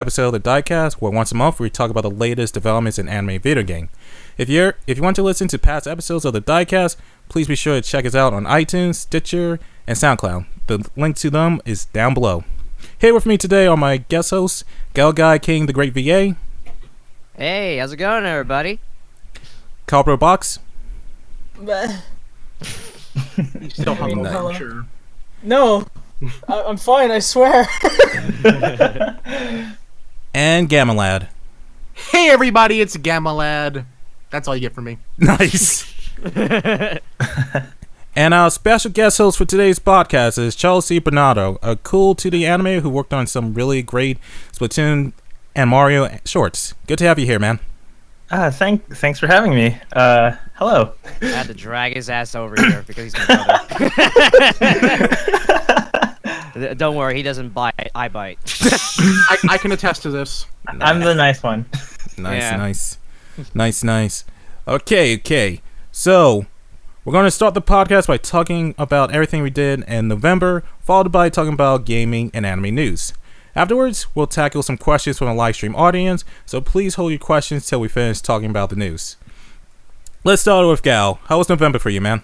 episode of the DaiCast, where once a month we talk about the latest developments in anime video game. If you want to listen to past episodes of the DaiCast, please be sure to check us out on iTunes, Stitcher, and SoundCloud. The link to them is down below. Here with me today are my guest hosts, GaoGaiKingTheGreatVA. Hey, how's it going, everybody? Box. You still hungover? Sure. No, I'm fine, I swear. And Gammalad. Hey everybody, it's Gammalad. That's all you get from me. Nice. And our special guest host for today's podcast is CharlesCBernado, a cool 2D animator who worked on some really great Splatoon and Mario shorts. Good to have you here, man. Thanks for having me. Hello. I had to drag his ass over here because he's my brother. Don't worry, he doesn't bite. I bite. I can attest to this. I'm the nice one. Nice. Okay. So, we're going to start the podcast by talking about everything we did in November, followed by talking about gaming and anime news. Afterwards, we'll tackle some questions from the live stream audience, so please hold your questions till we finish talking about the news. Let's start with Gal. How was November for you, man?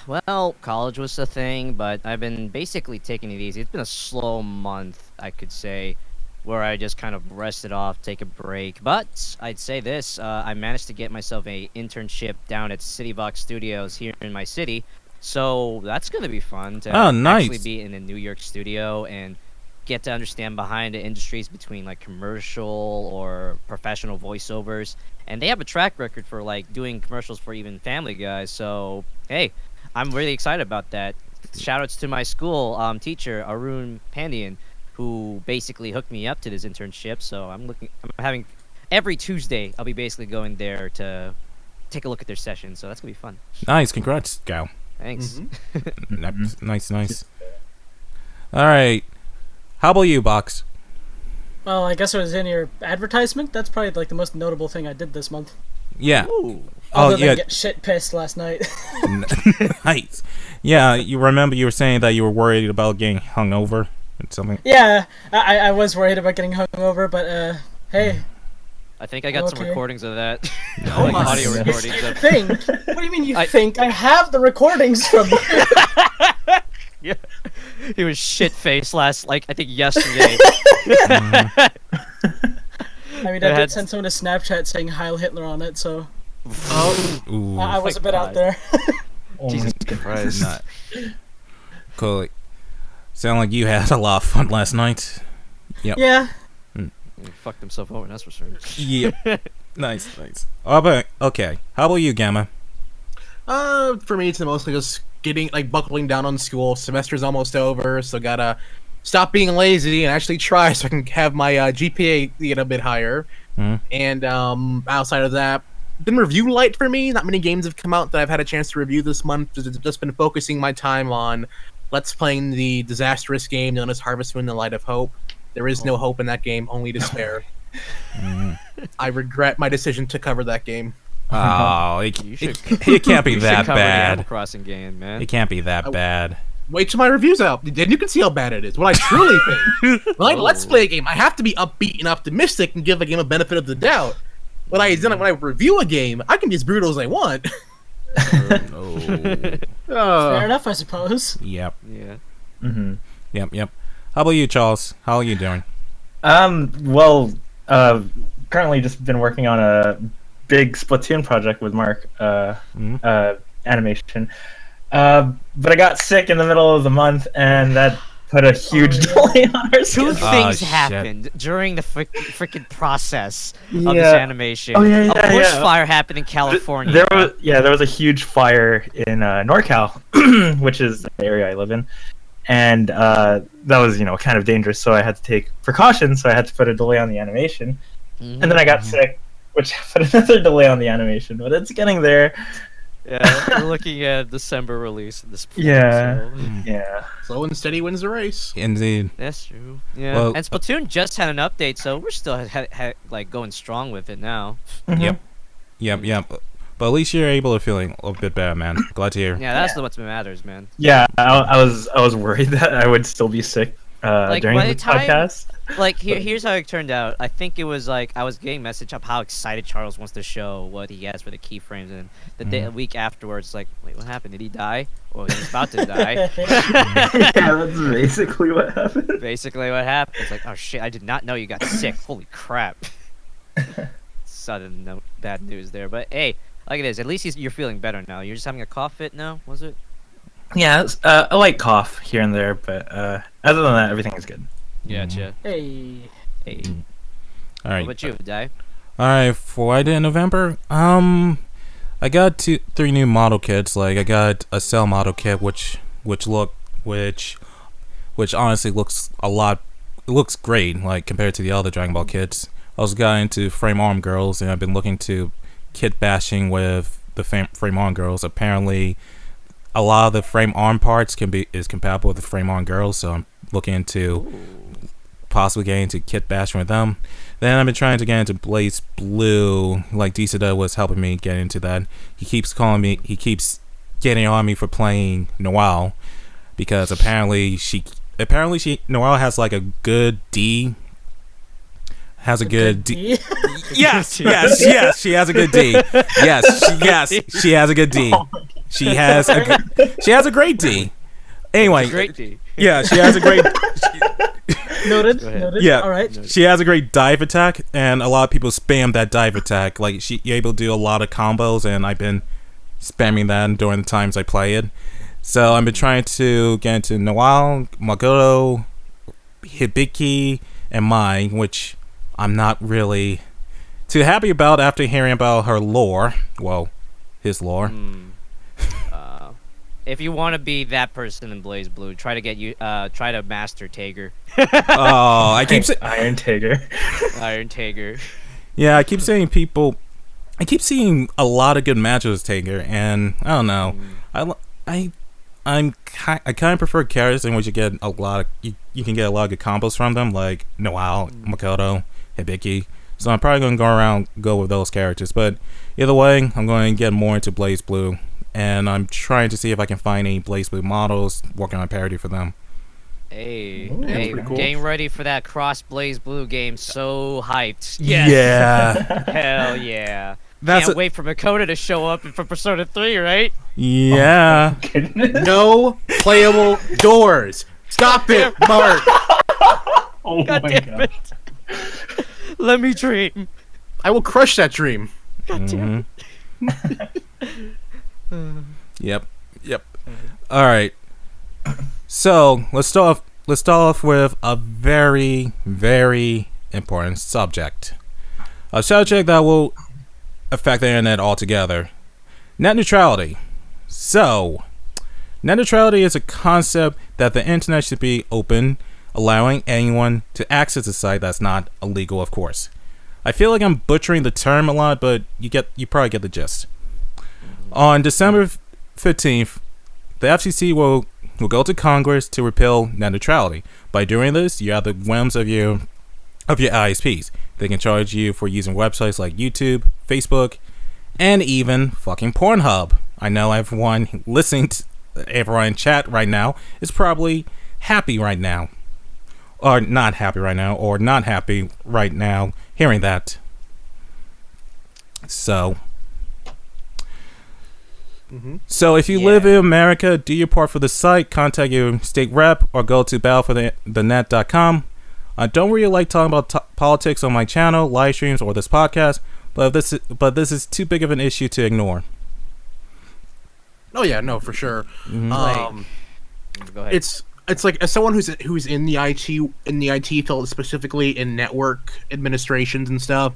Well, college was a thing, but I've been basically taking it easy. It's been a slow month, I could say, where I just kind of rested off, take a break. But I'd say this, I managed to get myself a internship down at CityVox Studios here in my city, so that's going to be fun to actually be in a New York studio and get to understand behind the industries between like commercial or professional voiceovers, and they have a track record for like doing commercials for even Family Guy. So hey, I'm really excited about that. Shoutouts to my school teacher Arun Pandian, who basically hooked me up to this internship. So I'm having every Tuesday I'll be basically going there to take a look at their session. So that's gonna be fun. Nice, congrats, Gal. Thanks. Nice. All right. How about you, Box? Well, I guess it was in your advertisement. That's probably like the most notable thing I did this month. Yeah. Ooh. Other than get shit pissed last night. Nice. Yeah, you remember you were saying that you were worried about getting hungover or something? Yeah, I was worried about getting hungover, but hey. I think I got some recordings of that. No, like audio recordings. You think? What do you mean you think? I have the recordings from you. Yeah. He was shit-faced I think yesterday. I mean, I did send someone a Snapchat saying Heil Hitler on it, so... Ooh. I was a bit out there. Jesus Christ. Cool. Sound like you had a lot of fun last night. Yep. Yeah. He fucked himself over, that's for certain. Yep. Nice. Okay. How about you, Gamma? For me, it's mostly just buckling down on school. Semester's almost over, so gotta stop being lazy and actually try so I can have my GPA get a bit higher. And outside of that, been review light for me. Not many games have come out that I've had a chance to review this month. Just been focusing my time on Let's playing the disastrous game known as Harvest Moon: The Light of Hope. There is no hope in that game, only despair. I regret my decision to cover that game. Oh, it can't be that bad. Animal Crossing game, man. It can't be that bad. Wait till my review's out, then you can see how bad it is. What I truly think. When I Let's Play a game, I have to be upbeat and optimistic and give the game a benefit of the doubt. When I review a game, I can be as brutal as I want. Fair enough, I suppose. Yep. Yeah. Yep. How about you, Charles? How are you doing? Well, currently just been working on a big Splatoon project with Mark, animation. But I got sick in the middle of the month, and that put a huge delay on our schedule. Two things happened during the freaking process of this animation. A bushfire happened in California. There was a huge fire in NorCal, which is the area I live in. And that was, kind of dangerous, so I had to take precautions, so I had to put a delay on the animation. And then I got sick, which put another delay on the animation, but it's getting there. Yeah, we're looking at December release at this point. Yeah. Slow and steady wins the race. Indeed. That's true. Yeah, well, and Splatoon just had an update, so we're still like going strong with it now. Yep. But at least you're able to feeling a bit better, man. Glad to hear. Yeah, that's what matters, man. Yeah, I was worried that I would still be sick during the podcast. Like here's how it turned out. I think it was like I was getting message up how excited Charles wants to show what he has for the keyframes, and the day, a week afterwards, like, wait, what happened? Did he die? Well, he's about to die. Yeah, that's basically what happened. Basically what happened. It's like, oh shit, I did not know you got sick. Holy crap. Sudden bad news there, but hey, like it is. At least you're feeling better now. You're just having a cough fit now, was it? Yeah, it's, a light cough here and there, but other than that, everything is good. Gotcha. Hey. Hey. All right. What about you, Dai? All right. For what I did in November, I got 3 new model kits. Like I got a Cell model kit, which honestly looks a lot. It looks great, like compared to the other Dragon Ball kits. I also got into Frame Arm Girls, and I've been looking to kit bashing with the Frame Arm Girls. Apparently, a lot of the Frame Arm parts is compatible with the Frame Arm Girls, so I'm looking into possibly getting into kit bashing with them. Then I've been trying to get into Blaze Blue. Like Disida was helping me get into that. He keeps getting on me for playing Noelle, because apparently Noelle has like a good D. Has a good D. Yes, she has a good D. Yes, she has a good D. She has a great D. Anyway, Great D. yeah, she has a great. Noted. Yeah, All right. she has a great dive attack, and a lot of people spam that dive attack. Like you're able to do a lot of combos, and I've been spamming that during the times I play it. So I've been trying to get into Noelle, Makoto, Hibiki, and Mai, which I'm not really too happy about after hearing about her lore. Well, his lore. If you want to be that person in Blaze Blue, try to master Tager. Oh, I keep saying Iron Tiger. Iron Tager. Yeah, I keep seeing a lot of good matches with Tager, and I don't know. I kind of prefer characters in which you get a lot of you can get a lot of good combos from them, like Noelle, Makoto, Hibiki. So I'm probably gonna go with those characters. But either way, I'm going to get more into Blaze Blue, and I'm trying to see if I can find any Blaze Blue models, working on parity for them. Hey, Ooh, hey, pretty cool. getting ready for that Cross Blaze Blue game. So hyped. Yes. Yeah. Hell yeah. That's Can't wait for Makoto to show up for Persona 3, right? Yeah. No playable doors. Stop it, Mark. Oh God my damn god. it. Let me dream. I will crush that dream. God damn Yep. All right. So let's start off with a very, very important subject. A subject that will affect the internet altogether. Net neutrality. So, net neutrality is a concept that the internet should be open, allowing anyone to access a site that's not illegal, of course. I feel like I'm butchering the term a lot, but you probably get the gist. On December 15th, the FCC will go to Congress to repeal net neutrality. By doing this, you have the whims of your ISPs. They can charge you for using websites like YouTube, Facebook, and even fucking Pornhub. I know everyone listening to everyone in chat right now is probably happy right now. Or not happy right now, or not happy right now hearing that. So if you live in America, do your part for the site, contact your state rep, or go to battleforthenet.com. I don't really like talking about politics on my channel, live streams, or this podcast, but this is too big of an issue to ignore. Oh yeah, no, for sure. Go ahead. It's like as someone who's in the IT field, specifically in network administrations and stuff.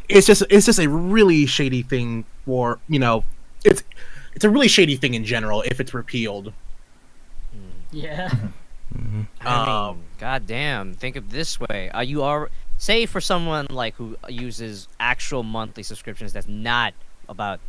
It's just a really shady thing for it's a really shady thing in general if it's repealed. Yeah. I mean, goddamn. Think of it this way: say for someone like who uses actual monthly subscriptions, that's not about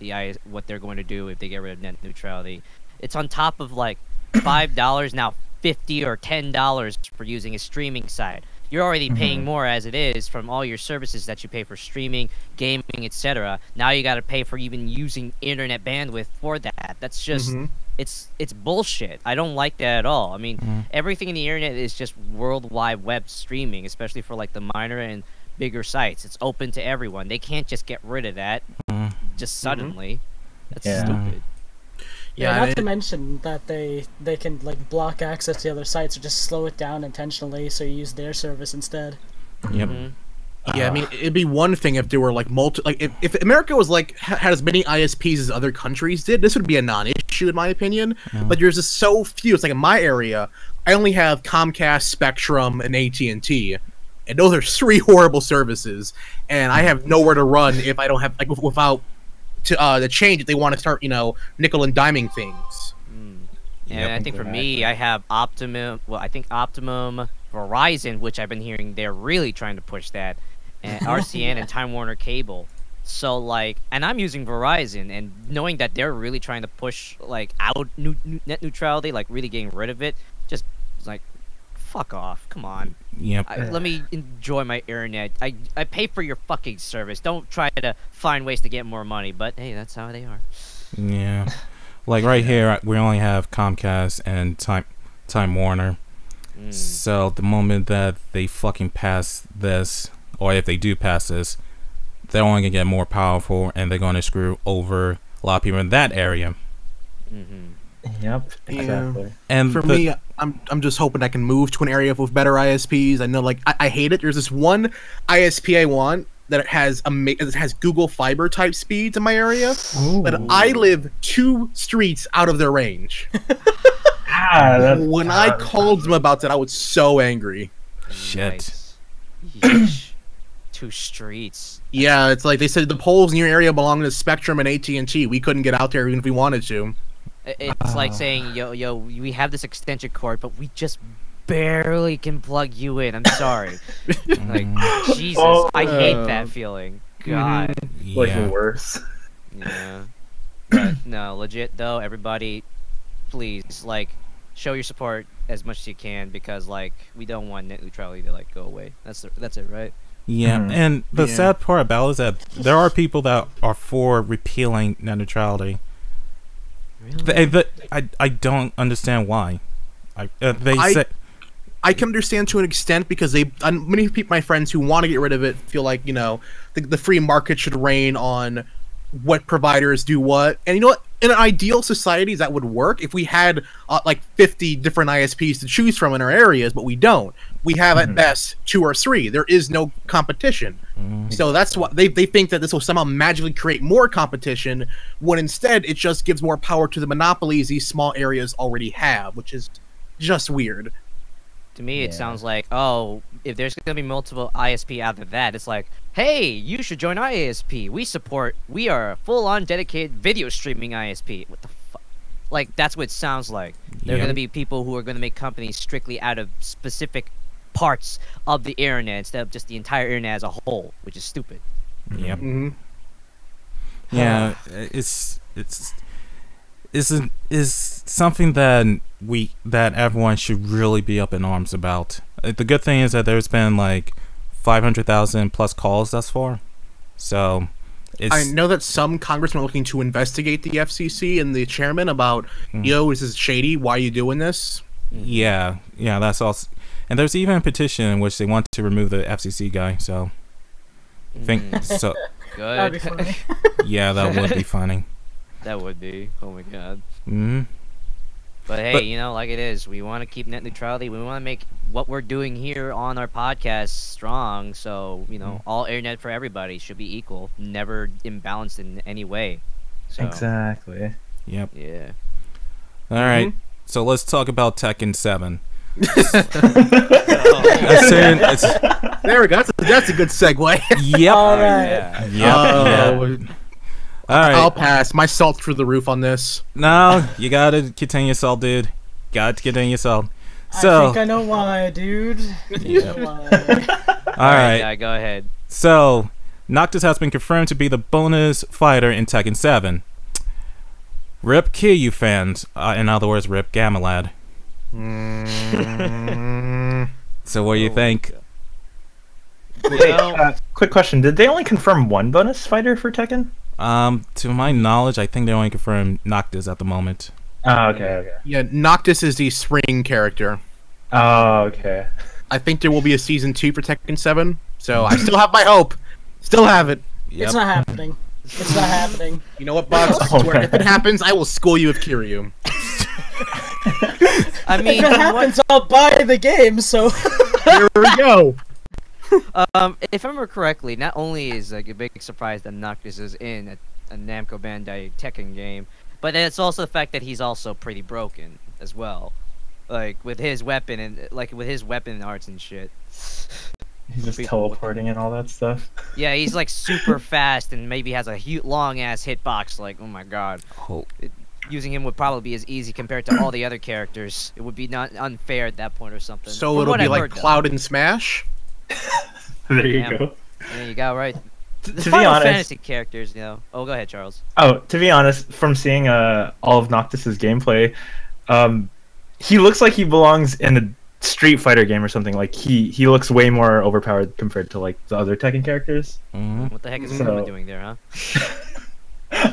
what they're going to do if they get rid of net neutrality. It's on top of like $5 now, $50 or $10 for using a streaming site. You're already paying more as it is from all your services that you pay for streaming, gaming, etc. Now you got to pay for even using internet bandwidth for that. That's just it's bullshit. I don't like that at all. I mean, everything in the internet is just worldwide web streaming, especially for like the minor and bigger sites. It's open to everyone. They can't just get rid of that just suddenly. That's stupid. Yeah, not to mention that they can like block access to other sites or just slow it down intentionally, so you use their service instead. Yep. Yeah, I mean, it'd be one thing if there were like if America was like had as many ISPs as other countries did, this would be a non-issue in my opinion. But there's just so few. It's like in my area, I only have Comcast, Spectrum, and AT&T, and those are 3 horrible services, and I have nowhere to run if I don't have like without the change if they want to start, you know, nickel and diming things. And I think for me, I have Optimum. Well, I think Optimum, Verizon, which I've been hearing they're really trying to push that, and RCN and Time Warner Cable. So like, and I'm using Verizon, and knowing that they're really trying to push like out net neutrality, like really getting rid of it, just like, fuck off, come on. Yep. Let me enjoy my internet. I pay for your fucking service. Don't try to find ways to get more money. But hey, that's how they are. Yeah. Like right here, we only have Comcast and Time Warner. So the moment that they fucking pass this, or if they do pass this, they're only gonna get more powerful, and they're gonna screw over a lot of people in that area. Yep, exactly. Yeah. And for me, I'm just hoping I can move to an area with better ISPs. I know, like, I hate it. There's this one ISP I want that has Google Fiber type speeds in my area, but I live 2 streets out of their range. When I called them about that, I was so angry. Shit. Nice. 2 streets. Yeah, it's like they said the poles in your area belong to Spectrum and AT&T. We couldn't get out there even if we wanted to. It's like saying, yo, we have this extension cord, but we just barely can plug you in. I'm sorry. Like, Jesus, I hate that feeling. God. Like worse. Yeah. But no, legit though, everybody, please, like, show your support as much as you can, because like we don't want net neutrality to like go away. That's it, right? Yeah, and the sad part about it is that there are people that are for repealing net neutrality. Really? I don't understand why. I can understand to an extent, because many people, my friends who want to get rid of it, feel like, you know, the free market should reign on what providers do what. And you know what? In an ideal society, that would work if we had like 50 different ISPs to choose from in our areas, but we don't. We have at best 2 or 3. There is no competition. So that's why they think that this will somehow magically create more competition, when instead it just gives more power to the monopolies these small areas already have, which is just weird. To me, it sounds like, oh, if there's going to be multiple ISP after that, it's like, hey, you should join our ISP. We are a full-on dedicated video streaming ISP. What the fuck? Like, that's what it sounds like. There are going to be people who are going to make companies strictly out of specific parts of the internet instead of just the entire internet as a whole, which is stupid. Yep. Yeah, it's something that everyone should really be up in arms about. The good thing is that there's been like 500,000 plus calls thus far. So I know that some congressmen are looking to investigate the FCC and the chairman about, yo, this is shady. Why are you doing this? Yeah, that's also. And there's even a petition in which they want to remove the FCC guy. So, think so. Good. That'd be funny. Yeah, that would be funny. That would be. Oh my god. But hey, you know, like it is, we want to keep net neutrality. We want to make what we're doing here on our podcast strong. So, you know, all internet for everybody should be equal, never imbalanced in any way. So, exactly. Yep. Yeah. All right. So let's talk about Tekken 7. There we go. That's a good segue. Yep. All right. Yep. All right. I'll pass. My salt's through the roof on this. No, you gotta contain yourself, dude. Got to contain yourself. So I think I know why, dude. Yeah. All right. Yeah, go ahead. So, Noctis has been confirmed to be the bonus fighter in Tekken 7. Rip Kiryu fans. In other words, rip Gammalad. So what do you think? Wait, quick question. Did they only confirm one bonus fighter for Tekken? To my knowledge, I think they only confirmed Noctis at the moment. Oh, okay. Yeah, Noctis is the spring character. Oh, okay. I think there will be a season 2 for Tekken 7, so I still have my hope. Still have it. Yep. It's not happening. It's not happening. You know what, Box? I swear, if it happens, I will school you with Kiryu. I mean, If it happens, I'll buy the game. So Here we go. if I remember correctly, not only is like a big surprise that Noctis is in a Namco Bandai Tekken game, but it's also the fact that he's also pretty broken as well, like with his weapon and arts and shit. He's just teleporting and all that stuff. Yeah, he's like super fast and maybe has a long ass hitbox. Like, oh my god. Oh. Using him would probably be as easy compared to all the other characters. It would be not unfair at that point or something. So From it'll what be I've like heard, though. Cloud and Smash? There you Damn. go. There you go, right? The To be Final honest- Fantasy characters, you know. Oh, go ahead, Charles. Oh, to be honest, from seeing all of Noctis's gameplay, he looks like he belongs in a Street Fighter game or something. Like he looks way more overpowered compared to like the other Tekken characters. Mhm. What the heck is So- Bulma doing there, huh?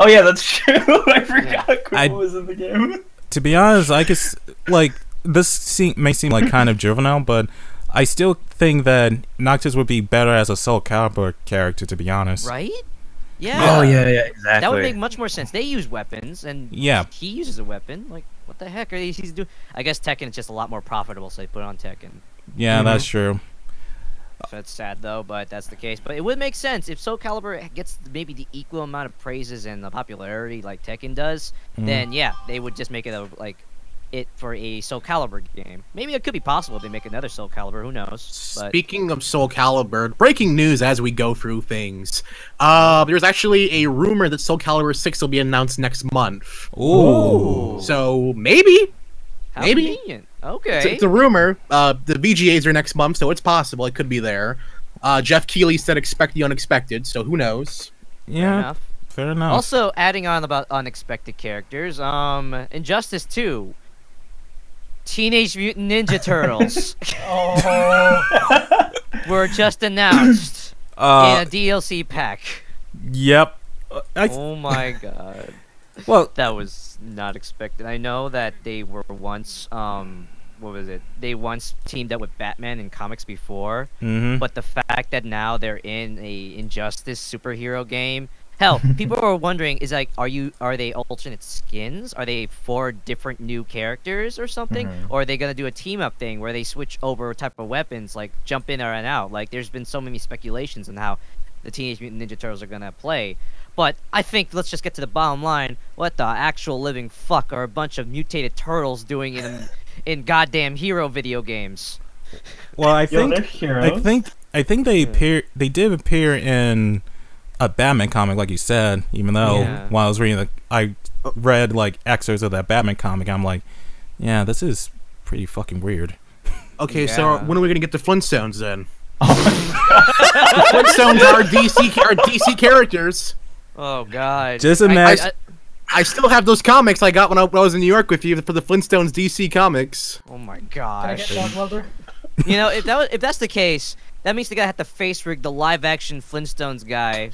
Oh yeah, that's true. I forgot I- Kuma was in the game. To be honest, I guess like may seem like kind of juvenile, but I still think that Noctis would be better as a Soul Calibur character. To be honest, Right? Yeah. Oh yeah, exactly. That would make much more sense. They use weapons, and Yeah. he uses a weapon. Like, what the heck are these doing? I guess Tekken is just a lot more profitable, so they put it on Tekken. Yeah, that's true. That's sad though, but that's the case. But it would make sense if Soul Calibur gets maybe the equal amount of praises and the popularity like Tekken does. Then yeah, they would just make it for a Soul Calibur game. Maybe it could be possible if they make another Soul Calibur. Who knows? But Speaking of Soul Calibur, breaking news as we go through things. There's actually a rumor that Soul Calibur 6 will be announced next month. Ooh. So maybe. how maybe. convenient. Okay. It's a rumor. The VGAs are next month, so it's possible. It could be there. Jeff Keighley said expect the unexpected, so who knows? Fair Yeah, enough. fair enough. Also, adding on about unexpected characters, Injustice 2, Teenage Mutant Ninja Turtles oh, were just announced in a DLC pack. Yep. Oh my god. Well, That was not expected. I know that they were once, what was it? They once teamed up with Batman in comics before, but the fact that now they're in a Injustice superhero game. Hell, people are wondering, is like, are they alternate skins? Are they 4 different new characters or something? Or are they gonna do a team up thing where they switch over type of weapons, like jump in or out? Like, there's been so many speculations on how the Teenage Mutant Ninja Turtles are gonna play. But I think let's just get to the bottom line. What the actual living fuck are a bunch of mutated turtles doing in goddamn hero video games? well, I Yo, think they're heroes. I think they did appear in a Batman comic, like you said. Even though while I was reading I read like excerpts of that Batman comic. I'm like, yeah, this is pretty fucking weird. Okay, so Yeah. when are we gonna get the Flintstones then? The Flintstones are DC characters. Oh god. Just imagine. I still have those comics I got when I was in New York with you for the Flintstones DC comics. Oh my can I get gosh. John Welder? You know, if that's the case, that means they gotta have to face rig the live action Flintstones guy.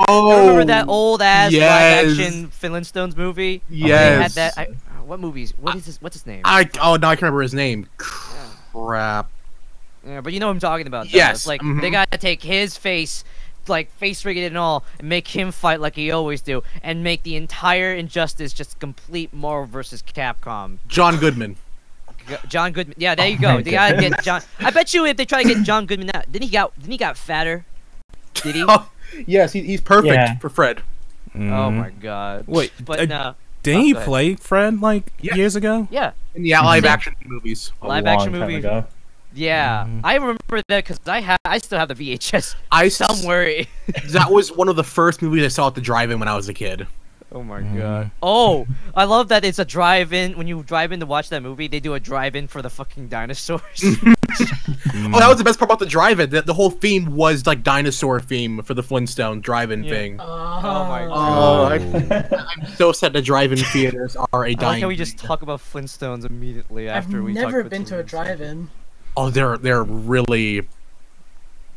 Oh, Remember that old ass yes. live action Flintstones movie? Yes. They had that. What movies? What's his name? No, I can't remember his name. Crap. Yeah, but you know what I'm talking about. Though. Yes, It's like mhm. they gotta take his face, like face rig it and all, and make him fight like he always do, and make the entire Injustice just complete Marvel versus Capcom. John Goodman. John Goodman. Yeah, there you go. my They gotta goodness. get John. I bet you if they try to get John Goodman out, didn't he got fatter? Did he? Oh, yes, he's perfect Yeah. for Fred. Oh my god. Wait, But no. Didn't Oh, he go ahead. play Fred like Yeah. years ago? Yeah. In the live action movies. A Live long action time movie. ago. Yeah. I remember that because I still have the VHS I somewhere. that was one of the first movies I saw at the drive-in when I was a kid. Oh my god. Oh, I love that it's a drive-in. When you drive in to watch that movie, they do a drive-in for the fucking dinosaurs. Oh, that was the best part about the drive-in. The whole theme was like dinosaur theme for the Flintstone drive-in Yeah. thing. Oh my Oh, god. I'm so sad the drive-in theaters are a I like dying. how we just talk about Flintstones immediately I've after we talk never about been to a Flintstones. drive-in. Oh, they're really.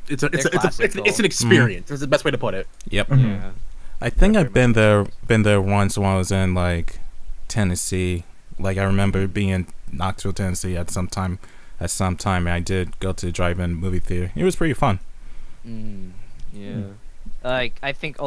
It's an experience. That's the best way to put it. Yep. Yeah. I think I've been there once when I was in like Tennessee. Like I remember being in Knoxville, Tennessee at some time, and I did go to the drive-in movie theater. It was pretty fun. Yeah. Like I think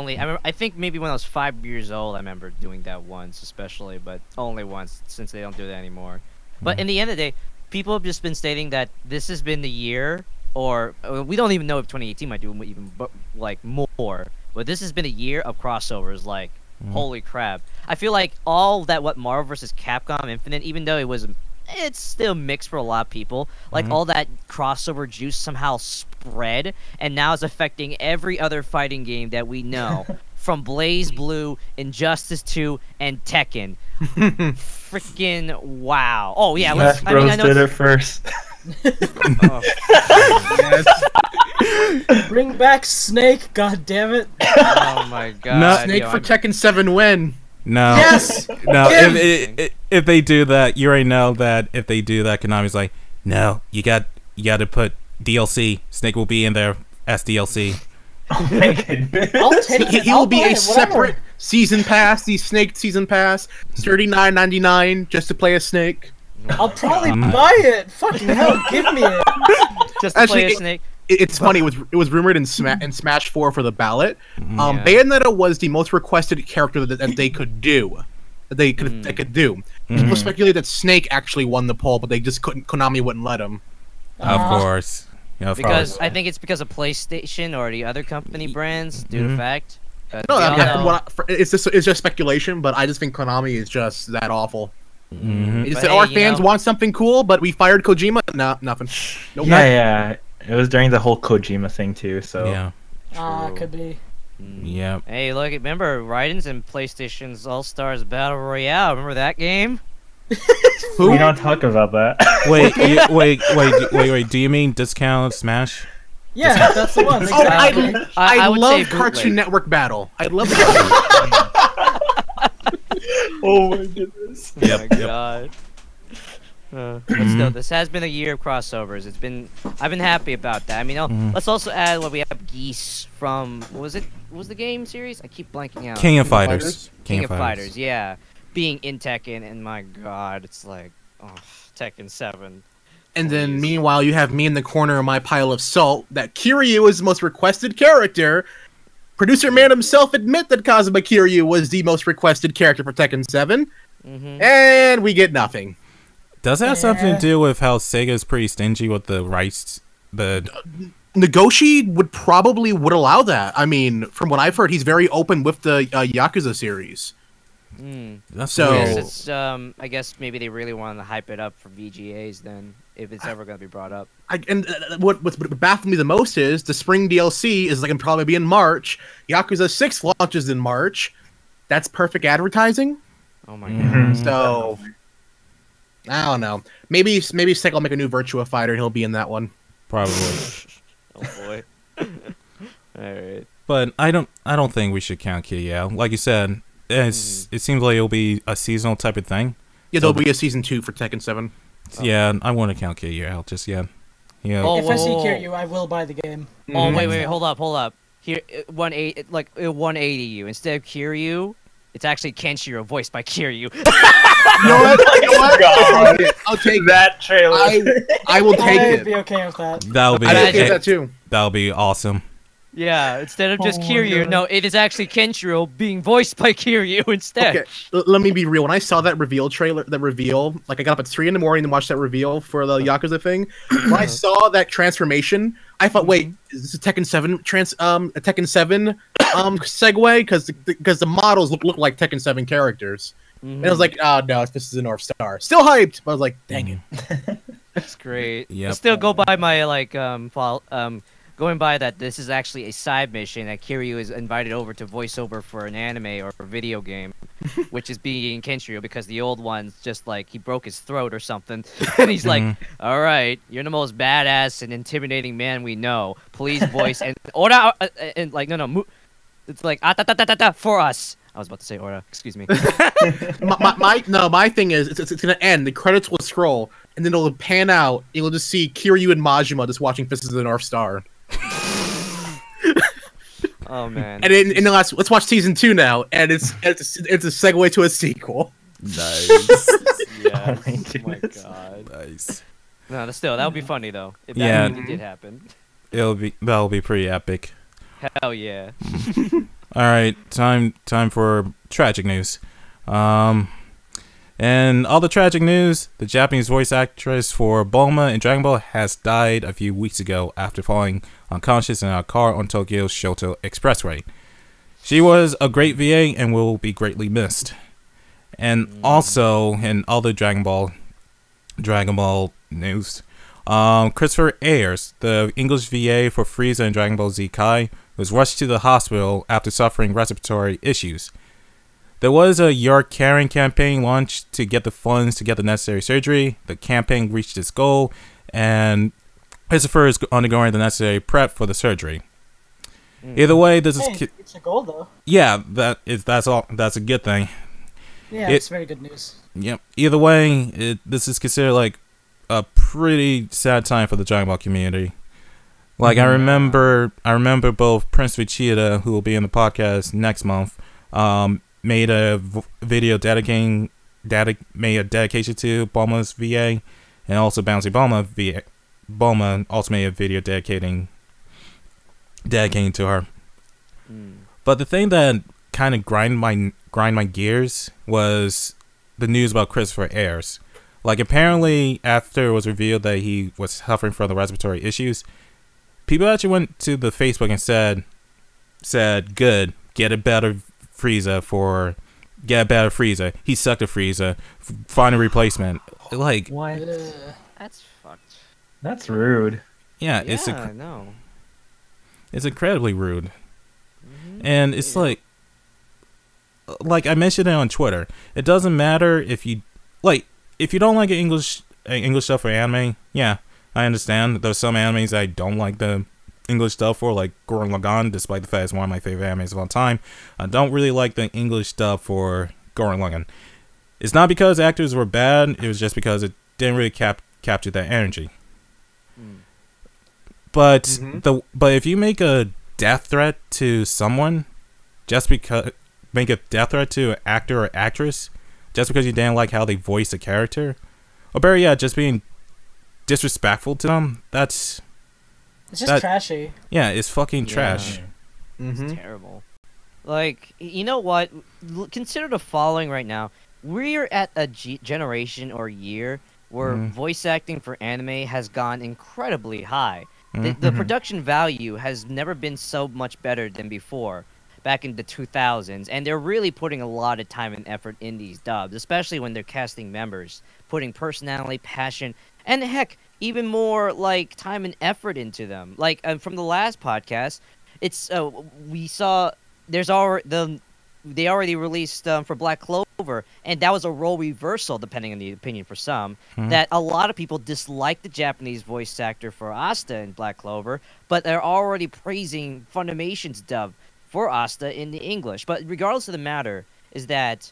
maybe when I was 5 years old, I remember doing that once, especially, but only once since they don't do that anymore. But in the end of the day, people have just been stating that this has been the year, or we don't even know if 2018 might do even like more. But this has been a year of crossovers. Like holy crap! I feel like all that what Marvel vs. Capcom Infinite, even though it's still mixed for a lot of people. Like all that crossover juice somehow spread, and now it's affecting every other fighting game that we know, from Blaze Blue, Injustice 2, and Tekken. Freaking wow! Oh yeah, Smash Bros did it first. Bring back Snake, god damn it! Oh my god! No, Snake for Tekken 7 win. No. Yes. No. If they do that, you already know that if they do that, Konami's like, no, you got to put DLC. Snake will be in there as DLC. I'll take it. He will be a separate season pass. The Snake season pass, $39.99 just to play a Snake. I'll probably buy it. Fucking hell, give me it. Just to play a Snake. It's funny. It was rumored in Smash 4 for the ballot. Bayonetta was the most requested character that they could do. They could do. People speculate that Snake actually won the poll, but they just couldn't. Konami wouldn't let him. Of course. Yeah, because I think it's because of PlayStation or the other company brands due to fact. No, it's just speculation, but I just think Konami is just that awful. Our fans want something cool, but we fired Kojima. No, nothing. Nope. Yeah. It was during the whole Kojima thing too, so yeah. Could be. Yeah. Hey, look! Remember Raiden's in PlayStation's All Stars Battle Royale? Remember that game? We don't talk about that. Wait. Do you mean discount Smash? Yeah, that's the one. Exactly. I would love say Cartoon Network Battle. I love it. Oh my goodness. Oh my god. But still, this has been a year of crossovers. I've been happy about that. I mean, let's also add what we have Geese from what was the game series? I keep blanking out. King of Fighters. King of Fighters, yeah. Being in Tekken, and my god, it's like Tekken 7. And then, meanwhile, you have me in the corner of my pile of salt. That Kiryu is the most requested character. Producer man himself admit that Kazuma Kiryu was the most requested character for Tekken 7, and we get nothing. Does that have something to do with how Sega's pretty stingy with the rights? Nagoshi would allow that. I mean, from what I've heard, he's very open with the Yakuza series. That's so weird. I guess maybe they really want to hype it up for VGAs then, if it's ever going to be brought up. What baffled me the most is the spring DLC is like probably be in March. Yakuza 6 launches in March. That's perfect advertising. Oh my god. So I don't know. Maybe Sega will make a new Virtua Fighter and he'll be in that one. Probably. Oh boy. Alright. But I don't think we should count Kiryu out. Like you said, it seems like it'll be a seasonal type of thing. Yeah, there'll be a season 2 for Tekken 7. Yeah, I want to count Kiryu out just yet. Yeah. If I see Kiryu, I will buy the game. Oh wait, hold up. Here, 180 you instead of Kiryu. It's actually Kenshiro, voiced by Kiryu. You know what? God. I'll take that trailer. I will take it. I'd be okay with that. That'll be. I'd take that too. That'll be awesome. Yeah, instead of just Kiryu, no, it is actually Kenshiro being voiced by Kiryu instead. Okay, let me be real. When I saw that reveal trailer, like I got up at 3 in the morning to watch that reveal for the Yakuza thing. When I saw that transformation, I thought, wait, is this a Tekken 7 a Tekken 7 segue? Because the models look like Tekken 7 characters. And I was like, oh no, this is a North Star. Still hyped, but I was like, dang it. That's great. Yep. Still go by my going by that this is actually a side mission that Kiryu is invited over to voiceover for an anime or a video game, which is being Kenshiro because the old one's just like he broke his throat or something, and he's like, "All right, you're the most badass and intimidating man we know. Please voice and Ora and like no, it's like for us." I was about to say Ora. Excuse me. my thing is it's gonna end. The credits will scroll, and then it'll pan out. You'll just see Kiryu and Majima just watching Fist of the North Star. Oh man! And then let's watch season 2 now, and it's a segue to a sequel. Nice. Yes. Oh my Oh my goodness. god. Nice. No, still, that would be funny though. If that Yeah. really did happen. That'll be pretty epic. Hell yeah. All right, time for tragic news. And all the tragic news, the Japanese voice actress for Bulma in Dragon Ball has died a few weeks ago after falling unconscious in a car on Tokyo's Shoto Expressway. She was a great VA and will be greatly missed. And also, in other Dragon Ball news, Christopher Ayers, the English VA for Frieza in Dragon Ball Z Kai, was rushed to the hospital after suffering respiratory issues. There was a Yard Caring campaign launched to get the funds to get the necessary surgery. The campaign reached its goal, and Christopher is undergoing the necessary prep for the surgery. Either way, this is it's a goal though. yeah, that's all. That's a good thing. Yeah, it's very good news. Yep. Either way, this is considered like a pretty sad time for the Dragon Ball community. Like I remember both Prince Vegeta, who will be in the podcast next month, made a video dedication to Bulma's VA, and also Bouncy Bulma also made a video dedicating to her. But the thing that kind of grind my gears was the news about Christopher Ayers. Like apparently after it was revealed that he was suffering from the respiratory issues, people actually went to the Facebook and said good, get a better Frieza. He sucked at Frieza. Find a replacement. Like What? That's fucked. That's rude. yeah, No. it's incredibly rude. And it's like I mentioned it on Twitter. It doesn't matter if you don't like English stuff or anime. Yeah, I understand. There's some animes that I don't like the English stuff for, like Gurren Lagann, despite the fact it's one of my favorite animes of all time. I don't really like the English stuff for Gurren Lagann. It's not because actors were bad. It was just because it didn't really capture that energy. But if you make a death threat to someone, make a death threat to an actor or actress, just because you didn't like how they voice a character, or better yet, just being disrespectful to them, it's just trashy. Yeah, it's fucking trash. It's terrible. Like, you know what? Consider the following right now. We're at a generation or year where voice acting for anime has gone incredibly high. The production value has never been so much better than before, back in the 2000s, and they're really putting a lot of time and effort in these dubs, especially when they're casting members, putting personality, passion, and heck, even more like time and effort into them. Like from the last podcast, it's we saw they already released for Black Clover, and that was a role reversal, depending on the opinion for some, that a lot of people dislike the Japanese voice actor for Asta in Black Clover, but they're already praising Funimation's dub for Asta in the English. But regardless of the matter, is that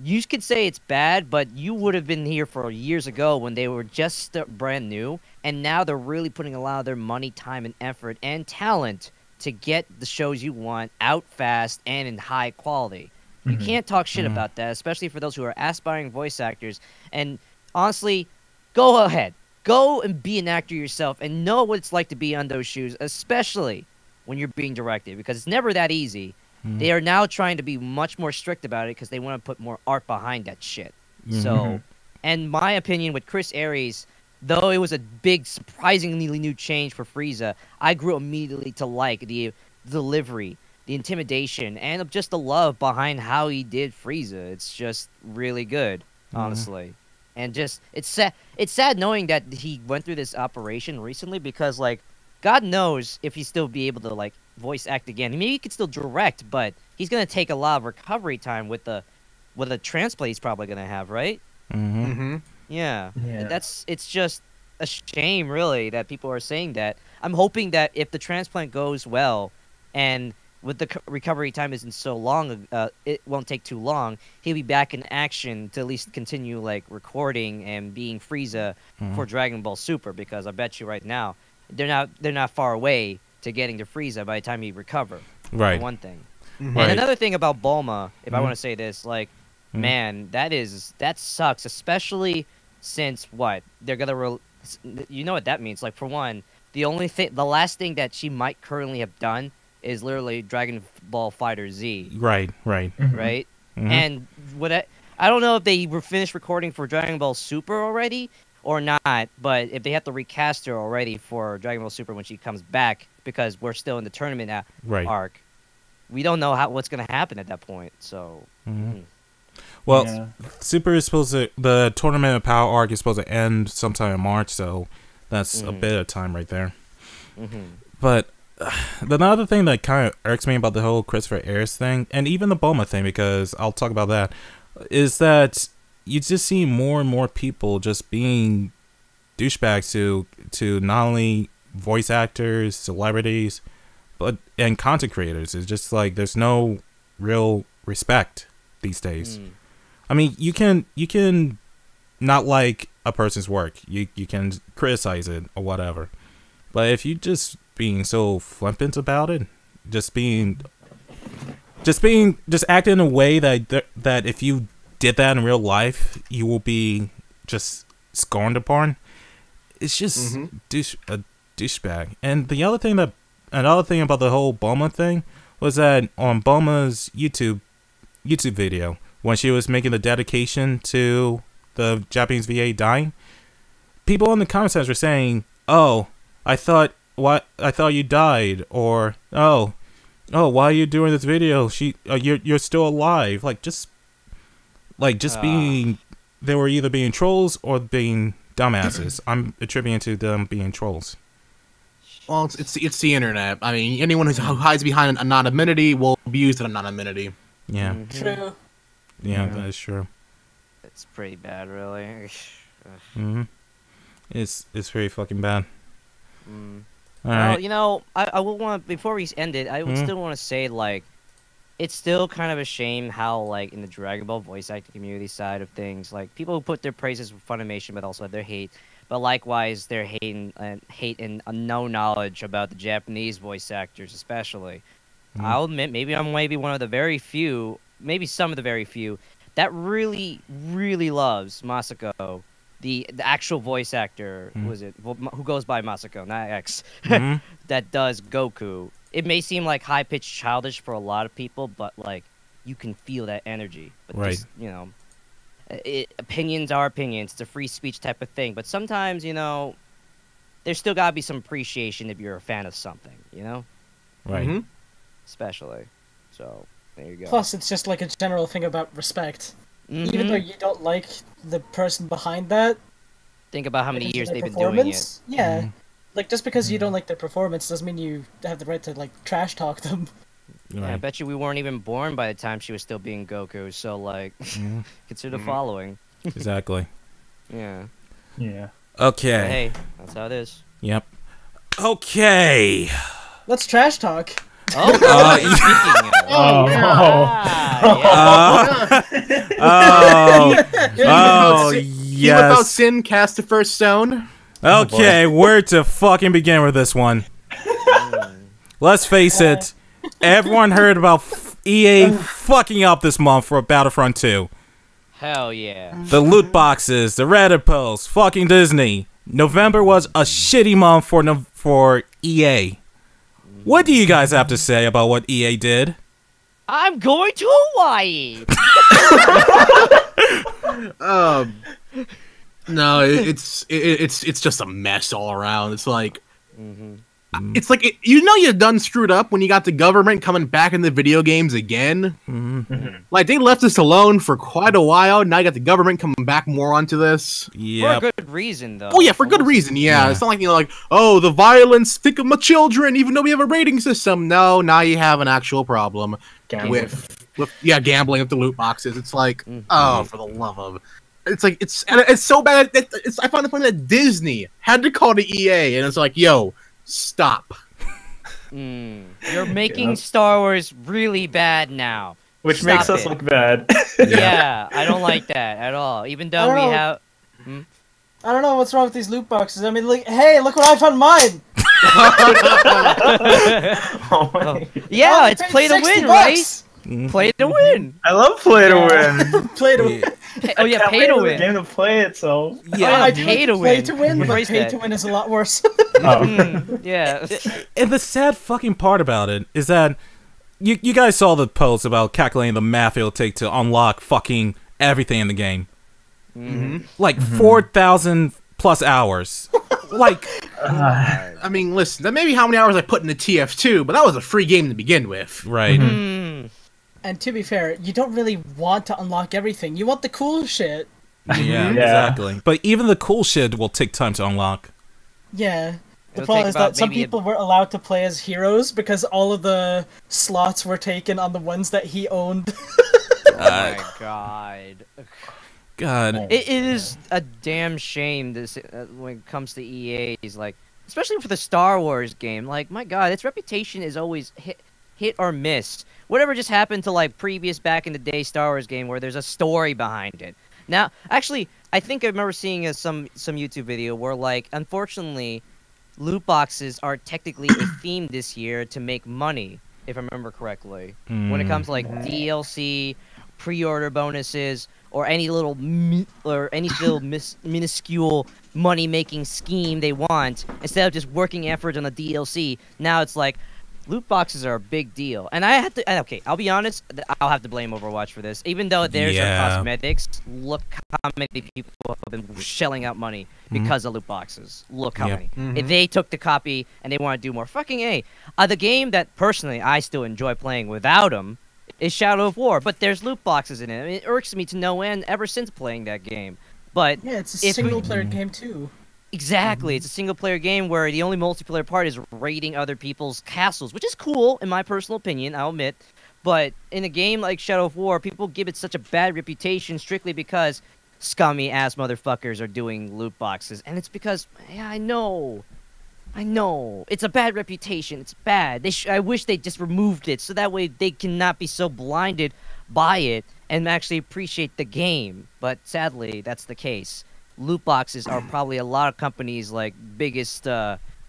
you could say it's bad, but you would have been here for years ago when they were just brand new, and now they're really putting a lot of their money, time, and effort and talent to get the shows you want out fast and in high quality. You can't talk shit about that, especially for those who are aspiring voice actors. And honestly, go ahead. Go and be an actor yourself and know what it's like to be on those shoes, especially when you're being directed, because it's never that easy. They are now trying to be much more strict about it because they want to put more art behind that shit. So, and my opinion with Chris Ayers, though it was a big, surprisingly new change for Frieza, I grew immediately to like the delivery, the intimidation, and just the love behind how he did Frieza. It's just really good, honestly. And just, it's sad knowing that he went through this operation recently, because, like, God knows if he'd still be able to, like, voice act again. Maybe he could still direct, but he's going to take a lot of recovery time with the transplant he's probably going to have, right? Yeah. It's just a shame, really, that people are saying that. I'm hoping that if the transplant goes well, and with the recovery time isn't so long, it won't take too long, he'll be back in action to at least continue, like, recording and being Frieza for Dragon Ball Super, because I bet you right now, they're not far away to getting to Frieza by the time he recover. Right. For one thing. Right. And another thing about Bulma, if I want to say this, like, man, that sucks, especially since they're gonna you know what that means. Like, for one, the last thing that she might currently have done is literally Dragon Ball Fighter Z. Right. Right. Mm-hmm. And I don't know if they were finished recording for Dragon Ball Super already or not, but if they have to recast her already for Dragon Ball Super when she comes back, because we're still in the tournament arc, we don't know what's going to happen at that point. So, well, Super is the Tournament of Power arc is supposed to end sometime in March, so that's a bit of time right there. But another thing that kind of irks me about the whole Christopher Ayers thing, and even the Bulma thing, because I'll talk about that, is that you just see more and more people just being douchebags to not only voice actors, celebrities, and content creators. It's just like there's no real respect these days. I mean, you can not like a person's work, you can criticize it or whatever, but if you just being so flippant about it, just acting in a way that if you did that in real life, you will be just scorned upon. It's just a douchebag. And another thing about the whole Bulma thing was that on Bulma's YouTube video, when she was making the dedication to the Japanese VA dying, people in the comment sections were saying, "Oh, I thought you died," or "Oh, why are you doing this video? You're still alive." Being, they were either being trolls or being dumbasses. I'm attributing to them being trolls. Well, it's the internet. I mean, anyone who hides behind anonymity will be used as anonymity. Yeah. True. Yeah, that is true. It's pretty bad, really. It's very fucking bad. All well, right. you know, I will want, before we end it, I would still want to say, like, it's still kind of a shame how, like, in the Dragon Ball voice acting community side of things, like, people who put their praises for Funimation, but also have their hate, but likewise their hate and no knowledge about the Japanese voice actors, especially. I'll admit, maybe I'm one of the very few, maybe some of the very few, that really, really loves Masako, the actual voice actor. Who goes by Masako, not X, that does Goku. It may seem like high-pitched childish for a lot of people, but, like, you can feel that energy. But just, you know, opinions are opinions. It's a free speech type of thing. But sometimes, you know, there's still got to be some appreciation if you're a fan of something, you know? Right. Especially. So, there you go. Plus, it's just like a general thing about respect. Even though you don't like the person behind that, think about how many years they've been doing it. Yeah. Like, just because you don't like their performance doesn't mean you have the right to, like, trash talk them. Yeah, I bet you we weren't even born by the time she was still being Goku, so, like, consider following. Exactly. Yeah. Yeah. Okay. But hey, that's how it is. Yep. Okay. Let's trash talk. Oh, yes. Without sin, cast the first stone. Okay, where to fucking begin with this one? Let's face it, everyone heard about EA fucking up this month for Battlefront 2. Hell yeah. The loot boxes, the Reddit posts, fucking Disney. November was a shitty month for EA. What do you guys have to say about what EA did? I'm going to Hawaii. No, it's just a mess all around. It's like, you know you done screwed up when you got the government coming back in the video games again. Like, they left us alone for quite a while. Now you got the government coming back more onto this. Yeah. For a good reason, though. Oh yeah, for good reason. Yeah, it's not like, you know, like, oh, the violence. Think of my children. Even though we have a rating system, no. Now you have an actual problem with gambling with the loot boxes. It's like, oh, for the love of. It's like it's so bad. I find it funny that Disney had to call to EA, and it's like, yo, stop. You're making Star Wars really bad now. Which makes us look bad. Yeah, I don't like that at all. Even though we have... I don't know what's wrong with these loot boxes. I mean, like, hey, look what I found mine! Yeah, it's play to win, right? Play to win. I love play to win. Play to win. Oh yeah, pay to win. Game to play itself. Yeah, I do pay to play win. to win, but Embrace pay that. to win is a lot worse. Yeah. And the sad fucking part about it is that you guys saw the post about calculating the math it'll take to unlock fucking everything in the game. Like 4,000 plus hours. Like, I mean, listen, that may be how many hours I put into TF2, but that was a free game to begin with. right. And to be fair, you don't really want to unlock everything. You want the cool shit. Yeah, exactly. But even the cool shit will take time to unlock. Yeah. The It'll problem take is about that some maybe people were allowed to play as heroes because all of the slots were taken on the ones that he owned. Oh my god. God. It is a damn shame this when it comes to EA's, like, especially for the Star Wars game. Like, my god, its reputation is always hit or miss. Whatever just happened to, like, previous back in the day Star Wars game where there's a story behind it. Now, actually, I think I remember seeing some YouTube video where, like, unfortunately, loot boxes are technically a theme this year to make money, if I remember correctly. When it comes to, like, DLC, pre-order bonuses, or any little minuscule money-making scheme they want, instead of just working effort on the DLC, now it's like, loot boxes are a big deal. And I have to, okay, I'll be honest, I'll have to blame Overwatch for this. Even though there's cosmetics, look how many people have been shelling out money because of loot boxes. Look how many. If they took the copy and they want to do more, fucking A. The game that, personally, I still enjoy playing without them is Shadow of War, but there's loot boxes in it. I mean, it irks me to no end ever since playing that game. But Yeah, it's a single-player game, too. exactly, it's a single-player game where the only multiplayer part is raiding other people's castles, which is cool, in my personal opinion, I'll admit. But in a game like Shadow of War, people give it such a bad reputation strictly because scummy-ass motherfuckers are doing loot boxes. And it's because, yeah, I know. It's a bad reputation. It's bad. I wish they just removed it so that way they cannot be so blinded by it and actually appreciate the game. But sadly, that's the case. Loot boxes are probably a lot of companies' like biggest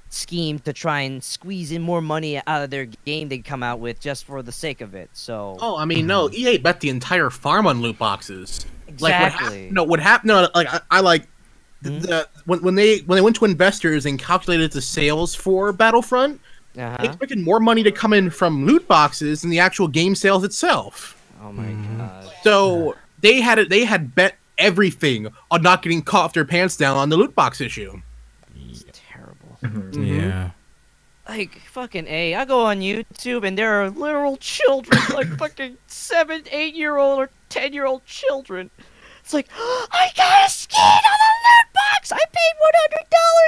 scheme to try and squeeze in more money out of their game they come out with just for the sake of it. So. Oh, I mean, no, EA bet the entire farm on loot boxes. Exactly. Like what happened? No, like I like. When they went to investors and calculated the sales for Battlefront, they expected more money to come in from loot boxes than the actual game sales itself. Oh my god! So they had bet everything on not getting caught with their pants down on the loot box issue. It's terrible. Yeah. Like, fucking A, I go on YouTube and there are literal children, like fucking 7, 8-year-old or 10-year-old children. It's like, I got a skin on a loot box! I paid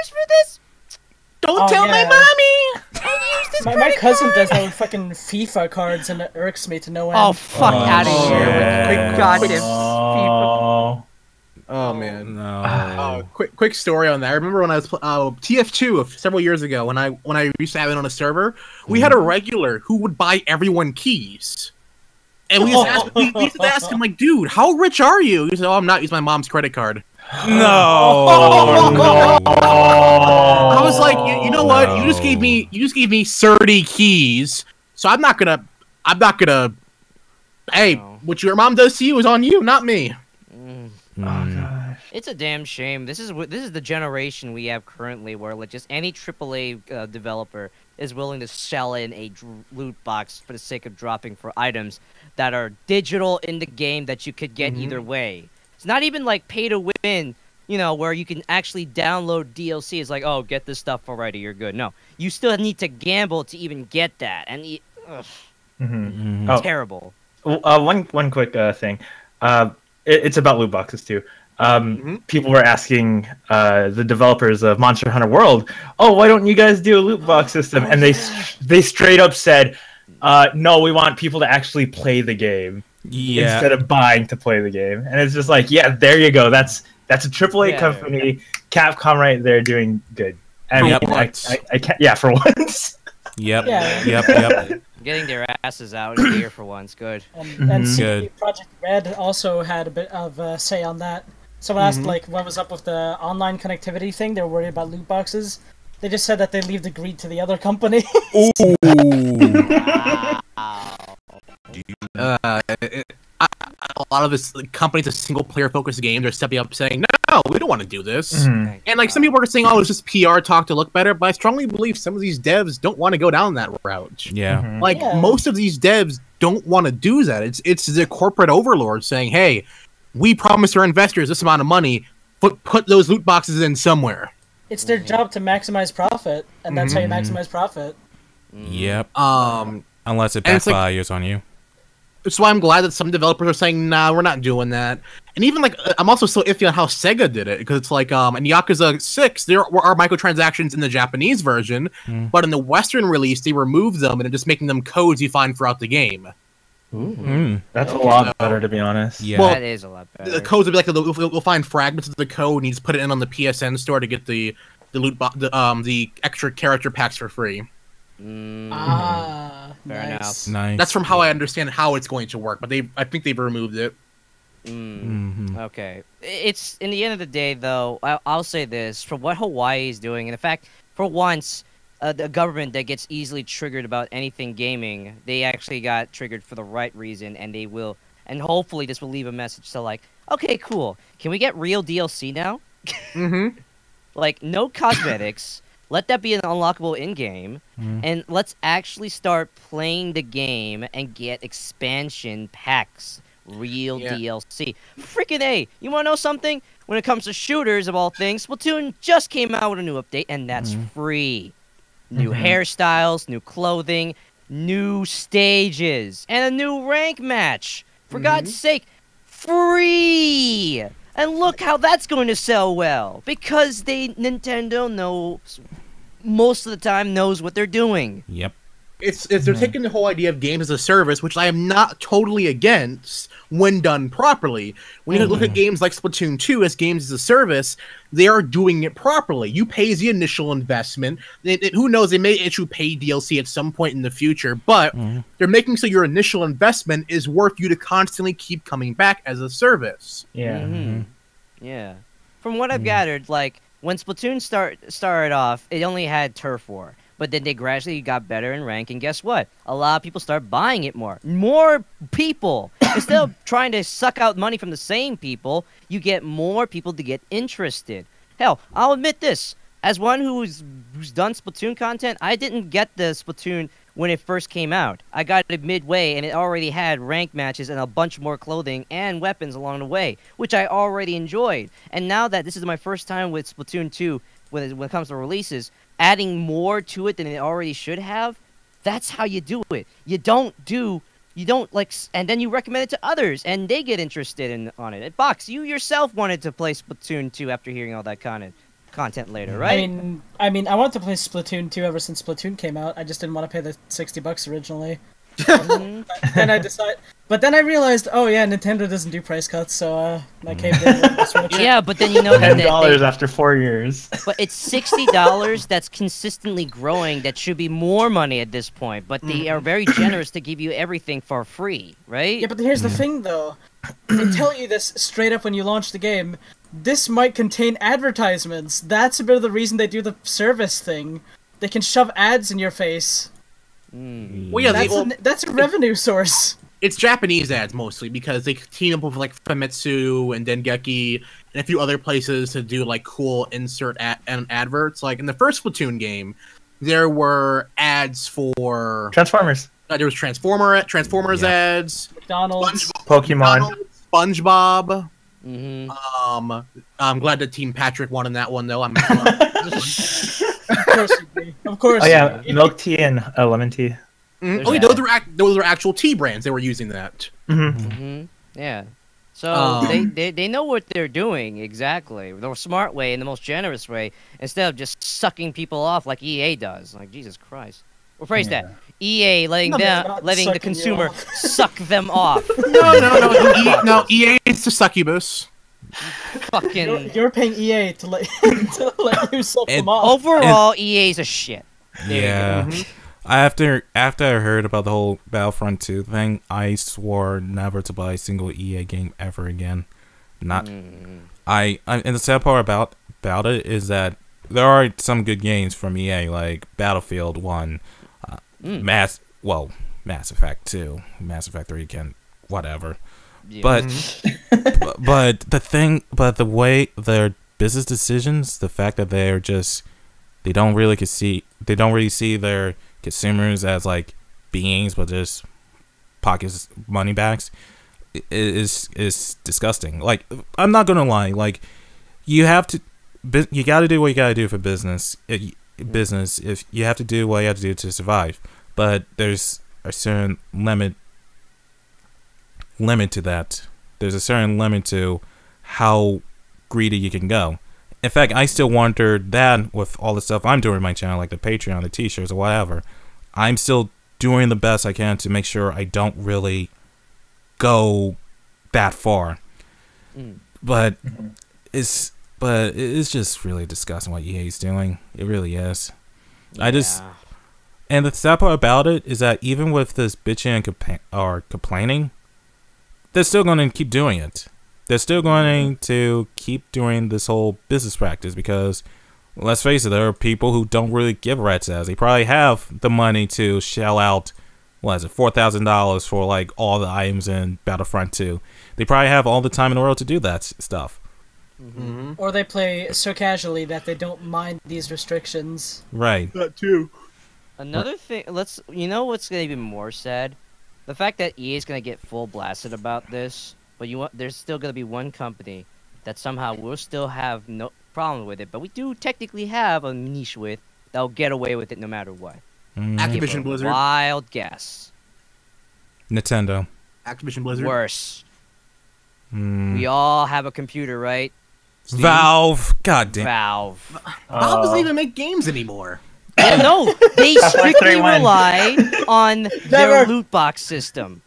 $100 for this! Don't tell my mommy! I used this My cousin does that with fucking FIFA cards, and it irks me to no end. Oh, fuck out of here with quick goddamn FIFA. Oh man. No. Quick story on that. I remember when I was TF2 several years ago when I used to have it on a server, we had a regular who would buy everyone keys. And we used to ask him, like, dude, how rich are you? He said, oh, I'm not using my mom's credit card. No. No. I was like, you know what? You just gave me 30 keys, so I'm not gonna. Hey, what your mom does to you is on you, not me. Oh gosh. It's a damn shame. This is the generation we have currently, where like just any AAA developer is willing to sell in a loot box for the sake of dropping for items that are digital in the game that you could get either way. It's not even like pay to win, you know, where you can actually download DLC. It's like, oh, get this stuff already, you're good. No, you still need to gamble to even get that, and terrible. One quick thing. It's about loot boxes too. People were asking the developers of Monster Hunter World, "Oh, why don't you guys do a loot box system?" And they straight up said, "No, we want people to actually play the game instead of buying to play the game." And it's just like, yeah, there you go. That's a AAA company, Capcom, right there, doing good. I mean, I can't. Yeah, for once. Yep. Getting their asses out of here for once, good. And CD Projekt Red also had a bit of a say on that. Someone asked, like, what was up with the online connectivity thing? They were worried about loot boxes. They just said that they leave the greed to the other company. Ooh. A lot of this companies of single player focused games are stepping up saying, no, we don't want to do this. And like some people are saying, oh, it's just PR talk to look better, but I strongly believe some of these devs don't want to go down that route. Yeah. Most of these devs don't want to do that. It's the corporate overlord saying, hey, we promised our investors this amount of money, put those loot boxes in somewhere. It's their job to maximize profit, and that's how you maximize profit. Yep. Unless it backfires on you. That's why I'm glad that some developers are saying, nah, we're not doing that. And even, like, I'm also so iffy on how Sega did it, because it's like, in Yakuza 6, there are microtransactions in the Japanese version, but in the Western release, they removed them, and they're just making them codes you find throughout the game. That's a lot better, to be honest. Yeah. Well, that is a lot better. The codes would be like, we'll find fragments of the code, and you just put it in on the PSN store to get the extra character packs for free. Fair enough. Nice. That's from how I understand how it's going to work, but I think they've removed it. Okay. It's in the end of the day, though. I'll say this: for what Hawaii is doing, and in fact, for once, the government that gets easily triggered about anything gaming, they actually got triggered for the right reason, and they will. And hopefully, this will leave a message to like, okay, cool. Can we get real DLC now? Like no cosmetics. Let that be an unlockable in-game, and let's actually start playing the game and get expansion packs, real DLC. Freaking A! You want to know something? When it comes to shooters, of all things, Splatoon just came out with a new update, and that's free. New hairstyles, new clothing, new stages, and a new rank match. For God's sake, free! And look how that's going to sell well, because Nintendo knows most of the time knows what they're doing. Yep. They're taking the whole idea of games as a service, which I am not totally against when done properly. When you look at games like Splatoon 2 as games as a service, they are doing it properly. You pay the initial investment. Who knows, they may issue paid DLC at some point in the future, but they're making so your initial investment is worth you to constantly keep coming back as a service. Yeah. Yeah. From what I've gathered, like, when Splatoon started off, it only had Turf War. But then they gradually got better in rank, and guess what? A lot of people start buying it more. More people! Instead of trying to suck out money from the same people, you get more people to get interested. Hell, I'll admit this. As one who's done Splatoon content, I didn't get the Splatoon when it first came out. I got it midway, and it already had rank matches and a bunch more clothing and weapons along the way, which I already enjoyed. And now that this is my first time with Splatoon 2, when it comes to releases, adding more to it than it already should have, that's how you do it. You don't like, and then you recommend it to others, and they get interested on it. Box, you yourself wanted to play Splatoon 2 after hearing all that content later, right? I mean, I wanted to play Splatoon 2 ever since Splatoon came out. I just didn't want to pay the $60 originally. But then I realized, oh yeah, Nintendo doesn't do price cuts, so I caved in with the Switch. Yeah, but then you know that $10 after 4 years. But it's $60 that's consistently growing. That should be more money at this point. But they are very generous to give you everything for free, right? Yeah, but here's the thing, though. They tell you this straight up when you launch the game. This might contain advertisements. That's a bit of the reason they do the service thing. They can shove ads in your face. Well, yeah, that's a revenue source. It's Japanese ads mostly because they team up with like Famitsu and Dengeki and a few other places to do like cool insert and adverts. Like in the first Splatoon game, there were ads for Transformers. There was Transformers ads, McDonald's, Pokemon, SpongeBob. I'm glad that Team Patrick won in that one though. Of course. Oh yeah, milk tea and lemon tea. Oh, yeah, those are actual tea brands. They were using that. Yeah. So they know what they're doing exactly. The smart way and the most generous way, instead of just sucking people off like EA does. Like Jesus Christ. Or phrase that. EA letting the consumer suck them off. No, EA is the succubus. Fucking. You're paying EA to let you suck them off. Overall, EA's a shit. Yeah. After I heard about the whole Battlefront 2 thing, I swore never to buy a single EA game ever again. And the sad part about it is that there are some good games from EA, like Battlefield 1, Mass Effect 2, Mass Effect 3 can whatever. Yeah. But the way their business decisions, the fact that they don't really see their consumers as like beings, but just pockets money bags, is disgusting. Like, I'm not gonna lie, like you got to do what you gotta do for business. If you have to do what you have to do to survive, but there's a certain limit to that. There's a certain limit to how greedy you can go. In fact, I still wonder that with all the stuff I'm doing on my channel, like the Patreon, the t-shirts, or whatever, I'm still doing the best I can to make sure I don't really go that far. But it's just really disgusting what EA's doing. It really is. And the sad part about it is that even with this bitching or complaining, they're still going to keep doing it. They're still going to keep doing this whole business practice because, let's face it, there are people who don't really give a rat's ass. They probably have the money to shell out, $4,000 for like all the items in Battlefront 2. They probably have all the time in the world to do that stuff. Or they play so casually that they don't mind these restrictions. Right. That too. Another thing, what's gonna be more sad? The fact that EA is gonna get full blasted about this, but there's still gonna be one company that somehow will still have no problem with it, but we do technically have a niche with that'll get away with it no matter what. Activision Blizzard. Wild guess. Nintendo. Activision Blizzard. Worse. We all have a computer, right? Steam. Valve. God damn. Valve. Valve doesn't even make games anymore. Yeah, no, they strictly 3-1. rely on their loot box system,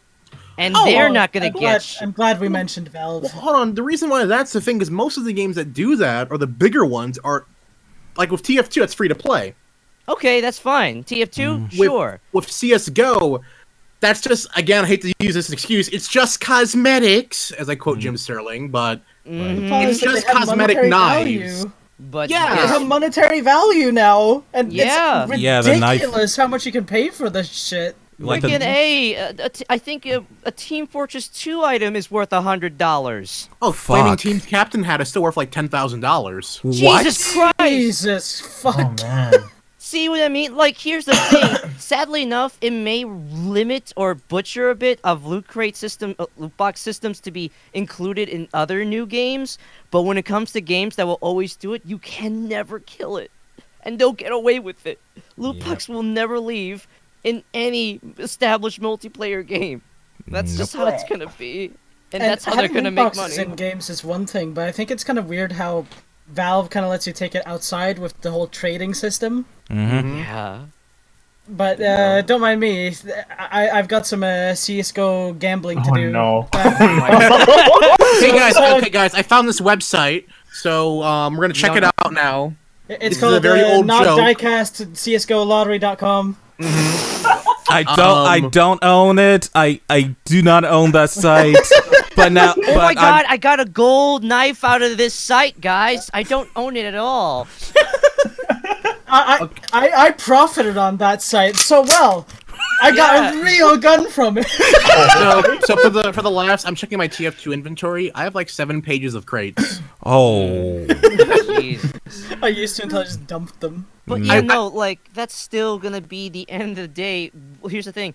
and they're not gonna get. I'm glad we mentioned Valve. Well, hold on. The reason why that's the thing is most of the games that do that, or the bigger ones, are like with TF2. It's free to play. Okay, that's fine. TF2, sure. With CS:GO, that's just, again, I hate to use this excuse. It's just cosmetics, as I quote Jim Sterling, but it's just cosmetic knives. But They have monetary value now, and Yeah. it's Yeah, the knife- ridiculous how much you can pay for this shit. Like I think a Team Fortress 2 item is worth $100. Oh, Flaming Fuck. Team's Captain hat is still worth like $10,000. What? Jesus Christ! Jesus fuck. Oh man. See what I mean? Like, here's the thing. Sadly enough, it may limit or butcher a bit of loot box systems to be included in other new games. But when it comes to games that will always do it, you can never kill it, and they'll get away with it. Loot box will never leave in any established multiplayer game. That's just how it's gonna be, and that's how they're gonna having make loot boxes money. in games is one thing, but I think it's kind of weird how Valve kind of lets you take it outside with the whole trading system. Yeah. But don't mind me. I've got some CS:GO gambling to do. No. Okay, guys, I found this website, so we're gonna check it out now. It's This is called a very old not joke. DaiCast CS:GOLottery.com. I don't own it. I do not own that site. But now, Oh my god, I got a gold knife out of this site, guys. I don't own it at all. I profited on that site so well. I got a real gun from it. So for the laughs, I'm checking my TF2 inventory. I have like 7 pages of crates. Oh. Jesus. I used to until I just dumped them. But yeah, no, like, that's still gonna be the end of the day. Well, here's the thing.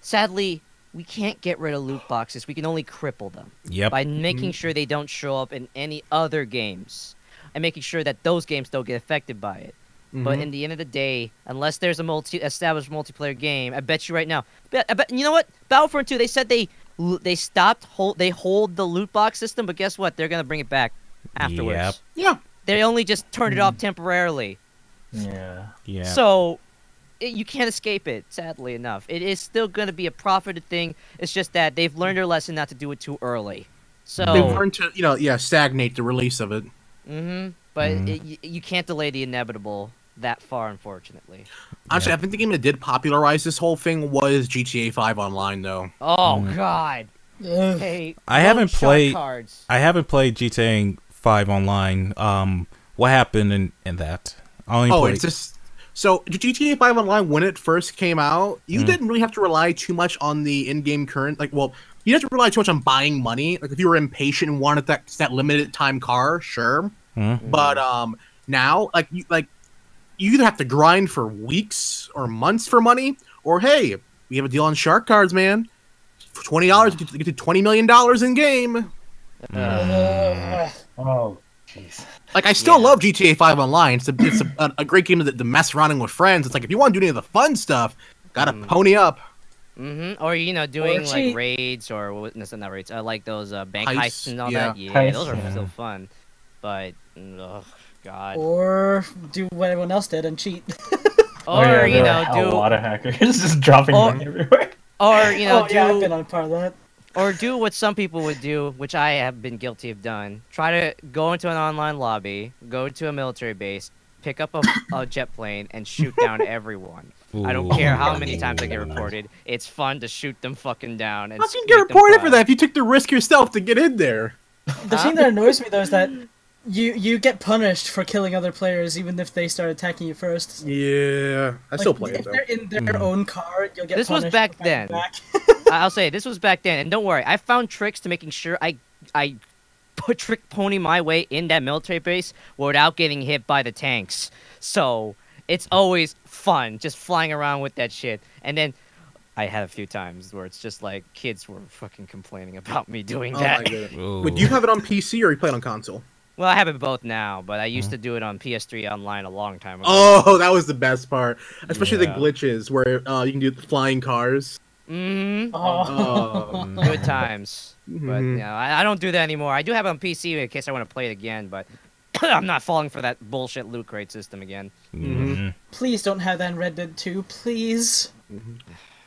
Sadly, we can't get rid of loot boxes. We can only cripple them. Yep. By making sure they don't show up in any other games. And making sure that those games don't get affected by it. But in the end of the day, unless there's a established multiplayer game, I bet you right now. I bet you know what? Battlefront 2, they said they hold the loot box system, but guess what? They're gonna bring it back afterwards. Yep. Yeah. They only just turned it off temporarily. Yeah. Yeah. So you can't escape it. Sadly enough, it is still gonna be a profited thing. It's just that they've learned their lesson not to do it too early. So They've learned to, stagnate the release of it. But you can't delay the inevitable that far, unfortunately. Actually, I think the game that did popularize this whole thing was GTA 5 Online, though. Oh God! Hey, I haven't shot played. cards. I haven't played GTA 5 Online. What happened in that? I only played. It's just So GTA 5 Online, when it first came out, you didn't really have to rely too much on the in-game current. Like, well, you didn't have to rely too much on buying money. Like, if you were impatient and wanted that limited time car, sure. But now, like you either have to grind for weeks or months for money, or hey, we have a deal on shark cards, man. For $20, you get to $20 million in game. Oh, jeez. Like, I still love GTA 5 Online. It's a great game to mess around with friends. It's like, if you want to do any of the fun stuff, gotta pony up. Or, you know, doing, Or like, cheat. raids, or, not raids, like those bank Heists, heists and all that. Yeah, Heists, those are yeah. still fun. But, oh, God. Or do what everyone else did and cheat. Or, you there know, are a do... lot of hackers just dropping Or- money everywhere. Or, you know, Oh yeah, I've been on part of that. Or do what some people would do, which I have been guilty of done. Try to go into an online lobby, go to a military base, pick up a jet plane, and shoot down everyone. I don't care how many times I get reported. It's fun to shoot them fucking down. And How can you get make them reported cry. for that if you took the risk yourself to get in there? The thing that annoys me though is that you get punished for killing other players even if they start attacking you first. Yeah, I Like, still play it if though. they're in their own car, you'll get This was punished back for fighting then. back. I'll say this was back then, and don't worry, I found tricks to making sure I put trick pony my way in that military base without getting hit by the tanks. So it's always fun just flying around with that shit. And then I had a few times where it's just like kids were fucking complaining about me doing Oh that. my goodness. Would you have it on PC or you play it on console? Well, I have it both now, but I used to do it on PS3 online a long time ago. Oh, that was the best part. Especially the Yeah. glitches where you can do flying cars. Mm-hmm. Oh. Good times. But Mhm. you know, I don't do that anymore. I do have it on PC in case I want to play it again, but I'm not falling for that bullshit loot crate system again. Please don't have that in Red Dead 2, please.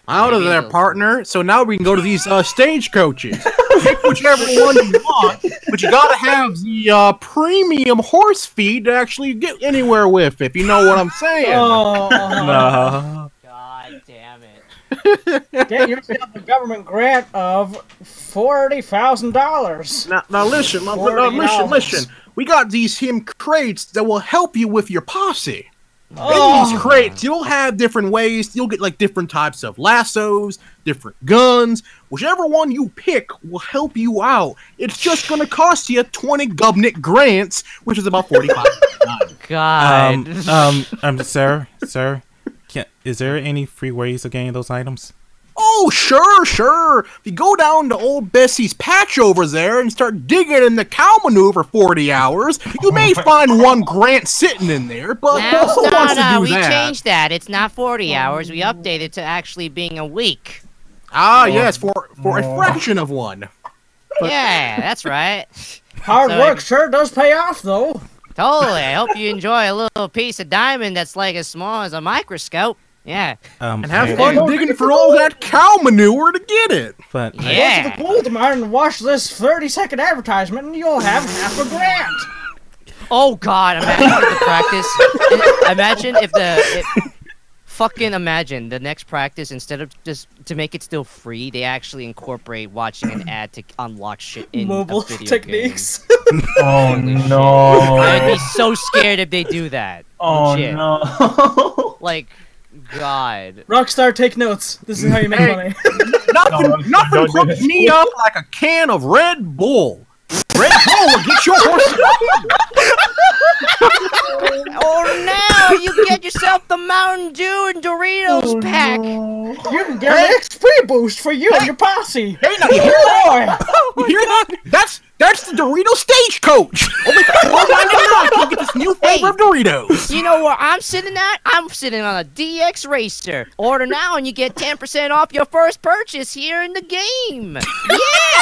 Out of Maybe there, they'll- partner. So now we can go to these stagecoaches. Pick whichever one you want, but you gotta have the premium horse feed to actually get anywhere with, if you know what I'm saying. Oh, No. God damn it. get yourself a government grant of $40,000. Now listen, $40. listen. We got these crates that will help you with your posse. In Oh. these crates, you'll have different ways. You'll get like different types of lassos, different guns. Whichever one you pick will help you out. It's just gonna cost you 20 government grants, which is about 45. God. Sir, is there any free ways of getting those items? Oh, sure. If you go down to old Bessie's patch over there and start digging in the cow maneuver 40 hours, you may find one grant sitting in there, but who wants to do we that? changed that. It's not 40 hours. We updated to actually being a week. Ah, yes, for a fraction of one. Yeah, that's right. Hard So work I- sure does pay off, though. Totally. I hope you enjoy a little piece of diamond that's like as small as a microscope. Yeah. And have hey, fun digging for all that cow manure to get it. But Go to Yeah. the gold mine and watch this 30-second advertisement and you'll have half a grant. Oh God! Imagine if the practice. Imagine the next practice, instead of just to make it still free, they actually incorporate watching an ad to unlock shit in Mobile a video techniques. Oh Game. no. I'd be so scared if they do that. Oh Shit. no. Like, God. Rockstar, take notes. This is how you make Hey. money. Nothing don't do hooks this. me up like a can of Red Bull. Red Bull will get your horse. Oh no! You get yourself the Mountain Dew and Doritos pack. You can get an XP boost for you and your posse. Hey, now you hear that? Boy, You hear that? That's the Dorito Stagecoach. Only for $4.99 you get this new flavor of Doritos. You know where I'm sitting at? I'm sitting on a DX Racer. Order now and you get 10% off your first purchase here in the game.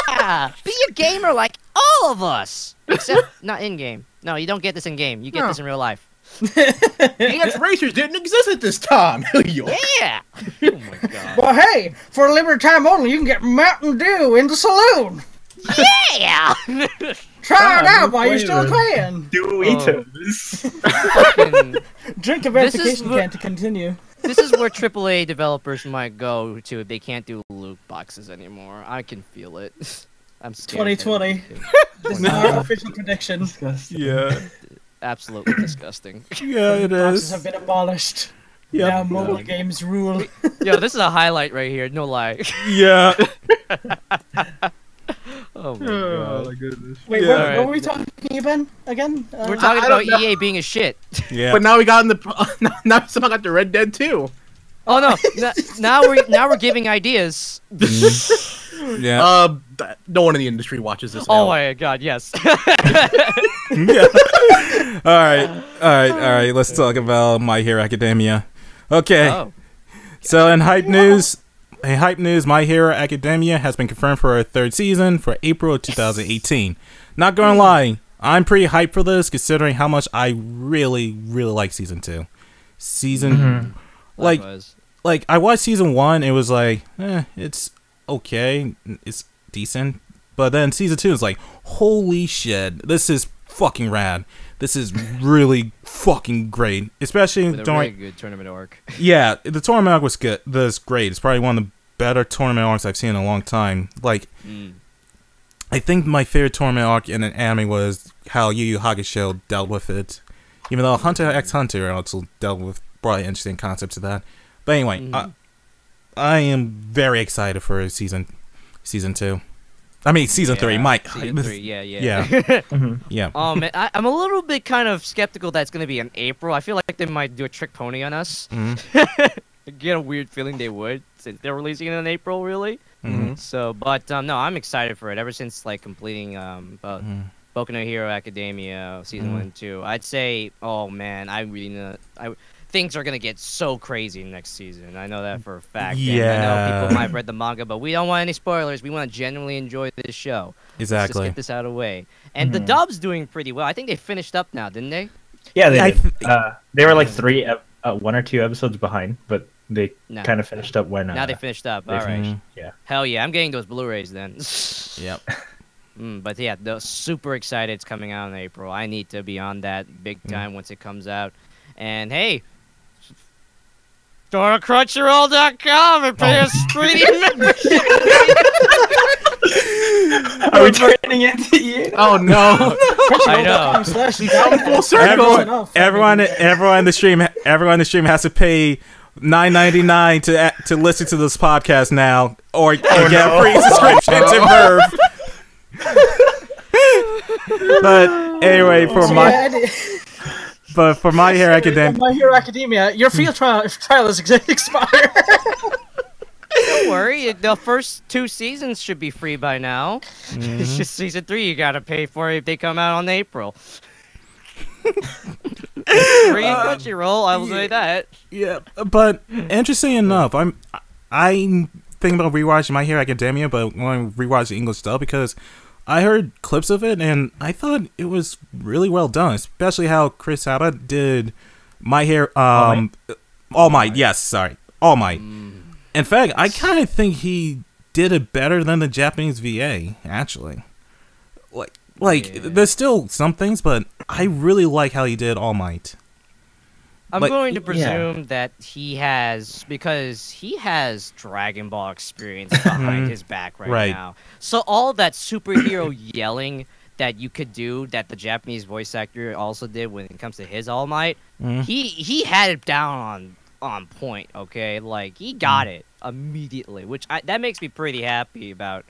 Yeah! Be a gamer like all of us. Except not in-game. No, you don't get this in-game. You get No. this in real life. DX Racers didn't exist at this time. Yeah! Oh my god. well, hey, for a limited time only, you can get Mountain Dew in the saloon. Yeah! Try it out new while you're still flavor. playing. Doritos. Fucking- Drink a This is verification what- can to continue. This is where AAA developers might go to if they can't do loot boxes anymore. I can feel it. I'm scared. 2020. This is our official prediction. Disgusting. yeah. absolutely disgusting. Yeah, it Boxes is. have been abolished. Yep. Now mobile games rule. Yo, this is a highlight right here. No lie. Yeah. Oh my god. my goodness. Wait, Yeah. what were we talking about again? We're talking I about don't know. EA being a shit. Yeah. But now we got in the now somehow got the Red Dead 2. Oh no! Now we're giving ideas. Yeah. No one in the industry watches this. Oh now. my god! Yes. Yeah. All right. Let's talk about My Hero Academia. Okay. Oh. So in hype news, My Hero Academia has been confirmed for a third season for April of 2018. Not gonna lie, I'm pretty hyped for this, considering how much I really like season 2. Likewise. Like I watched season 1, it was like, it's okay, it's decent. But then season 2 is like, holy shit, this is fucking rad. This is really fucking great, especially With a really good tournament arc. Yeah, the tournament arc was good. That's great. It's probably one of the better tournament arcs I've seen in a long time. Like, I think my favorite tournament arc in an anime was how Yu Yu Hakusho dealt with it. Even though Hunter x Hunter also dealt with probably interesting concepts of that. But anyway, I am very excited for season 2. I mean, season 3. Mike. Season 3, yeah. Yeah. Man, I'm a little bit kind of skeptical that's going to be in April. I feel like they might do a trick pony on us. I get a weird feeling they would, since they're releasing it in April, really. So, but no, I'm excited for it. Ever since like completing Boku no Hero Academia season 1 and 2, I'd say, oh man, I really know. Things are gonna get so crazy next season. I know that for a fact. Yeah. And I know people might have read the manga, but we don't want any spoilers. We want to genuinely enjoy this show. Exactly. Let's just get this out of the way. And the dub's doing pretty well. I think they finished up now, didn't they? Yeah, they did. They were like 1 or 2 episodes behind, but they No. kind of finished up when. Now they finished up. they All right. finished. Yeah. Hell yeah, I'm getting those Blu-rays then. Yep. But yeah, super excited. It's coming out in April. I need to be on that big time once it comes out. And hey, go to Crunchyroll.com and pay a streaming membership. Are we turning into you? Oh no! I know. Full circle. Everyone in the stream has to pay $9.99 to listen to this podcast now, or get a free subscription to Verve. But anyway, for My Hero Academia, My Hero Academia, your free trial is expired. Don't worry, the first 2 seasons should be free by now. It's just season 3 you gotta pay for if they come out on April. Free Crunchyroll, I will say that. yeah. But interesting enough, I'm thinking about rewatching My Hero Academia, but I want to rewatch the English dub because I heard clips of it and I thought it was really well done, especially how Chris Saba did My Hero. All Might. Yes, sorry, All Might. In fact, I kind of think he did it better than the Japanese VA, actually. There's still some things, but I really like how he did All Might. I'm going to presume that he has, because he has Dragon Ball experience behind his back right now. So all that superhero yelling that you could do, that the Japanese voice actor also did when it comes to his All Might, he had it down on point, okay? Like, he got it immediately, which that makes me pretty happy about,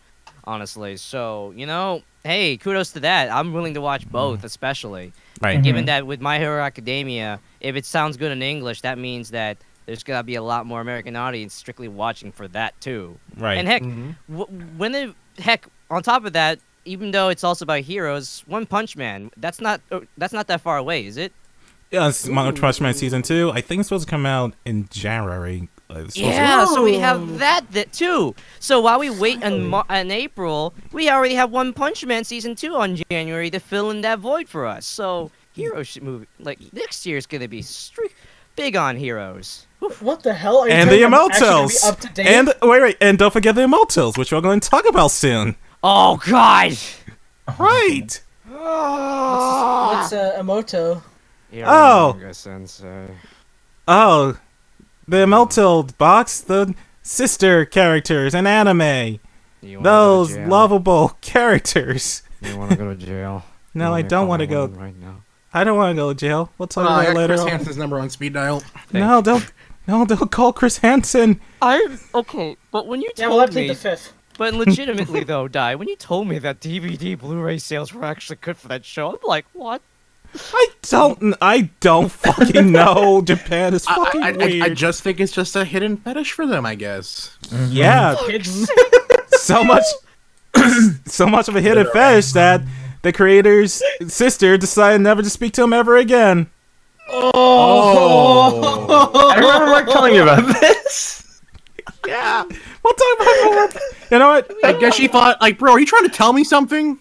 honestly. So, you know, hey, kudos to that. I'm willing to watch both, especially. Right. Given that with My Hero Academia, if it sounds good in English, that means that there's gonna be a lot more American audience strictly watching for that too. Right. And heck, on top of that, even though it's also about heroes, One Punch Man, that's not that far away, is it? Yeah, it's One Punch Man season 2. I think it's supposed to come out in January. Yeah, so we have that too. So while we wait in April, we already have One Punch Man season 2 on January to fill in that void for us. So heroes movie, like next year is gonna be big on heroes. What the hell are you And the telling me I'm actually gonna be Immortals. up to date? And wait, and don't forget the Immortals, which we're going to talk about soon. Oh God! Right. What's Emoto? Eromanga Sensei. Oh, the Immortal box, the sister characters in anime. Those lovable characters. You want to go to jail? No, I don't want to go. Right now. I don't want to go to jail. We'll talk about I it got later. Chris Hansen's number on speed dial. No, don't call Chris Hansen. Okay, but when you Yeah, well, I told plead me, the fifth. but legitimately though, when you told me that DVD Blu-ray sales were actually good for that show, I'm like, what? I don't fucking know. Japan is fucking weird. I just think it's just a hidden fetish for them, I guess. Yeah, Hidden. so much of a hidden fetish that the creator's sister decided never to speak to him ever again. Oh. I remember Mark telling you about this. Yeah, we'll talk about it more. You know what? I guess she thought, like, bro, are you trying to tell me something?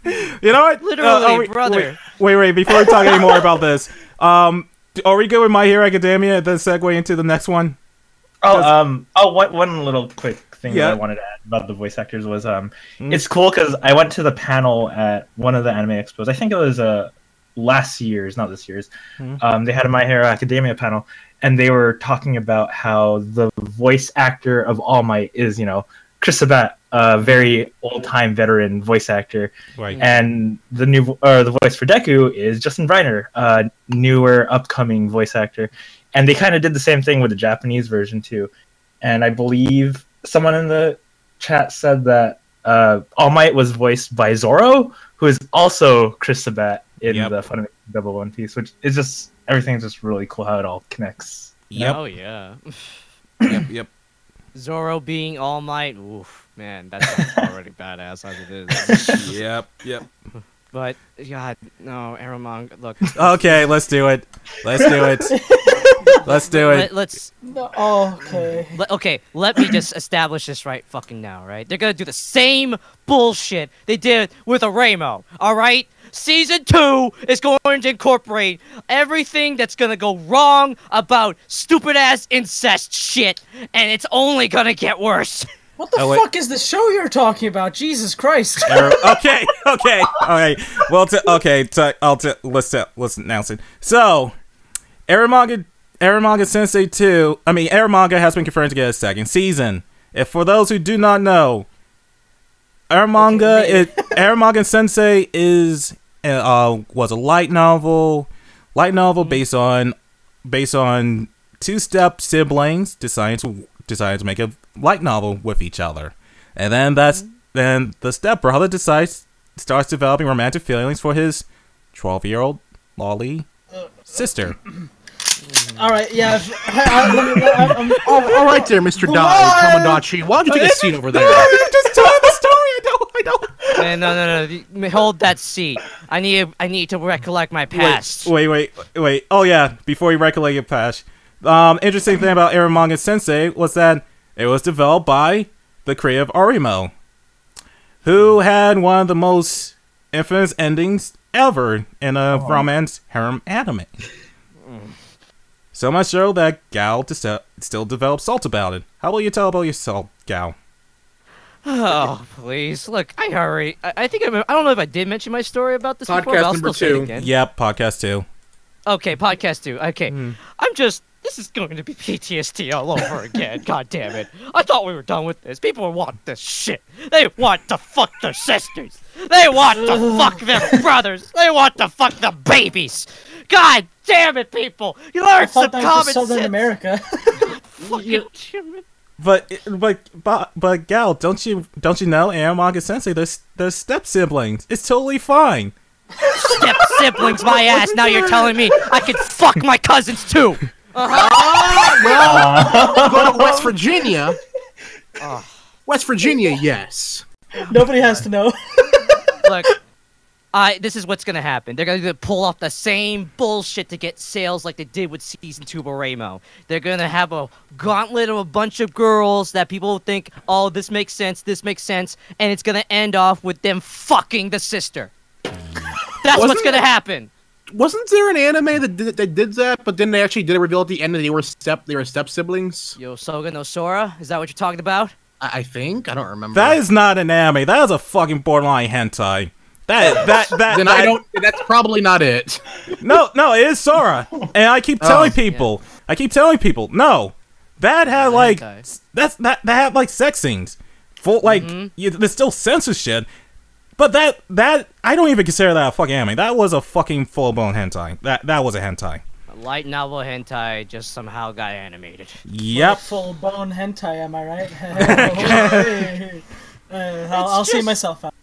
You know what? Literally, brother. Wait, before we talk any more about this, are we good with My Hero Academia and then segue into the next one? One little quick thing Yeah. that I wanted to add about the voice actors was it's cool because I went to the panel at one of the anime expos. I think it was last year's, not this year's. They had a My Hero Academia panel, and they were talking about how the voice actor of All Might is, Chris Sabat, a very old-time veteran voice actor, Right. and the voice for Deku is Justin Briner, a newer, upcoming voice actor, and they kind of did the same thing with the Japanese version too. And I believe someone in the chat said that All Might was voiced by Zoro, who is also Chris Sabat in the Funimation Double One Piece, which is just everything's just really cool how it all connects. Yep. Oh yeah. Yep. Zoro being All Might, oof, man, that's already badass as it is. Yep. But God, no, Eromanga, look. Okay, let's do it. Let's do it. Let's. No, oh, okay. Okay, let me just establish this right fucking now, right? They're gonna do the same bullshit they did with Aramo, alright? Season 2 is going to incorporate everything that's gonna go wrong about stupid-ass incest shit, and it's only gonna get worse. What the fuck is the show you're talking about? Jesus Christ. Okay. All right. Well, let's announce it. So, Eromanga Sensei 2. I mean, Eromanga has been confirmed to get a second season. If for those who do not know, Eromanga Sensei was a light novel based on two-step siblings decided to make a light novel with each other, and then the stepbrother starts developing romantic feelings for his 12-year-old lolly sister. All right, yeah. All right there, Mr. Tomodachi. Why don't you take a seat over there? I'm just telling the story. I know. Man, no. Hold that seat. I need to recollect my past. Wait. Oh yeah, before you recollect your past. Interesting thing about Eromanga Sensei was that it was developed by the creator of Arimo, who had one of the most infamous endings ever in a romance harem anime. So much so that Gao still develops salt about it. How will you tell about yourself, Gao? Oh, please. Look, I think I don't know if I did mention my story about this before, but I'll still say it again. Yep, podcast 2. Okay, podcast 2. Okay. This is going to be PTSD all over again. God damn it. I thought we were done with this. People want this shit. They want to fuck their sisters. They want to fuck their brothers. They want to fuck the babies. God damn it, people. You learn some common sense. Southern America. Fucking damn it. But Gal, don't you know Eromanga Sensei? They're step siblings. It's totally fine. Step siblings, my ass. Now you're telling me I could fuck my cousins too. Well, go to West Virginia. West Virginia, yes. Nobody has to know. Look, this is what's gonna happen. They're gonna pull off the same bullshit to get sales like they did with Season 2 of Aramo. They're gonna have a gauntlet of a bunch of girls that people think, oh, this makes sense, and it's gonna end off with them fucking the sister. That's what's gonna happen. Wasn't there an anime that did that, but then they actually did reveal at the end that they were step siblings? Yo, Soga no Sora? Is that what you're talking about? I think I don't remember. That is not an anime. That is a fucking borderline hentai. That's probably not it. No, it is Sora, and I keep telling people. Yeah. I keep telling people, no, that had like that had like sex scenes. Full like there's still censorship. But that I don't even consider that a fucking anime. That was a fucking full-blown hentai. That was a hentai. A light novel hentai just somehow got animated. Yep. Full-blown hentai, am I right? I'll see myself out.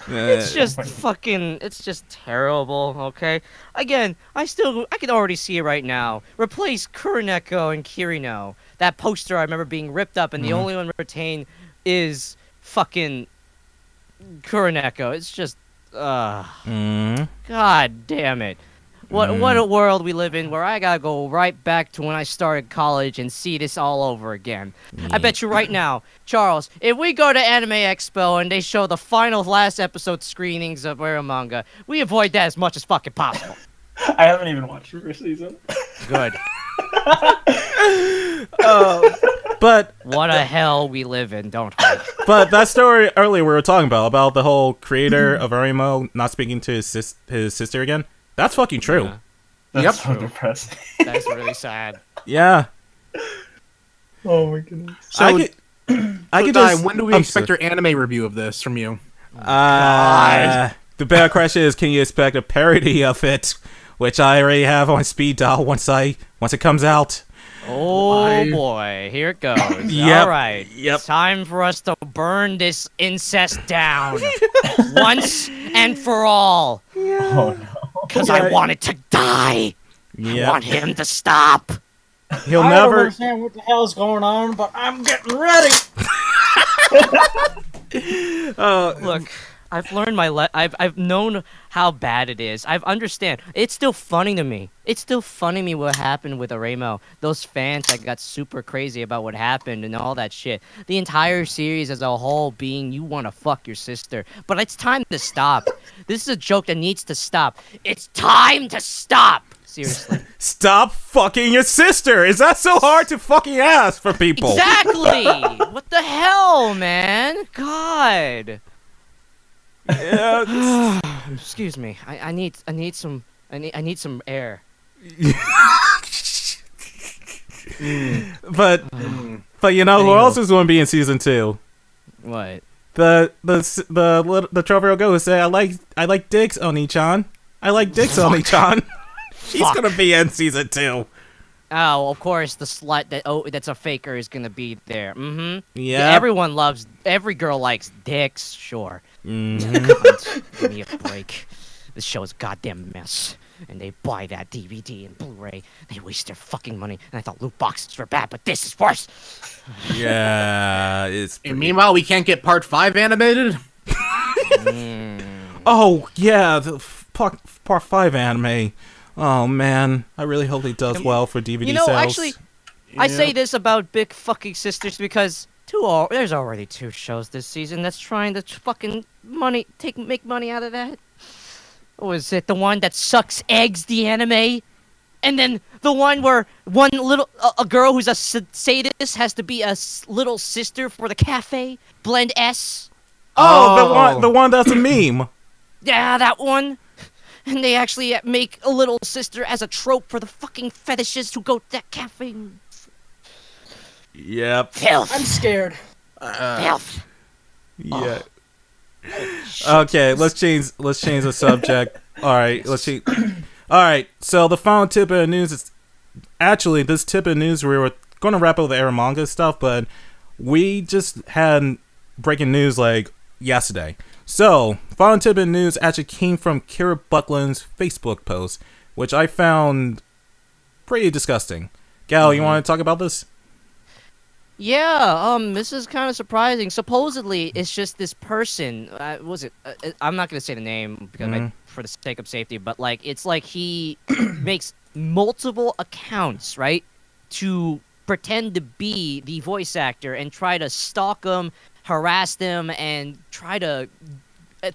It's just fucking, it's just terrible, okay? Again, I can already see it right now. Replace Kuroneko and Kirino. That poster I remember being ripped up, and the only one retained is fucking Kuroneko. It's just, god damn it. What a world we live in where I gotta go right back to when I started college and see this all over again. I bet you right now, Charles, if we go to Anime Expo and they show the last episode screenings of Eromanga, we avoid that as much as fucking possible. I haven't even watched the first season. Good. But what a hell we live in, don't we? But that story earlier we were talking about the whole creator of Arimo not speaking to his sister again. That's fucking true. Yeah. That's so depressing. That's really sad. Yeah. Oh my goodness. So, I could just. when do we expect your anime review of this from you? The better question is, can you expect a parody of it, which I already have on speed dial once it comes out. Oh boy, here it goes. Yep. All right, it's time for us to burn this incest down once and for all. Oh no. Because I want it to die. I want him to stop. He'll I never. don't understand what the hell's going on, but I'm getting ready. Look, I've learned I've known how bad it is. I've understand. It's still funny to me. It's still funny to me what happened with Aremo. Those fans that got super crazy about what happened and all that shit. The entire series as a whole being you want to fuck your sister. But it's time to stop. This is a joke that needs to stop. It's time to stop. Seriously. Stop fucking your sister. Is that so hard to fucking ask for people? Exactly. What the hell, man? God. Yeah. Excuse me. I need some air. But you know who else is going to be in season 2? What? The 12-year-old girl who said I like dicks, Oni-chan. I like dicks, Oni-chan. She's gonna be in season 2. Oh, of course, the slut that's a faker is gonna be there. Yeah. Every girl likes dicks, sure. Give me a break. This show is a goddamn mess. And they buy that DVD and Blu-ray. They waste their fucking money. And I thought loot boxes were bad, but this is worse. Yeah, it's. And meanwhile, we can't get part 5 animated. Oh yeah, the part 5 anime. Oh man, I really hope it does well for DVD sales. Actually, I say this about Big Fucking Sisters because there's already 2 shows this season that's trying to fucking make money out of that. What was it? The one that sucks eggs, the anime? And then the one where a girl who's a sadist has to be a little sister for the cafe? Blend S? Oh, the one that's a meme. Yeah, that one. And they actually make a little sister as a trope for the fucking fetishists who go to that cafe. Yep. Filth. I'm scared. Filth. Yeah. Okay, let's change the subject. All right, let's change. All right, so the final tip of the news is actually this tip of news. We were going to wrap up the Eromanga stuff, but we just had breaking news like yesterday. So, final tip of news actually came from Kira Buckland's Facebook post, which I found pretty disgusting. Gal, you want to talk about this? Yeah, this is kind of surprising. Supposedly, it's just this person. I'm not gonna say the name because for the sake of safety, but it's like he makes multiple accounts, right, to pretend to be the voice actor and try to stalk them, harass them, and try to,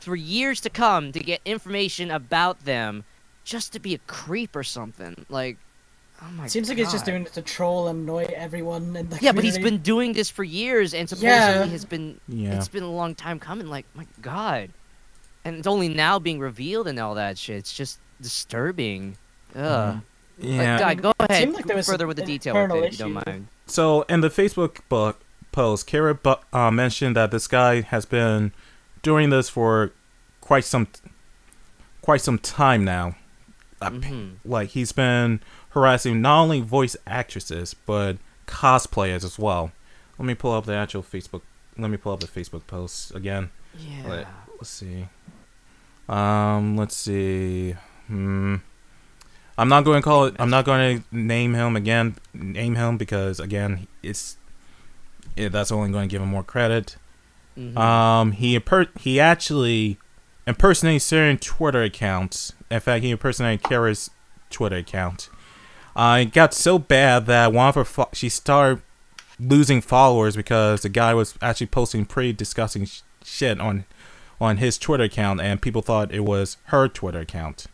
for years to come, to get information about them, just to be a creep or something. Like, oh my Seems like he's just doing it to troll and annoy everyone in the Yeah, but he's community. been doing this for years, and supposedly it's been a long time coming. Like, my God. And it's only now being revealed and all that shit. It's just disturbing. Ugh. Yeah. God, go ahead. seemed like there was further an with the detail internal if you don't issue. mind. So, in the Facebook post, Kira mentioned that this guy has been doing this for quite some time now. Like he's been harassing not only voice actresses but cosplayers as well. Let me pull up the actual Facebook. Let me pull up the Facebook post again. Yeah. Let's see. Let's see. I'm not going to call it. I'm not going to name him again. Name him because again, that's only going to give him more credit. He actually impersonated certain Twitter accounts. In fact, he impersonated Kara's Twitter account. It got so bad that one of her she started losing followers because the guy was actually posting pretty disgusting shit on his Twitter account, and people thought it was her Twitter account.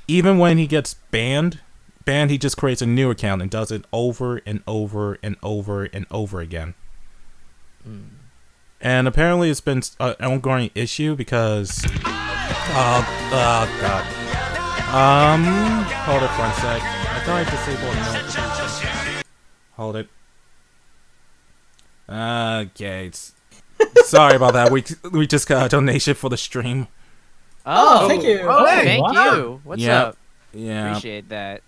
Even when he gets banned, he just creates a new account and does it over and over and over and over again. And apparently it's been an ongoing issue because God. Hold it for a sec. I thought I disabled notifications. Hold it. Okay. Sorry about that. We just got a donation for the stream. Oh, thank you. Oh, thank you. What's up? Yeah. Appreciate that.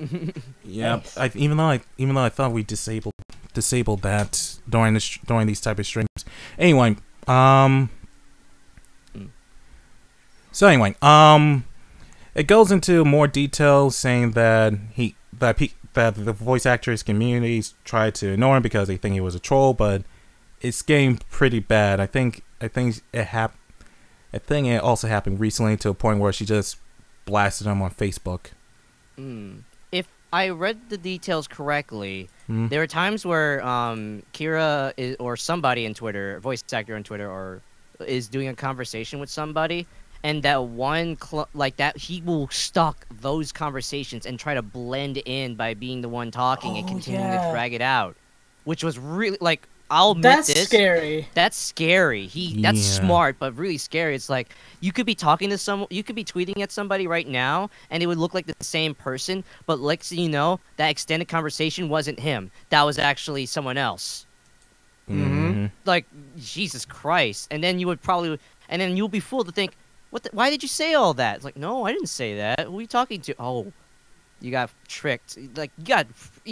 Yeah. Nice. Even though I thought we disabled that during these type of streams. Anyway, So anyway, it goes into more detail saying that that the voice actors communities tried to ignore him because they think he was a troll, but it's getting pretty bad. I think it also happened recently to a point where she just blasted him on Facebook. If I read the details correctly, there are times where Kira or somebody in Twitter, voice actor on Twitter, or is doing a conversation with somebody, and that one like that, he will stalk those conversations and try to blend in by being the one talking and continuing to drag it out, which was really like. I'll admit that's scary. That's scary. That's smart, but really scary. It's like you could be talking to someone, you could be tweeting at somebody right now, and it would look like the same person. But like, so you know, that extended conversation wasn't him. That was actually someone else. Like Jesus Christ! And then you'll be fooled to think, why did you say all that? It's like, no, I didn't say that. Who are you talking to? Oh, you got tricked. Like you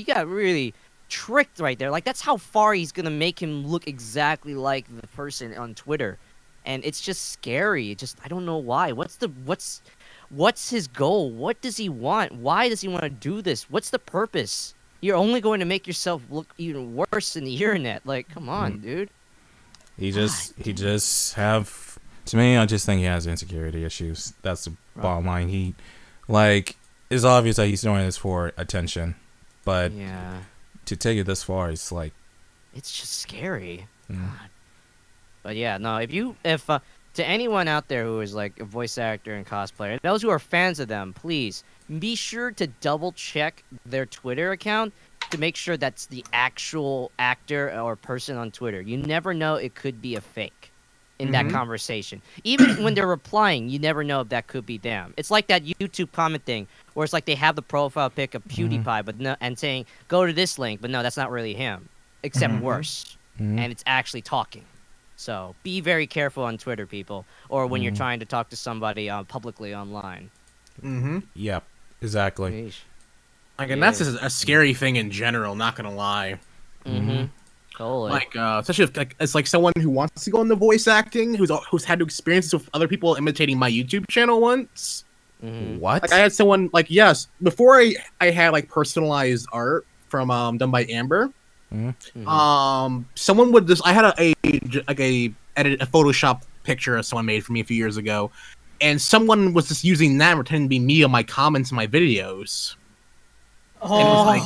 got really tricked right there. Like that's how far he's gonna make him look exactly like the person on Twitter, and it's just scary. I don't know why. What's his goal? What does he want? Why does he want to do this? What's the purpose? You're only going to make yourself look even worse in the internet. Like, come on, dude. To me, I just think he has insecurity issues. That's the bottom line. It's obvious that he's doing this for attention, but to take it this far, it's like, it's just scary. God. But yeah, no. If to anyone out there who is like a voice actor and cosplayer, those who are fans of them, please be sure to double check their Twitter account to make sure that's the actual actor or person on Twitter. You never know; it could be a fake in that conversation. Even when they're replying, you never know if that could be them. It's like that YouTube comment thing, where it's like they have the profile pic of PewDiePie, but no, and saying go to this link, but no, that's not really him, except worse, and it's actually talking. So be very careful on Twitter, people, or when you're trying to talk to somebody publicly online. Yep, exactly. Like, and that's just a scary thing in general. Not gonna lie. Totally. Like, especially if it's like someone who wants to go into voice acting, who's had to experience with other people imitating my YouTube channel once. What? Like, I had someone before I had like personalized art from done by Amber. Someone would I had a Photoshop picture someone made for me a few years ago, and someone was just using that and pretending to be me on my comments in my videos. And it was like,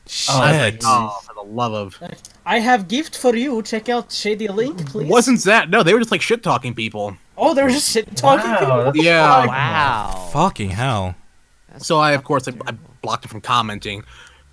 shit. For the love of. I have gift for you. Check out Shady Link, please. Wasn't that? No, they were just like shit talking people. Oh, they were just shit talking people. Yeah. Wow. Fucking hell. So I blocked it from commenting.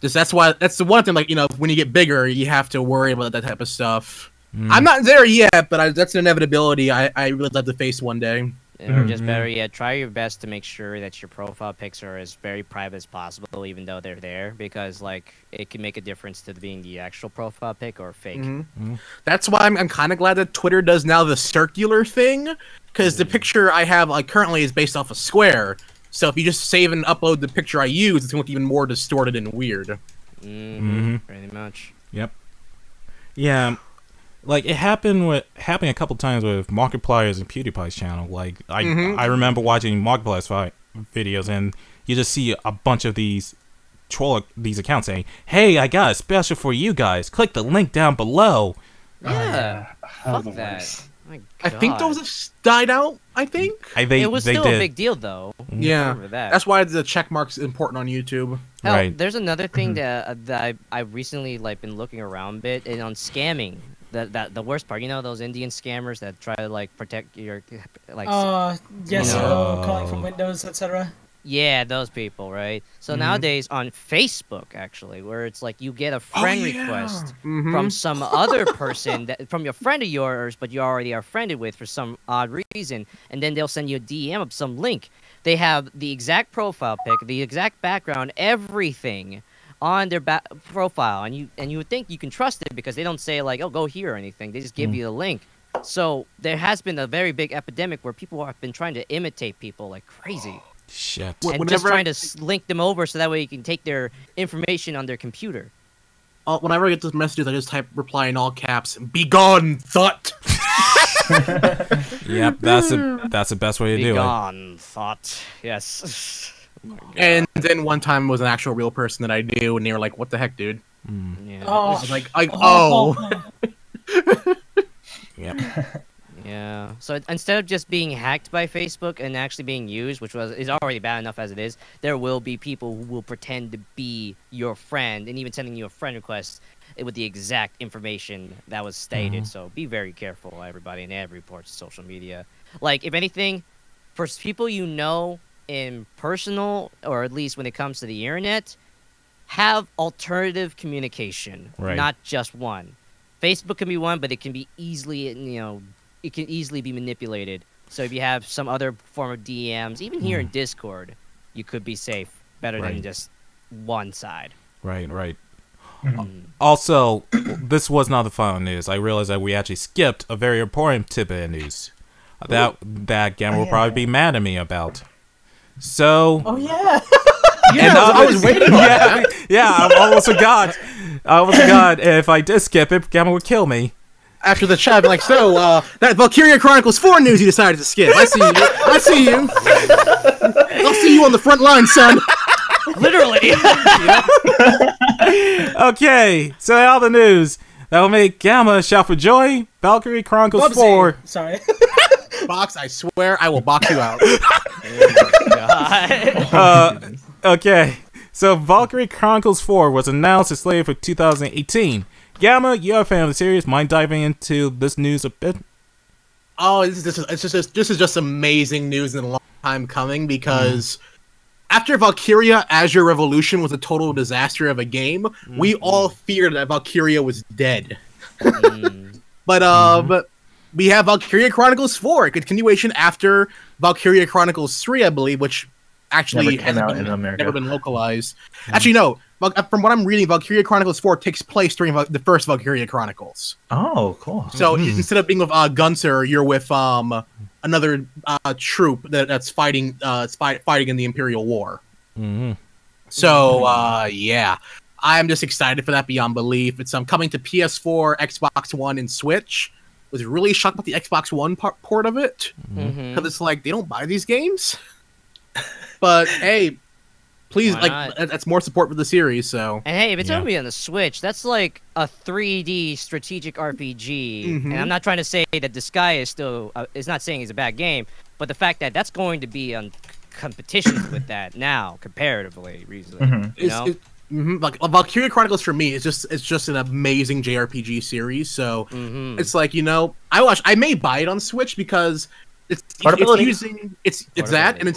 That's the one thing. Like, you know, when you get bigger, you have to worry about that type of stuff. I'm not there yet, but that's an inevitability. I really love to face one day. Or just better yet, try your best to make sure that your profile pics are as very private as possible, even though they're there, because like it can make a difference to being the actual profile pic or fake. That's why I'm kind of glad that Twitter does now the circular thing, because the picture I have like currently is based off a square. So if you just save and upload the picture I use, it's going to look even more distorted and weird. Pretty much. Yep. Yeah. Like it happened a couple times with Markiplier's and PewDiePie's channel. Like I remember watching Markiplier's videos, and you just see a bunch of these accounts saying, "Hey, I got a special for you guys. Click the link down below." Yeah. Fuck the that. worst. My I think those have died out. I think. It was still a big deal, though. Yeah, Remember that. that's why the check mark's important on YouTube. Hell, Right. There's another thing that I recently like been looking around a bit, and on scamming. The worst part, you know, those Indian scammers that try to like protect your like. Yes, You calling from Windows, etc. Yeah, those people, right? So nowadays on Facebook, actually, where it's like you get a friend request from some other person, from your friend of yours, but you already are friended with for some odd reason, and then they'll send you a DM of some link. They have the exact profile pic, the exact background, everything on their profile, and you would think you can trust it because they don't say like, "Oh, go here" or anything. They just give you the link. So there has been a very big epidemic where people have been trying to imitate people like crazy. Shit. And just trying to link them over so that way you can take their information on their computer. Whenever I get those messages, I just type reply in all caps, "Be gone, thought." Yep, that's the best way to do it. Be gone, thought. Yes. And then one time was an actual real person that I knew, and they were like, "What the heck, dude?" Yeah. I was like, "Oh." Yep. Yeah. So instead of just being hacked by Facebook and actually being used, which is already bad enough as it is, there will be people who will pretend to be your friend and even sending you a friend request with the exact information that was stated. So be very careful, everybody, and add reports to social media. Like, if anything, for people you know in personal, or at least when it comes to the internet, have alternative communication, not just one. Facebook can be one, but it can be easily, it can easily be manipulated. So if you have some other form of DMs, even here in Discord, you could be safe better than just one side. Right. Also, this was not the final news. I realized that we actually skipped a very important tidbit of news that Gamma will probably be mad at me about. So. Oh yeah. Yeah, I was waiting on that. Yeah, I almost forgot. If I did skip it, Gamma would kill me. After the chat, I'd be like, "So, that Valkyria Chronicles 4 news you decided to skip. I see you. I see you. I'll see you on the front line, son." Literally. Okay, so all the news that will make Gamma shout for joy. Valkyria Chronicles Bubsy. 4. Sorry. Box, I swear I will box you out. Okay, so Valkyria Chronicles 4 was announced and slated for 2018. Gamma, you're a fan of the series. Mind diving into this news a bit? Oh, this is just amazing news and a long time coming, because after Valkyria Azure Revolution was a total disaster of a game, we all feared that Valkyria was dead. But we have Valkyria Chronicles 4, a continuation after Valkyria Chronicles 3, I believe, which actually never been localized. Actually, no. From what I'm reading, Valkyria Chronicles 4 takes place during the first Valkyria Chronicles. Oh, cool. So instead of being with Gunther, you're with another troop that's fighting in the Imperial War. So yeah, I'm just excited for that beyond belief. It's coming to PS4, Xbox One, and Switch. Was really shocked about the Xbox One port of it, because it's like they don't buy these games. But hey, please, that's more support for the series. So, and hey, if it's gonna be on the Switch, that's like a 3D strategic RPG. And I'm not trying to say that the Sky is still is not saying it's a bad game, but the fact that that's going to be on competition with that now, comparatively, reasonably, you know. Like Valkyria Chronicles for me is just an amazing JRPG series. So it's like, I may buy it on Switch because it's using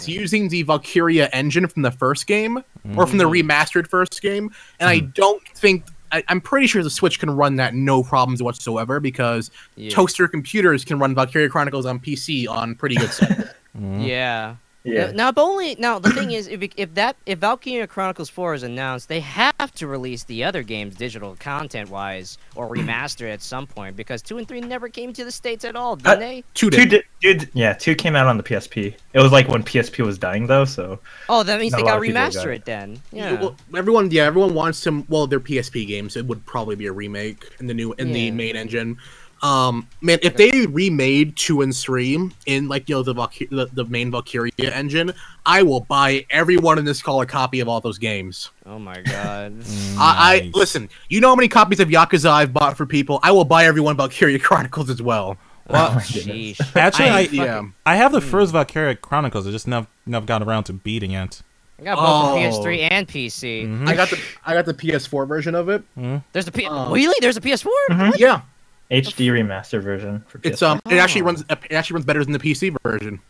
using the Valkyria engine from the first game or from the remastered first game, and I don't think I'm pretty sure the Switch can run that no problems whatsoever, because toaster computers can run Valkyria Chronicles on PC on pretty good stuff. Yeah. Yeah. Now, the thing is, if Valkyria Chronicles 4 is announced, they have to release the other games digital content-wise or remaster it at some point because 2 and 3 never came to the States at all, did they? 2 did. Yeah, 2 came out on the PSP. It was like when PSP was dying though, so. Oh, that means Not they a lot got of people got remaster it. it then. Yeah. Yeah. Well, everyone wants some. Well, their PSP games. It would probably be a remake in the the main engine. Man, if they remade 2 and 3 in like the main Valkyria engine, I will buy everyone in this call a copy of all those games. Oh my god. I listen. You know how many copies of Yakuza I've bought for people? I will buy everyone Valkyria Chronicles as well. Well, Sheesh. actually, Yeah. I have the first Valkyria Chronicles. I just never got around to beating it. I got both for PS3 and PC. Mhm. I got the PS4 version of it. There's a really? There's a PS4? What? Yeah, HD remaster version for PS4. it's it actually runs better than the PC version.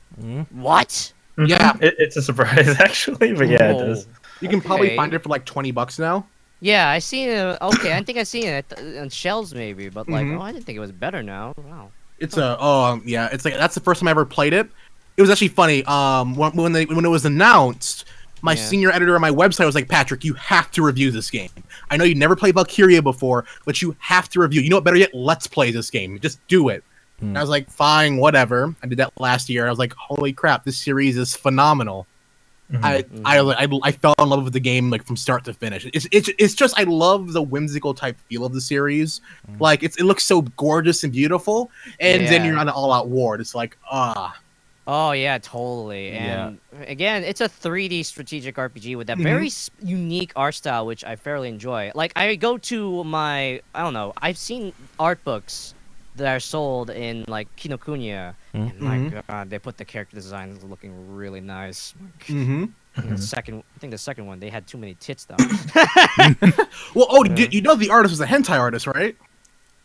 What? Yeah, It's a surprise actually, but yeah, it does. you can probably Okay. find it for like $20 now. Yeah, I seen it. Okay, I think I seen it on shelves maybe, but like, Mhm. I didn't think it was better now. Wow. It's it's like that's the first time I ever played it. It was actually funny. When it was announced, my senior editor on my website was like, "Patrick, you have to review this game. I know you never played Valkyria before, but you have to review. You know what? Better yet, let's play this game. Just do it." And I was like, "Fine, whatever." I did that last year. I was like, "Holy crap, this series is phenomenal." I fell in love with the game like from start to finish. It's just I love the whimsical type feel of the series. Like it looks so gorgeous and beautiful, and then Yeah. you're on an all-out war. It's like Oh yeah, totally. And again, it's a 3D strategic RPG with that very unique art style, which I fairly enjoy. Like I go to I don't know, I've seen art books that are sold in like Kinokuniya, and my god, they put the character designs looking really nice. And the second one, they had too many tits though. Well, you know the artist was a hentai artist, right?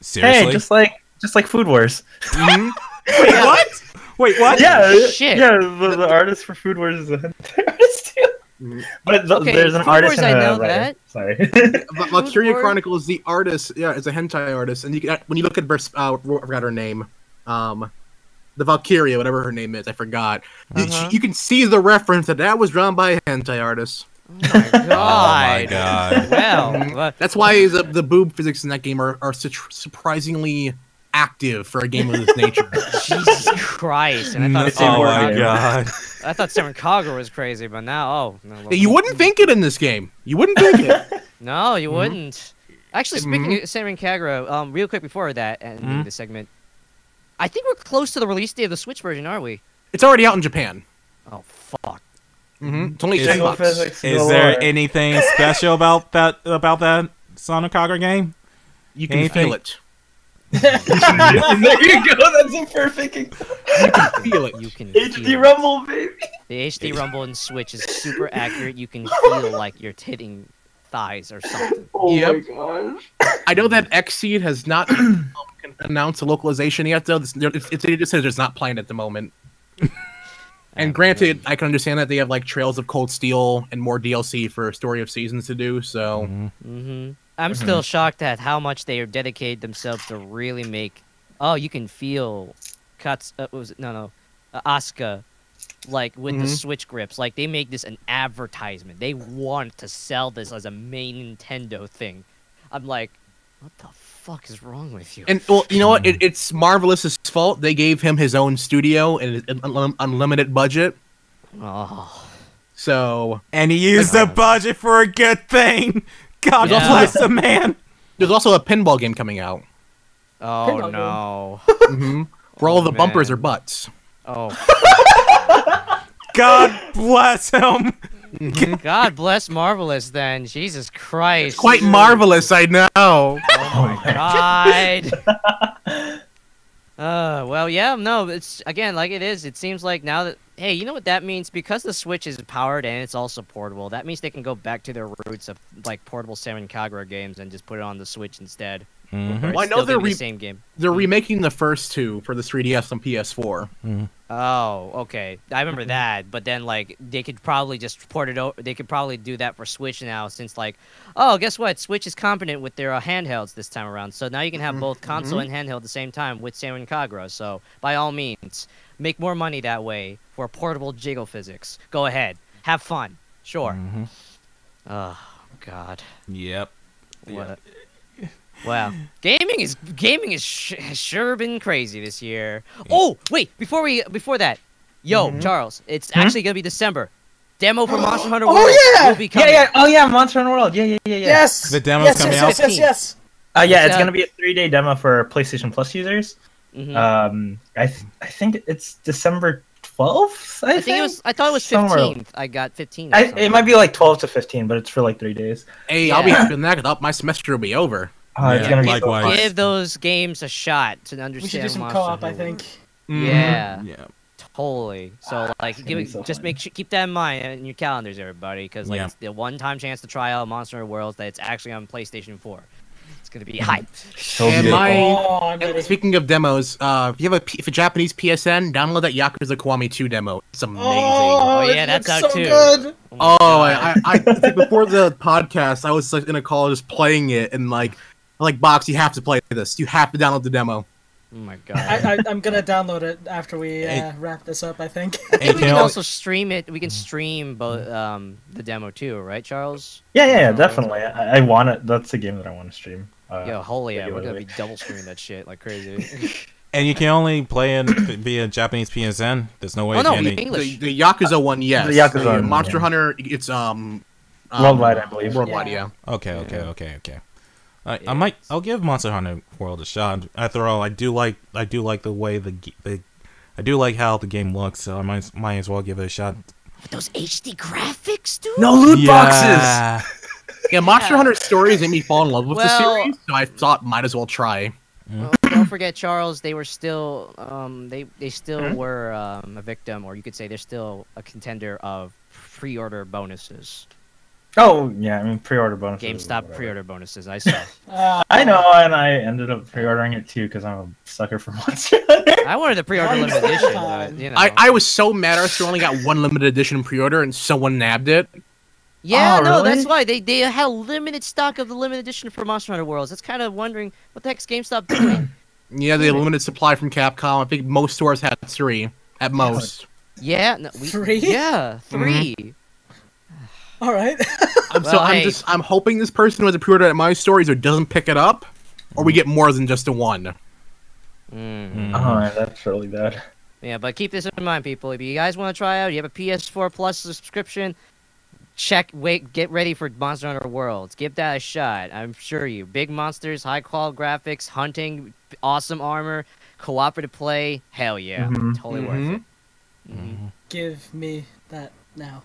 Seriously? Hey, just like Food Wars. Wait, what? Wait, what? Yeah, Shit. yeah. The artist for Food Wars is a hentai artist too. But there's an Food artist Wars, and I know a writer. that. Sorry. Valkyria Wars? Chronicles, the artist, is a hentai artist, and when you look at I forgot her name, the Valkyria, whatever her name is, I forgot. You can see the reference that was drawn by a hentai artist. Oh my god. Oh my god. Well, That's why the boob physics in that game are surprisingly active for a game of this nature. Jesus Christ! And I Oh thought my god. I thought Seven Kagura was crazy, but now You wouldn't think it in this game. You wouldn't think it. No, you wouldn't. Actually, speaking of Seven Kagura, real quick before that and the segment, I think we're close to the release date of the Switch version, are we? It's already out in Japan. Oh fuck! It's only Is- $10. Is there anything special about that Sonic Kagura game? You can anything? feel it. There you go. That's a perfect You can feel it. You can HD feel Rumble, baby. the HD Rumble in Switch is super accurate. You can feel like you're hitting thighs or something. Oh Yep. my gosh. I know that Xseed has not announced a localization yet, though. It just says it's not planned at the moment. And granted, I can understand that they have like Trails of Cold Steel and more DLC for Story of Seasons to do. So I'm still shocked at how much they have dedicated themselves to really make. Oh, you can feel cuts. Asuka, like with the Switch grips. Like they make this an advertisement. They want to sell this as a main Nintendo thing. I'm like, what the fuck is wrong with you? And well, you know what? It's Marvelous's fault. They gave him his own studio and an unlimited budget. Oh, So And he used the budget for a good thing. God Yeah. bless the man. there's also a pinball game coming out. oh no. Where all the man. bumpers are butts. Oh, God bless him. God bless Marvelous. Then Jesus Christ. Quite marvelous, I know. Oh my god. Well, yeah, no, it's again like it is. It seems like now that hey, you know what that means? Because the Switch is powered and it's also portable. That means they can go back to their roots of like portable Seven Kagura games and just put it on the Switch instead. Mm-hmm. It's Well, I know still they're gonna be the same game. They're remaking the first two for the 3DS and PS4. Oh, okay. I remember that, but then like they could probably just port it over. They could probably do that for Switch now, since like, oh, guess what? Switch is competent with their handhelds this time around. So now you can have both console and handheld at the same time with Senran Kagura. So by all means, make more money that way for portable jiggle physics. Go ahead, have fun. Sure. Oh God. Yep. What? Wow, gaming has sure been crazy this year. Oh wait, before that, yo, Charles, it's actually gonna be December. Demo for Monster Hunter World will be coming. Oh yeah, Monster Hunter World. Yeah. Yes. The demo's coming out. Yes. Yeah, it's gonna be a 3-day demo for PlayStation Plus users. I think it's December 12th. I think it was. I thought it was 15th. I got 15. It might be like 12 to 15, but it's for like 3 days. Hey, I'll be happy when that up. My semester will be over. It's gonna be likewise. so fun. Give those games a shot to understand. We should do some Monster co-op, Hunter I think. Yeah. Yeah. Totally. So like, keep that in mind in your calendars, everybody, because like it's the one-time chance to try out Monster Hunter Worlds that it's actually on PlayStation 4. It's gonna be hype. And speaking of demos, if you have a Japanese PSN, download that Yakuza Kiwami 2 demo. It's amazing. Oh yeah, that's out so too. Good. I before the podcast, I was like in a call just playing it, and like Box, you have to play this. You have to download the demo. Oh my God. I'm gonna download it after we wrap this up, I think. I think we can also stream it. We can stream both the demo too, right, Charles? Yeah, definitely. I want it. That's a game that I want to stream. Yo, holy yeah, we're gonna be double streaming that shit like crazy. And you can only play it via Japanese PSN. There's no way. English. The Yakuza one, yes. The Yakuza one, Monster Hunter, it's worldwide, I believe. Worldwide, yeah. Okay. I'll give Monster Hunter World a shot. After all, I do like the way I do like how the game looks, so I might as well give it a shot. With those HD graphics, dude. No loot boxes. Yeah, Monster Hunter stories made me fall in love with the series, so I thought might as well try. Well, don't forget, Charles. They were still, they still were a victim, or you could say they're still a contender of pre-order bonuses. Oh yeah, I mean pre-order bonuses. GameStop pre-order bonuses. I saw. I know, and I ended up pre-ordering it too because I'm a sucker for Monster Hunter. I wanted the pre-order limited edition, but you know. I was so mad I only got one limited edition pre-order and someone nabbed it. Yeah, oh, no, really? that's why they had limited stock of the limited edition for Monster Hunter Worlds. That's kind of wondering what the heck's GameStop doing. Yeah, they limited supply from Capcom. I think most stores had 3 at most. Yeah, no, 3? Yeah, 3. All right. I'm hoping this person who has a pre-order at my store either doesn't pick it up, or we get more than just a 1. Oh man, that's really bad. Yeah, but keep this in mind, people. If you guys want to try out, you have a PS4 Plus subscription. Get ready for Monster Hunter Worlds. Give that a shot. I'm sure you. Big monsters, high quality graphics, hunting, awesome armor, cooperative play. Hell yeah, totally worth it. Give me that now.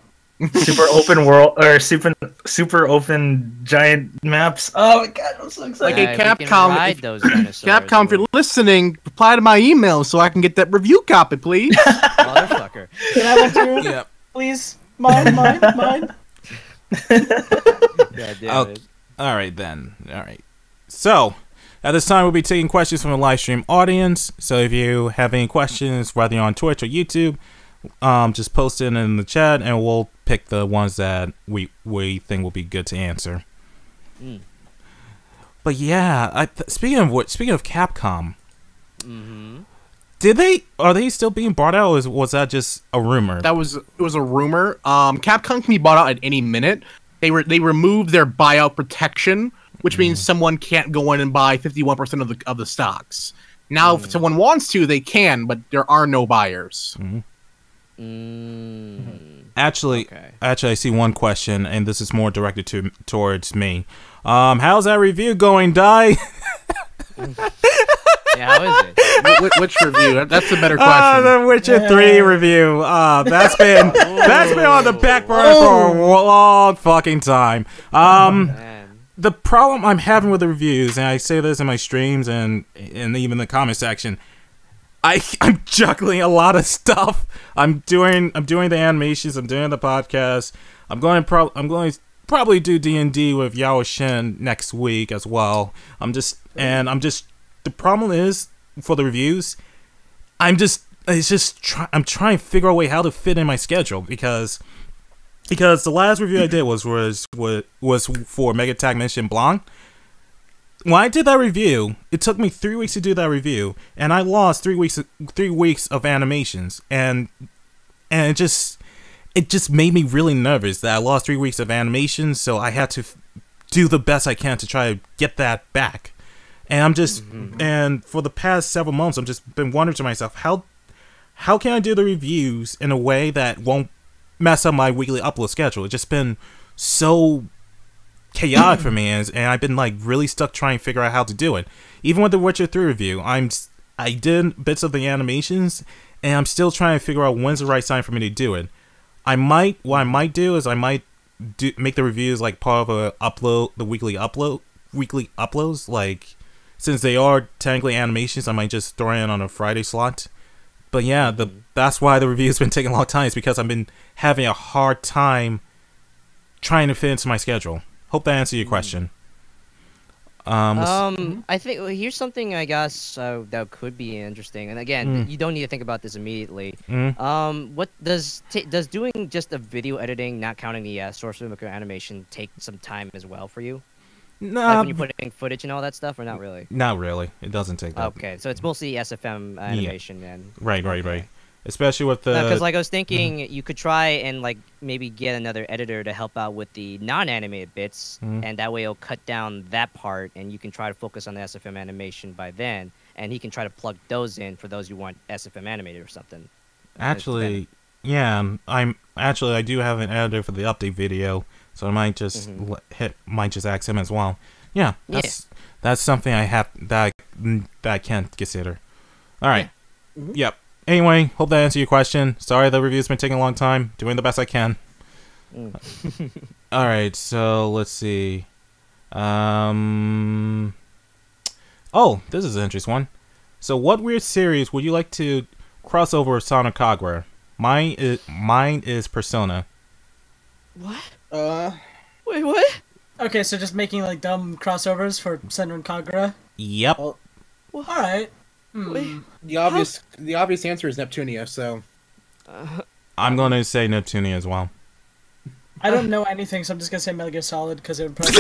Super open world or super open giant maps. Oh my god, I'm so excited! Like Capcom, Capcom, if you're listening, reply to my email so I can get that review copy, please. Motherfucker. Can I have one too? Yeah. Please. Mine. All right then. All right. So, at this time, we'll be taking questions from the live stream audience. So, if you have any questions, whether you're on Twitch or YouTube, just post it in the chat, and we'll pick the ones that we think will be good to answer. But yeah, speaking of Capcom, are they still being bought out, or was that just a rumor? It was a rumor. Capcom can be bought out at any minute. They removed their buyout protection, which means someone can't go in and buy 51% of the stocks. Now, if someone wants to, they can, but there are no buyers. Actually, I see one question, and this is more directed towards me. How's that review going, Dai? Yeah, how is it? Which review? That's a better question. The Witcher 3 review. That's been on the back burner for a long fucking time. The problem I'm having with the reviews, and I say this in my streams and even the comment section, I'm juggling a lot of stuff. I'm doing the animations. I'm doing the podcast. I'm going to probably do D&D with Yao Shin next week as well. I'm just the problem is for the reviews, I'm trying to figure out a way how to fit in my schedule because the last review I did was for Mega Tag Mission Blanc. When I did that review, it took me 3 weeks to do that review, and I lost 3 weeks of animations, and it just made me really nervous that I lost 3 weeks of animations. So I had to do the best I can to try to get that back. And I'm just and for the past several months, I've just been wondering to myself, how can I do the reviews in a way that won't mess up my weekly upload schedule? It's just been so chaotic for me, and I've been like really stuck trying to figure out how to do it. Even with the Witcher 3 review, I did bits of the animations, and I'm still trying to figure out when's the right time for me to do it. What I might do is make the reviews like part of the weekly uploads. Like, since they are technically animations, I might just throw in on a Friday slot. But yeah, that's why the review's been taking a long time. It's because I've been having a hard time trying to fit into my schedule. Hope that answered your question. I think here's something I guess that could be interesting. And again, you don't need to think about this immediately. What does doing just a video editing, not counting the source of animation, take some time as well for you? No, like when you're putting footage and all that stuff, or not really? Not really. It doesn't take that. Okay, so it's mostly SFM animation then. Right. Especially with the... Because like I was thinking, you could try and like maybe get another editor to help out with the non-animated bits, and that way it'll cut down that part, and you can try to focus on the SFM animation by then, and he can try to plug those in for those who want SFM animated or something. Actually, yeah, I do have an editor for the update video, so I might just ask him as well. Yeah, that's something I have that I can't consider. All right. Yep. Anyway, hope that answered your question. Sorry the review's been taking a long time. Doing the best I can. Alright, so let's see. Oh, this is an interesting one. So what weird series would you like to cross over with Sonic Kagura? Mine is Persona. What? Wait, what? Okay, so just making like dumb crossovers for Senran and Kagura? Yep. Well, alright. The obvious answer is Neptunia, so... I'm going to say Neptunia as well. I don't know anything, so I'm just going to say Metal Gear Solid, because it would probably...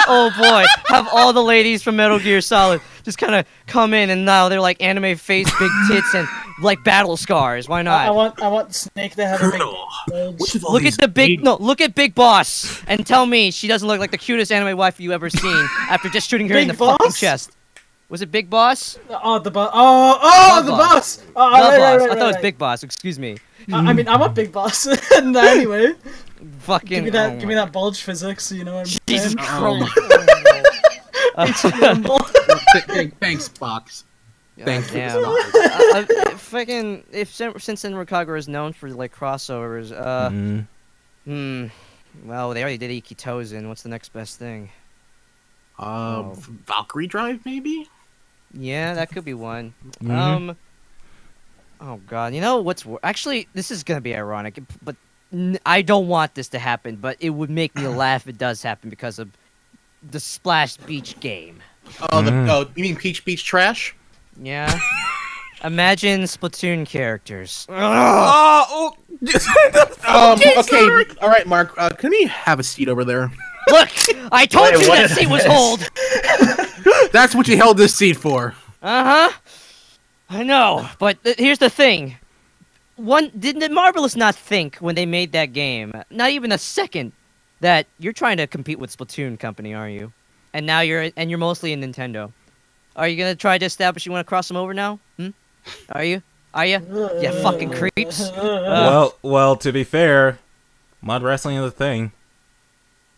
Oh boy, have all the ladies from Metal Gear Solid just kind of come in, and now they're like anime face, big tits, and like battle scars. Why not? I want Snake to have a big bulge. Look at Big Boss, and tell me she doesn't look like the cutest anime wife you ever seen after just shooting her in the fucking chest. Was it Big Boss? Oh, the boss. Oh, the boss. Oh, right. I thought it was Big Boss. Excuse me. I mean, I'm a Big Boss. Anyway. Fucking. Give me that bulge physics. You know what I'm saying? Jesus Christ. Thanks, Box. Thanks. Fucking. Since Senran Kagura is known for like crossovers, well, they already did Ikitozen. What's the next best thing? Valkyrie Drive, maybe? Yeah, that could be one. Oh god, you know what's actually, this is gonna be ironic, but I don't want this to happen, but it would make me laugh if it does happen because of the Splash Beach game. Oh, you mean Peach Beach Trash? Yeah. Imagine Splatoon characters. Okay, alright, Mark, can we have a seat over there? Look, I told you that seat was hold. That's what you held this seat for. I know, but here's the thing. Did Marvelous not think when they made that game, not even a second, that you're trying to compete with Splatoon company, are you? And now you're mostly in Nintendo. Are you gonna try to establish you want to cross them over now? Are you? You fucking creeps. Well, to be fair, Mud Wrestling is a thing.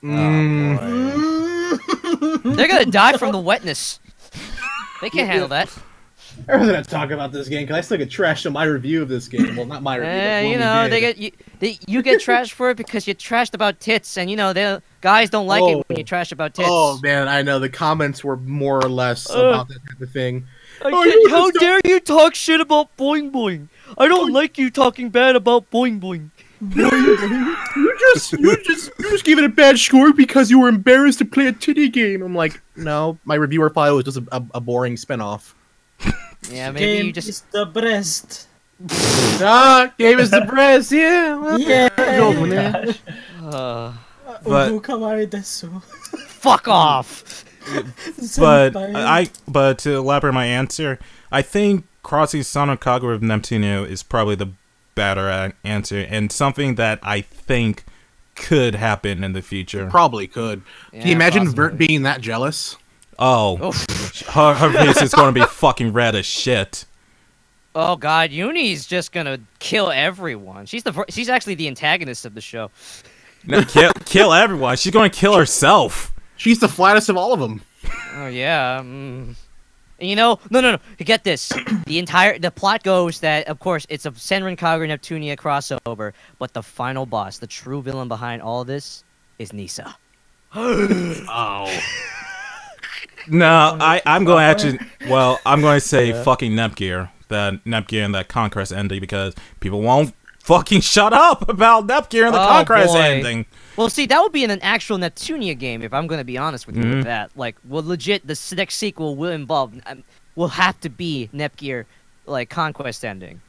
Oh, they're gonna die from the wetness. They can't handle that. I was gonna talk about this game because I still get trashed on my review of this game. Well, not my review. You know, you get trashed for it because you trashed about tits, and you know the guys don't like it when you trash about tits. Oh man, I know the comments were more or less about that type of thing. How dare you talk shit about Boing Boing? I don't like you talking bad about Boing Boing. you just gave it a bad score because you were embarrassed to play a titty game. I'm like, no, my reviewer file was just a boring spinoff. Yeah, maybe Game you just. is the breast. Game is the breast. Yeah. Well, Yeah. good one, man. But- Kawaii desu. Fuck off. But to elaborate my answer, I think crossing Sonic Kagura with Neptunio is probably the better answer, and something that I think could happen in the future. Probably could. Yeah, Can you imagine possibly. Vert being that jealous? Oh, her face is going to be fucking red as shit. Oh god, Uni's just gonna kill everyone. She's actually the antagonist of the show. No, kill everyone. She's going to kill herself. She's the flattest of all of them. Oh yeah. You know, no. Get this. The plot goes that, of course, it's a Senran Kagura Neptunia crossover, but the final boss, the true villain behind all of this, is Nisa. Oh. No, I'm going to actually. Well, I'm going to say fucking Nepgear. That Nepgear and that Conquest ending, because people won't fucking shut up about Nepgear and the Conquest boy. ending. Well, see, that would be in an actual Neptunia game, if I'm going to be honest with you with that. Like, well, legit, the next sequel will have to be Nepgear, like, Conquest ending.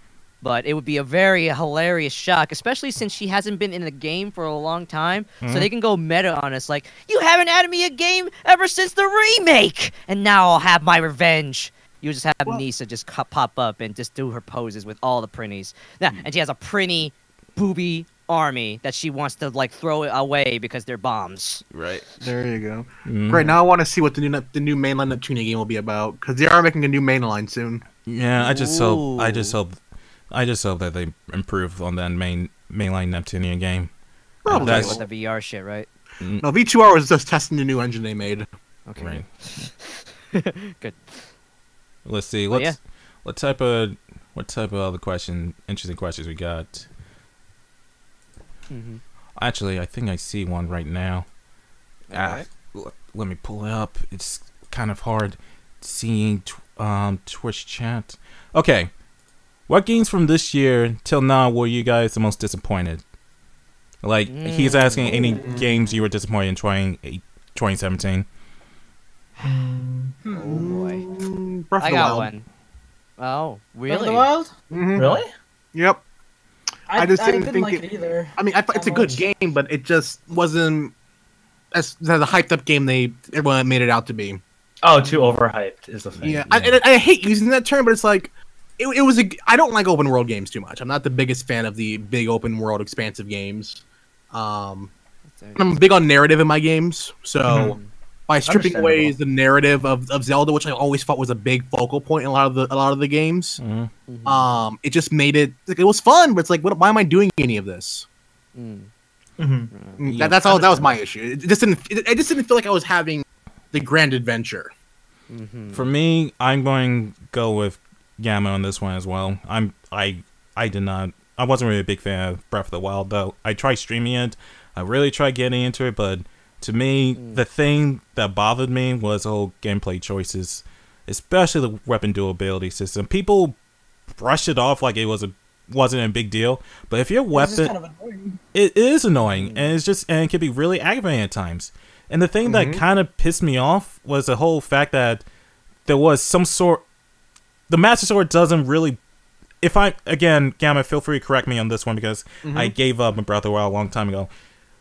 But it would be a very hilarious shock, especially since she hasn't been in the game for a long time. So they can go meta on us, like, you haven't had me a game ever since the remake! And now I'll have my revenge. You just have Nisa just pop up and just do her poses with all the printies. Now, and she has a printy, booby army that she wants to, like, throw away because they're bombs. Right. There you go. Great. Now I want to see what the new mainline Neptunia game will be about, because they are making a new mainline soon. Yeah, I just hope that they improve on that mainline Neptunia game. Probably. With the VR shit, right? No, V2R was just testing the new engine they made. Okay. Right. Good. Let's see. Well, yeah. What type of interesting questions we got? Actually, I think I see one right now. Alright. Let me pull it up. It's kind of hard seeing Twitch chat. Okay. What games from this year till now were you guys the most disappointed? Like, he's asking any games you were disappointed in 2017. Oh boy. Breath of I the got Wild. one. Oh, Breath of really? the Wild? Really? Yep. I just didn't didn't think like it either. I mean, it's a good game, but it just wasn't as the hyped up game everyone made it out to be. Oh, too overhyped is the thing. Yeah, I hate using that term, but it's like it was I don't like open world games too much. I'm not the biggest fan of the big open world expansive games. I'm big on narrative in my games, so by stripping away the narrative of Zelda, which I always thought was a big focal point in a lot of the games, it just made it like, it was fun, but it's like, why am I doing any of this? That's all. That was my issue. It just didn't feel like I was having the grand adventure. For me, I'm going to go with Gamma on this one as well. I wasn't really a big fan of Breath of the Wild, though. I tried streaming it. I really tried getting into it, but to me, the thing that bothered me was the whole gameplay choices, especially the weapon durability system. People brush it off like it wasn't a big deal, but if your weapon, kind of annoying. it is annoying, and it can be really aggravating at times. And the thing that kind of pissed me off was the whole fact that there was some sort. The Master Sword doesn't really. Again, Gamma, feel free to correct me on this one, because I gave up on Breath of the Wild a long time ago.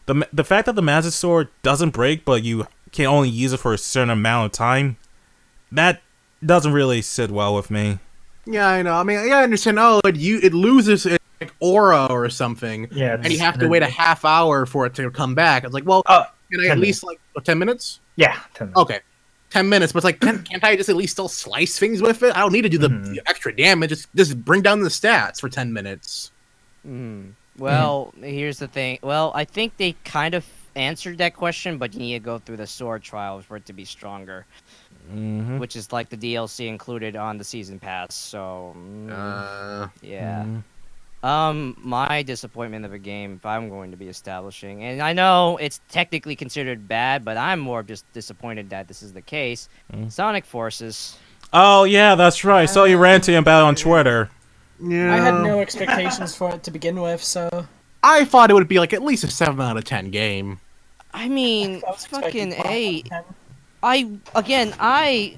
The fact that the Master Sword doesn't break, but you can only use it for a certain amount of time, that doesn't really sit well with me. Yeah, I know. I mean, I understand. Oh, it loses its like aura or something, Yeah, and you have to wait a half hour for it to come back. It's like, well, can I at least like 10 minutes? Yeah, 10 minutes. Okay, 10 minutes. But it's like, can't I just at least still slice things with it? I don't need to do the extra damage. Just bring down the stats for 10 minutes. Well, here's the thing. Well, I think they kind of answered that question, but you need to go through the sword trials for it to be stronger. Which is like the DLC included on the season pass. So, yeah. My disappointment of a game, if I'm going to be establishing, and I know it's technically considered bad, but I'm more just disappointed that this is the case. Sonic Forces. Oh yeah, that's right. I saw you ranting about it on Twitter. Yeah, I had no expectations for it to begin with, so I thought it would be like at least a 7 out of 10 game. I mean, I was expecting fucking 12 A. out of 10. I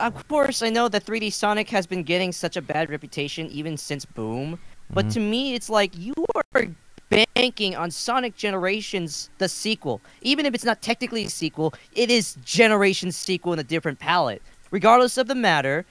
of course I know that 3D Sonic has been getting such a bad reputation even since Boom, but to me it's like you are banking on Sonic Generations, the sequel. Even if it's not technically a sequel, it is Generations sequel in a different palette. Regardless of the matter,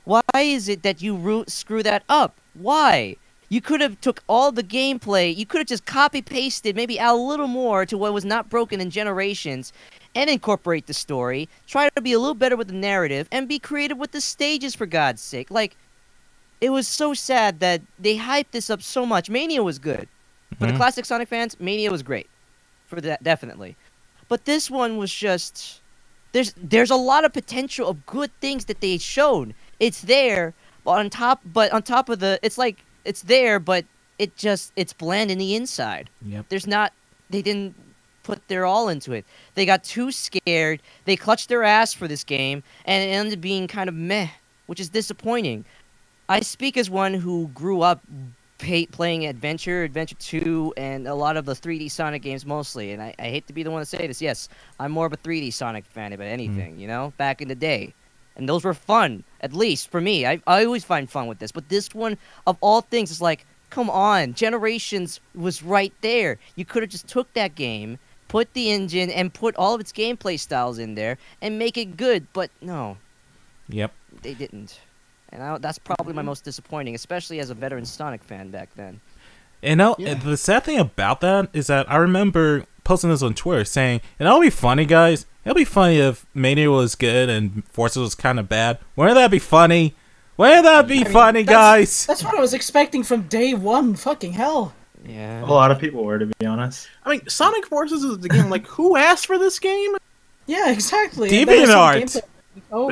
why is it that you screw that up? Why? You could have took all the gameplay, you could have just copy-pasted, maybe add a little more to what was not broken in Generations, and incorporate the story, try to be a little better with the narrative, and be creative with the stages, for God's sake. Like, it was so sad that they hyped this up so much. Mania was good. For the classic Sonic fans, Mania was great. For that, definitely. But this one was just... There's a lot of potential of good things that they showed. It's there, but on top of the... It's like, it's there, but it's bland in the inside. Yep. They didn't put their all into it. They got too scared. They clutched their ass for this game, and it ended up being kind of meh, which is disappointing. I speak as one who grew up playing Adventure 2, and a lot of the 3D Sonic games mostly, and I hate to be the one to say this. Yes, I'm more of a 3D Sonic fan about anything, you know, back in the day. And those were fun, at least for me. I always find fun with this. But this one, of all things, is like, come on, Generations was right there. You could have just took that game, put the engine, and put all of its gameplay styles in there, and make it good. But no. Yep. They didn't. And that's probably my most disappointing, especially as a veteran Sonic fan back then. You know, the sad thing about that is that I remember posting this on Twitter saying, and it'll be funny, guys. It'll be funny if Mania was good and Forza was kind of bad. Wouldn't that be funny? Wouldn't that be funny, guys? That's what I was expecting from day one. Fucking hell. Yeah. A lot of people were, to be honest. I mean, Sonic Forces is the game, like, who asked for this game? Yeah, exactly. DeviantArt. Oh.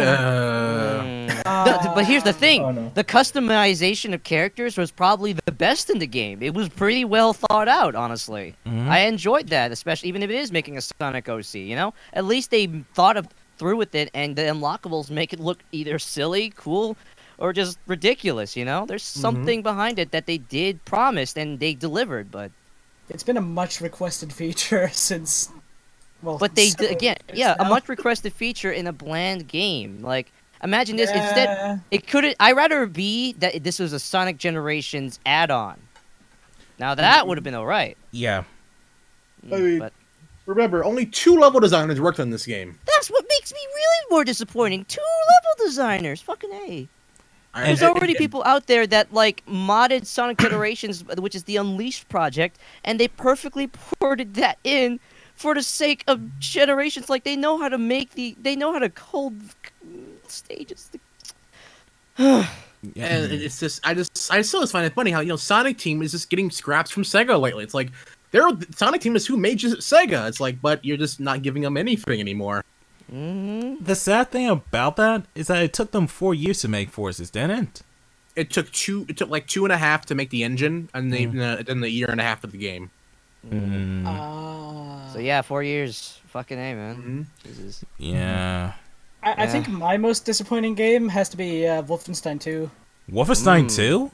But here's the thing. Oh, no. The customization of characters was probably the best in the game. It was pretty well thought out, honestly. I enjoyed that, especially even if it is making a Sonic OC, you know? At least they thought through with it, and the unlockables make it look either silly, cool, or just ridiculous, you know? There's something behind it that they did promise, and they delivered, but... It's been a much requested feature since... Well, but they again, yeah, a much requested feature in a bland game. Like, imagine this instead. It could. I'd rather be that this was a Sonic Generations add-on. Now that would have been alright. Yeah. I mean, but remember, only 2 level designers worked on this game. that's what makes me really more disappointing. 2 level designers, fucking A. There's already people out there that like modded Sonic Generations, which is the Unleashed project, and they perfectly ported that in. For the sake of Generations, like they know how to they know how to hold stages. And it's just, I still just find it funny how, you know, Sonic Team is just getting scraps from Sega lately. It's like, Sonic Team is who made Sega. It's like, but you're just not giving them anything anymore. The sad thing about that is that it took them 4 years to make Forces, didn't it? It took like 2.5 to make the engine, and then a year and a half of the game. So yeah, 4 years. Fucking A, man. Jesus. Yeah. I think my most disappointing game has to be Wolfenstein 2. Wolfenstein 2?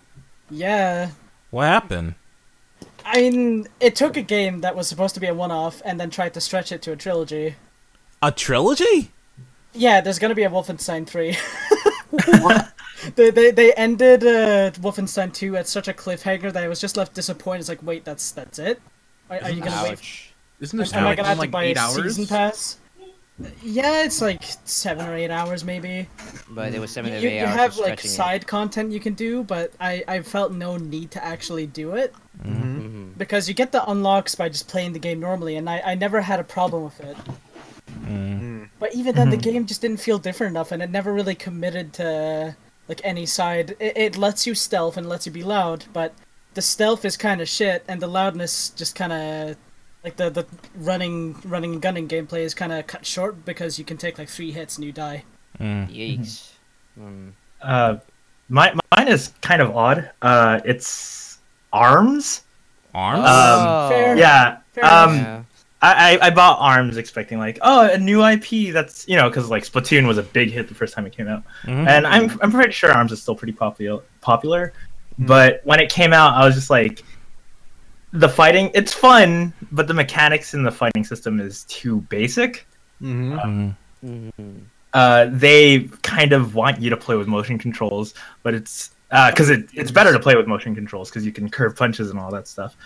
Yeah. What happened? I mean, it took a game that was supposed to be a one-off and then tried to stretch it to a trilogy. A trilogy? Yeah, there's gonna be a Wolfenstein 3. What? They ended Wolfenstein 2 at such a cliffhanger that I was just left disappointed. It's like, wait, that's it? Are you gonna wait? Isn't this Am I like, gonna have to like buy 8 a hours? season pass? Yeah, it's like 7 or 8 hours maybe. But it was 7 to 8 You hours. have of like stretching side content you can do, but I felt no need to actually do it. Because you get the unlocks by just playing the game normally, and I never had a problem with it. But even then, the game just didn't feel different enough, and it never really committed to like any side. It lets you stealth and lets you be loud, but the stealth is kind of shit, and the loudness just kind of like the running and gunning gameplay is kind of cut short because you can take like 3 hits and you die. Yikes. Mine is kind of odd. It's ARMS. ARMS? Fair. Yeah. Fair enough. Yeah. I bought ARMS expecting like, oh, a new IP that's, you know, because like Splatoon was a big hit the first time it came out, and I'm pretty sure ARMS is still pretty popular. But when it came out, I was just like, the fighting, it's fun, but the mechanics in the fighting system is too basic. They kind of want you to play with motion controls, but it's because it's better to play with motion controls because you can curve punches and all that stuff.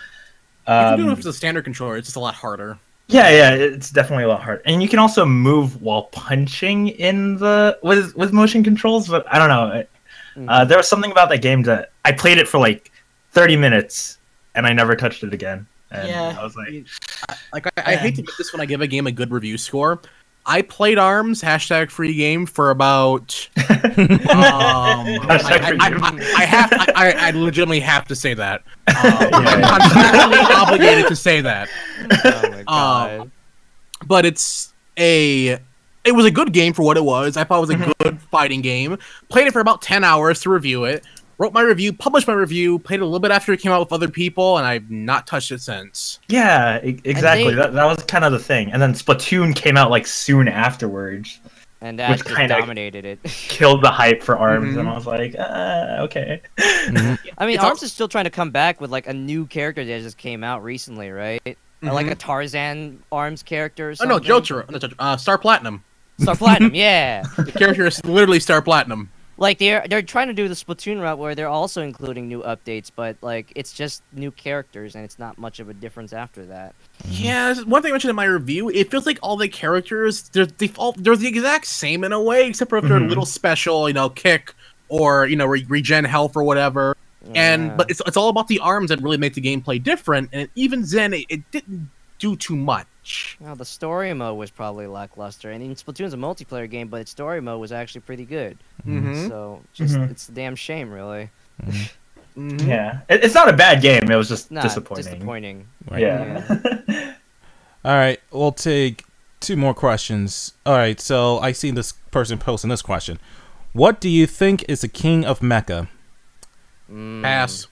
You can do it with the standard controller. It's just a lot harder. Yeah, it's definitely a lot harder, and you can also move while punching in the with motion controls. But I don't know. There was something about that game that I played it for like 30 minutes, and I never touched it again. And Yeah. I was like, I hate to admit this when I give a game a good review score. I played ARMS #free game for about. I legitimately have to say that. I'm contractually obligated to say that. Oh my god. But it was a good game for what it was. I thought it was a good fighting game. Played it for about 10 hours to review it. Wrote my review, published my review, played it a little bit after it came out with other people, and I've not touched it since. yeah, exactly. That was kind of the thing. And then Splatoon came out like soon afterwards, And that just kinda dominated it. killed the hype for ARMS, and I was like, okay. I mean, It's ARMS is still trying to come back with like a new character that just came out recently, right? Or like a Tarzan ARMS character or Oh something. no, Jotaro, Star Platinum. Star Platinum, yeah. The character is literally Star Platinum. Like they're trying to do the Splatoon route where they're also including new updates, but like it's just new characters and it's not much of a difference after that. Yeah, one thing I mentioned in my review, it feels like all the characters, they're the exact same in a way, except for if they're a little special, kick or regen health or whatever. Yeah. But it's all about the arms that really make the gameplay different. And even then, it didn't do too much. Well, the story mode was probably lackluster, and in Splatoon's a multiplayer game, but its story mode was actually pretty good. So it's a damn shame, really. Yeah, it's not a bad game. It was just Nah, disappointing. Right. Yeah. All right, we'll take 2 more questions. All right, so I see this person posting this question. What do you think is the king of mecha? Pass.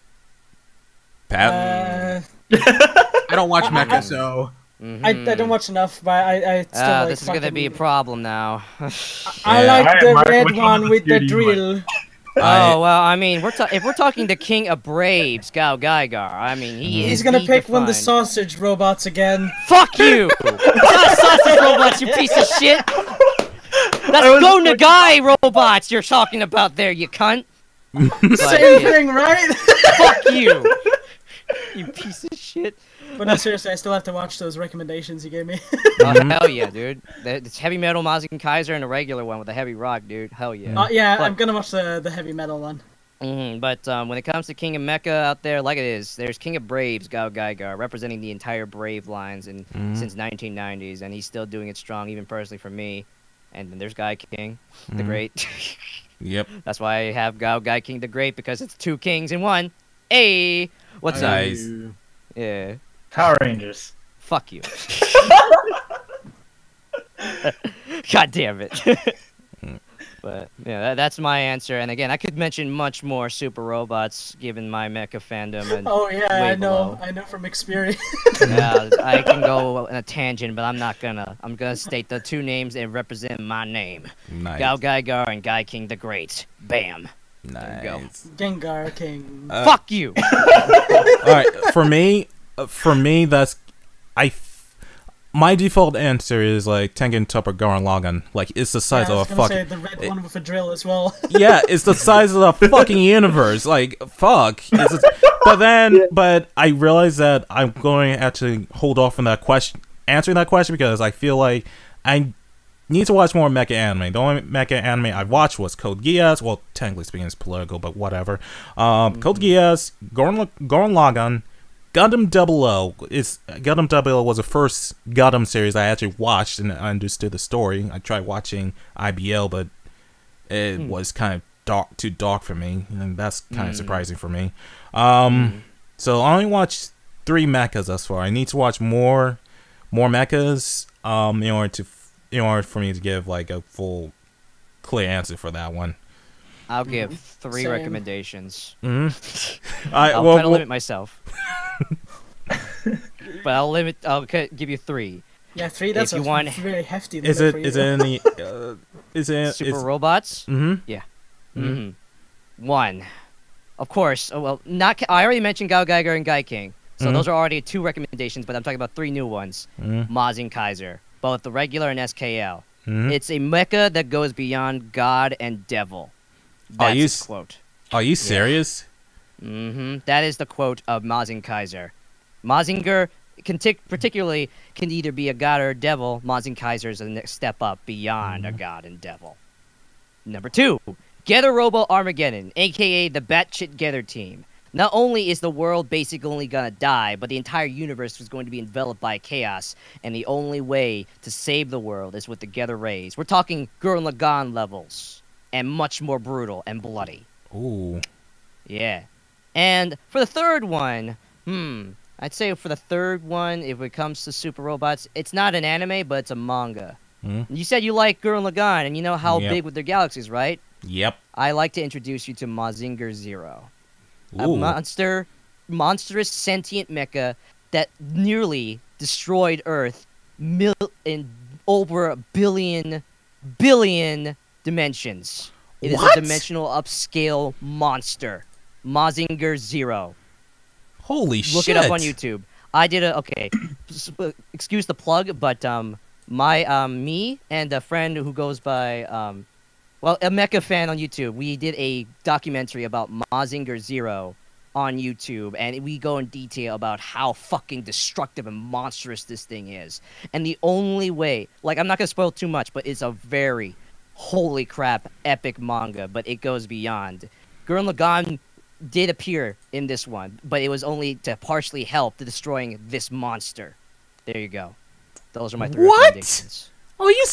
Pat? I don't watch mecha, so... I don't watch enough, but I still like this is gonna be a problem now. I Yeah. like Alright, the Mark, red which one one with the do you like? drill. Oh well, I mean, if we're talking the king of Braves, GaoGaiKing, I mean, He's is gonna pick one of the defined. sausage robots again. Fuck you! Not sausage robots, you piece of shit. That's Go Nagai robots you're talking about there, you cunt. But, Same yeah, thing, right? fuck you, you piece of shit. But no, seriously, I still have to watch those recommendations you gave me. Oh, hell yeah, dude. It's heavy metal Mazin Kaiser and a regular one with a heavy rock, dude. Hell yeah. Yeah, But- I'm gonna watch the heavy metal one. But when it comes to King of Mecha out there, like it is, there's King of Braves, GaoGaiKing, representing the entire Brave lines since 1990s, and he's still doing it strong, even personally for me. And then there's GaoGaiKing, the Great. Yep. That's why I have GaoGaiKing the Great, because it's 2 kings in 1. Hey, what's up? Nice. Yeah, Power Rangers. fuck you. God damn it. But yeah, that's my answer. And again, I could mention much more super robots given my mecha fandom. And Oh yeah, way I know below. from experience. Yeah, I can go on a tangent, but I'm not gonna. I'm gonna state the 2 names that represent my name: Nice. GaoGaiKing and GaoGaiKing the Great. Bam. Nice. go. Gengar King. Fuck you. All right, for me, that's my default answer is like Tengen Topper Gurren Lagann. Like it's the size I was of a gonna fucking say the red one with a drill as well. yeah, it's the size of the fucking universe. Like fuck. But I realize that I'm going to actually hold off on that question, answering that question, because I feel like I need to watch more mecha anime. The only mecha anime I watched was Code Geass. Well, technically speaking, it's political, but whatever. Code Geass, Gurren Lagann, Gundam 00. Gundam 00 was the first Gundam series I actually watched and I understood the story. I tried watching IBL, but it was kind of too dark for me, and that's kind of surprising for me. So I only watched 3 mechas thus far. I need to watch more mechas in order for me to give like a full clear answer for that one. I'll give 3 Same. recommendations. I'll I'll try to limit myself. But I'll give you 3. Yeah, 3. That's If you a want- very hefty. Is limit it for is you. it any is it Super robots. mm-hmm. 1. Of course. Oh well, not. I already mentioned GaoGaiKing and GaoGaiKing. So those are already 2 recommendations, but I'm talking about 3 new ones. Mazin Kaiser, both the regular and SKL. It's a mecha that goes beyond God and Devil. That's his quote. Are you serious? That is the quote of Mazin Kaiser. Mazinger particularly can either be a god or a devil. Mazin Kaiser is the next step up beyond a god and devil. Number 2, Gether Robo Armageddon, aka the Batshit Gether team. Not only is the world basically only gonna die, but the entire universe is going to be enveloped by chaos, and the only way to save the world is with the Gether Rays. We're talking Gurren Lagann levels, and much more brutal and bloody. Ooh. Yeah. And for the third one, I'd say for the third one, if it comes to super robots, it's not an anime, but it's a manga. You said you like Gurren Lagann, and you know how big with their galaxies, right? Yep. I like to introduce you to Mazinger Zero. Ooh. A monstrous sentient mecha that nearly destroyed Earth in over a billion dimensions. It is a dimensional upscale monster. Mazinger Zero. Holy shit. Look it up on YouTube. I did excuse the plug, but me and a friend who goes by a mecha fan on YouTube, we did a documentary about Mazinger Zero on YouTube, and we go in detail about how fucking destructive and monstrous this thing is. And the only way, like, I'm not gonna spoil too much, but it's a very, holy crap, epic manga, but it goes beyond. Gurren Lagann did appear in this one, but it was only to partially help to destroying this monster. There you go. Those are my 3 recommendations. Oh, you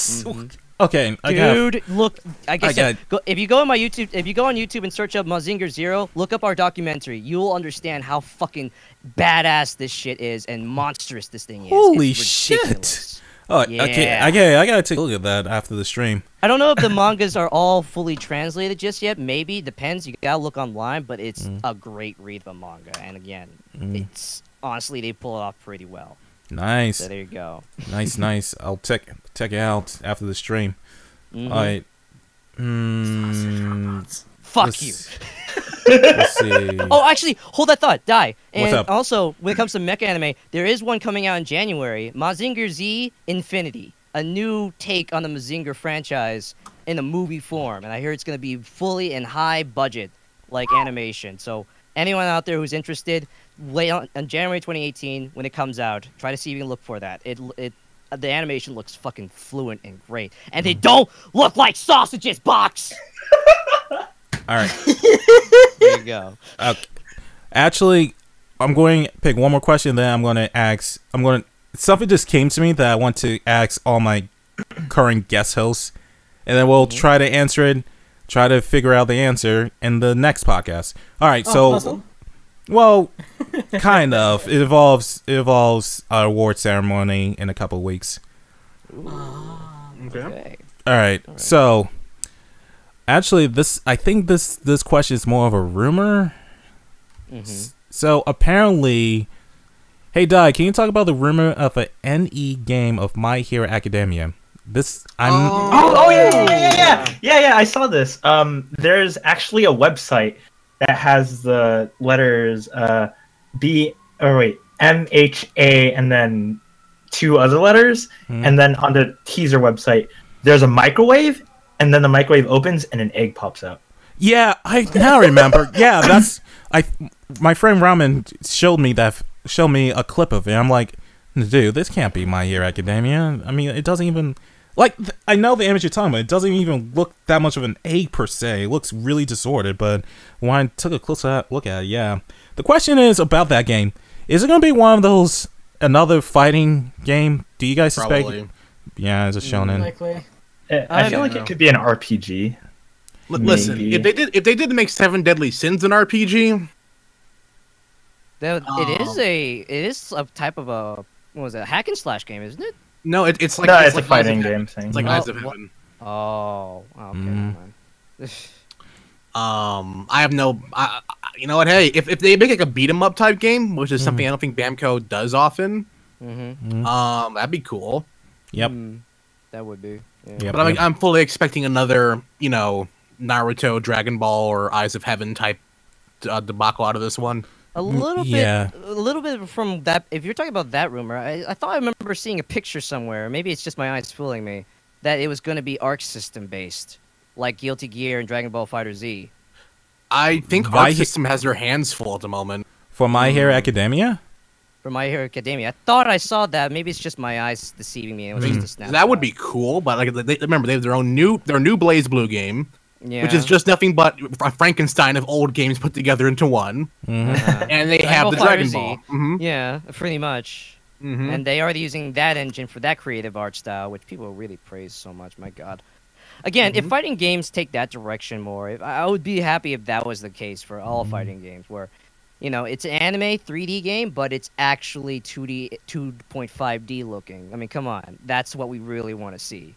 okay, dude, look, if you go on YouTube and search up Mazinger Zero, look up our documentary. You'll understand how fucking badass this shit is and monstrous this thing is. Holy shit! Oh, yeah. Okay, I gotta take a look at that after the stream. I don't know if the mangas are all fully translated just yet. Maybe, depends. You gotta look online, but it's a great read of a manga. And again, it's honestly, they pull it off pretty well. Nice. So there you go. Nice. I'll check it out after the stream. All right. Fuck you. Let's see. Oh, actually, hold that thought. Die. And What's up? Also, when it comes to mecha anime, there is one coming out in January. Mazinger Z Infinity. A new take on the Mazinger franchise in a movie form. And I hear it's going to be fully and high budget, like animation. So anyone out there who's interested, wait on January 2018 when it comes out. Try to see if you can look for that. The animation looks fucking fluent and great, and they don't look like sausages, Box. All right. There you go. Okay. Actually, I'm going to pick one more question. Then I'm going to ask. Something just came to me that I want to ask all my current guest hosts, and then we'll try to answer it. Try to figure out the answer in the next podcast. All right. Awesome. Well, kind of. It involves our award ceremony in a couple of weeks. Okay. All right. So, actually, I think this question is more of a rumor. So apparently, hey Dai, can you talk about the rumor of an NE game of My Hero Academia? Yeah. I saw this. There's actually a website that has the letters MHA and then 2 other letters, and then on the teaser website there's a microwave, and then the microwave opens and an egg pops out. Yeah, I now remember. Yeah, my friend Ramen showed me a clip of it. I'm like, dude, this can't be My Hero Academia. I mean, it doesn't even I know the image you're talking about. It doesn't even look that much of an egg per se. It looks really disordered, but when I took a closer look at it, yeah. The question is about that game. Is it going to be one of those, another fighting game? Do you guys suspect? Probably. Yeah, it's a shonen. Likely. I feel like it could be an RPG. Listen, if they did make 7 Deadly Sins an RPG, it is a type of a hack and slash game, isn't it? no, it's like It's a fighting game thing. It's like Eyes of Heaven. Oh, okay. I have no. You know what? Hey, if they make like a beat 'em up type game, which is something I don't think Bamco does often, that'd be cool. Yep. That would be. Yeah. Yep. But I'm fully expecting another, Naruto, Dragon Ball, or Eyes of Heaven type debacle out of this one. A little yeah. bit, a little bit from that. If you're talking about that rumor, I thought I remember seeing a picture somewhere. Maybe it's just my eyes fooling me. That it was going to be Arc system based, like Guilty Gear and Dragon Ball Fighter Z. I think Arc System has their hands full at the moment. For My Hero Academia? For My Hero Academia, I thought I saw that. Maybe it's just my eyes deceiving me. It was just a snapshot. That would be cool, but like remember they have their new Blaze Blue game, Yeah. which is just nothing but a Frankenstein of old games put together into one. And they have the Dragon Ball. Yeah, pretty much. And they are using that engine for that creative art style, which people really praise so much. My God. Again, if fighting games take that direction more, I would be happy if that was the case for all fighting games, where, you know, it's an anime 3D game, but it's actually 2D, 2.5D looking. I mean, come on, that's what we really want to see.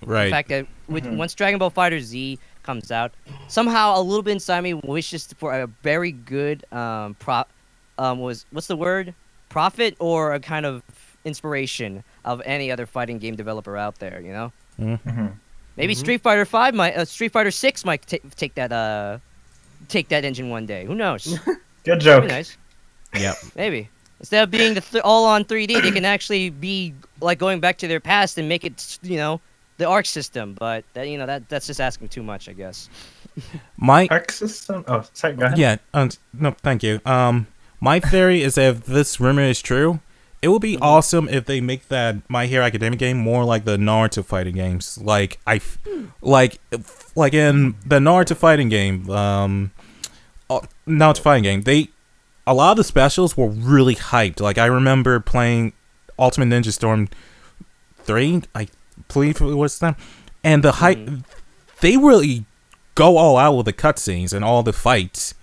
Right. The fact that once Dragon Ball Fighter Z comes out, somehow a little bit inside me wishes for a very good what's the word? Profit or a kind of inspiration of any other fighting game developer out there, you know? Maybe Street Fighter 5 might, Street Fighter 6 might take that engine one day. Who knows? Good joke. That'd be nice. Yep. Maybe instead of being all on 3D, they can actually be like going back to their past and make it, you know, the Arc system. But that, you know, that's just asking too much, I guess. My Arc system. Oh, sorry. Go ahead. Yeah. No, thank you. My theory is that if this rumor is true, it would be awesome if they make that My Hero Academia game more like the Naruto fighting games. Like in the Naruto fighting game, a lot of the specials were really hyped. Like I remember playing Ultimate Ninja Storm 3, I believe it was them, and the hype, they really go all out with the cutscenes and all the fights.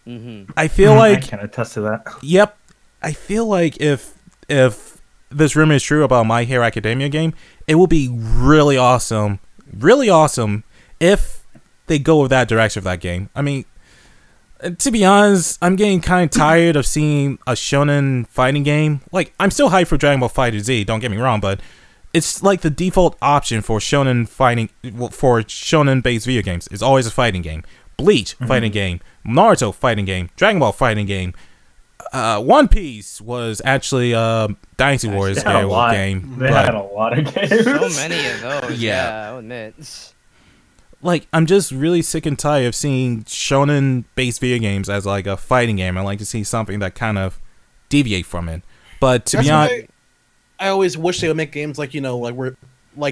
I feel like I can attest to that. Yep, I feel like if this rumor is true about My Hero Academia game, it will be really awesome if they go with that direction for that game. I mean, to be honest, I'm getting kind of tired of seeing a shonen fighting game. Like, I'm still hyped for Dragon Ball Fighter Z, don't get me wrong, but it's like the default option for shonen fighting, for shonen-based video games. It's always a fighting game. Bleach, fighting game. Naruto, fighting game. Dragon Ball, fighting game. One Piece was actually Dynasty Warriors game. They had a lot of games. So many of those. Yeah, I'll admit. Like, I'm just really sick and tired of seeing shonen-based video games as like a fighting game. I like to see something that kind of deviate from it. But to be honest, I always wish they would make games like, you know, like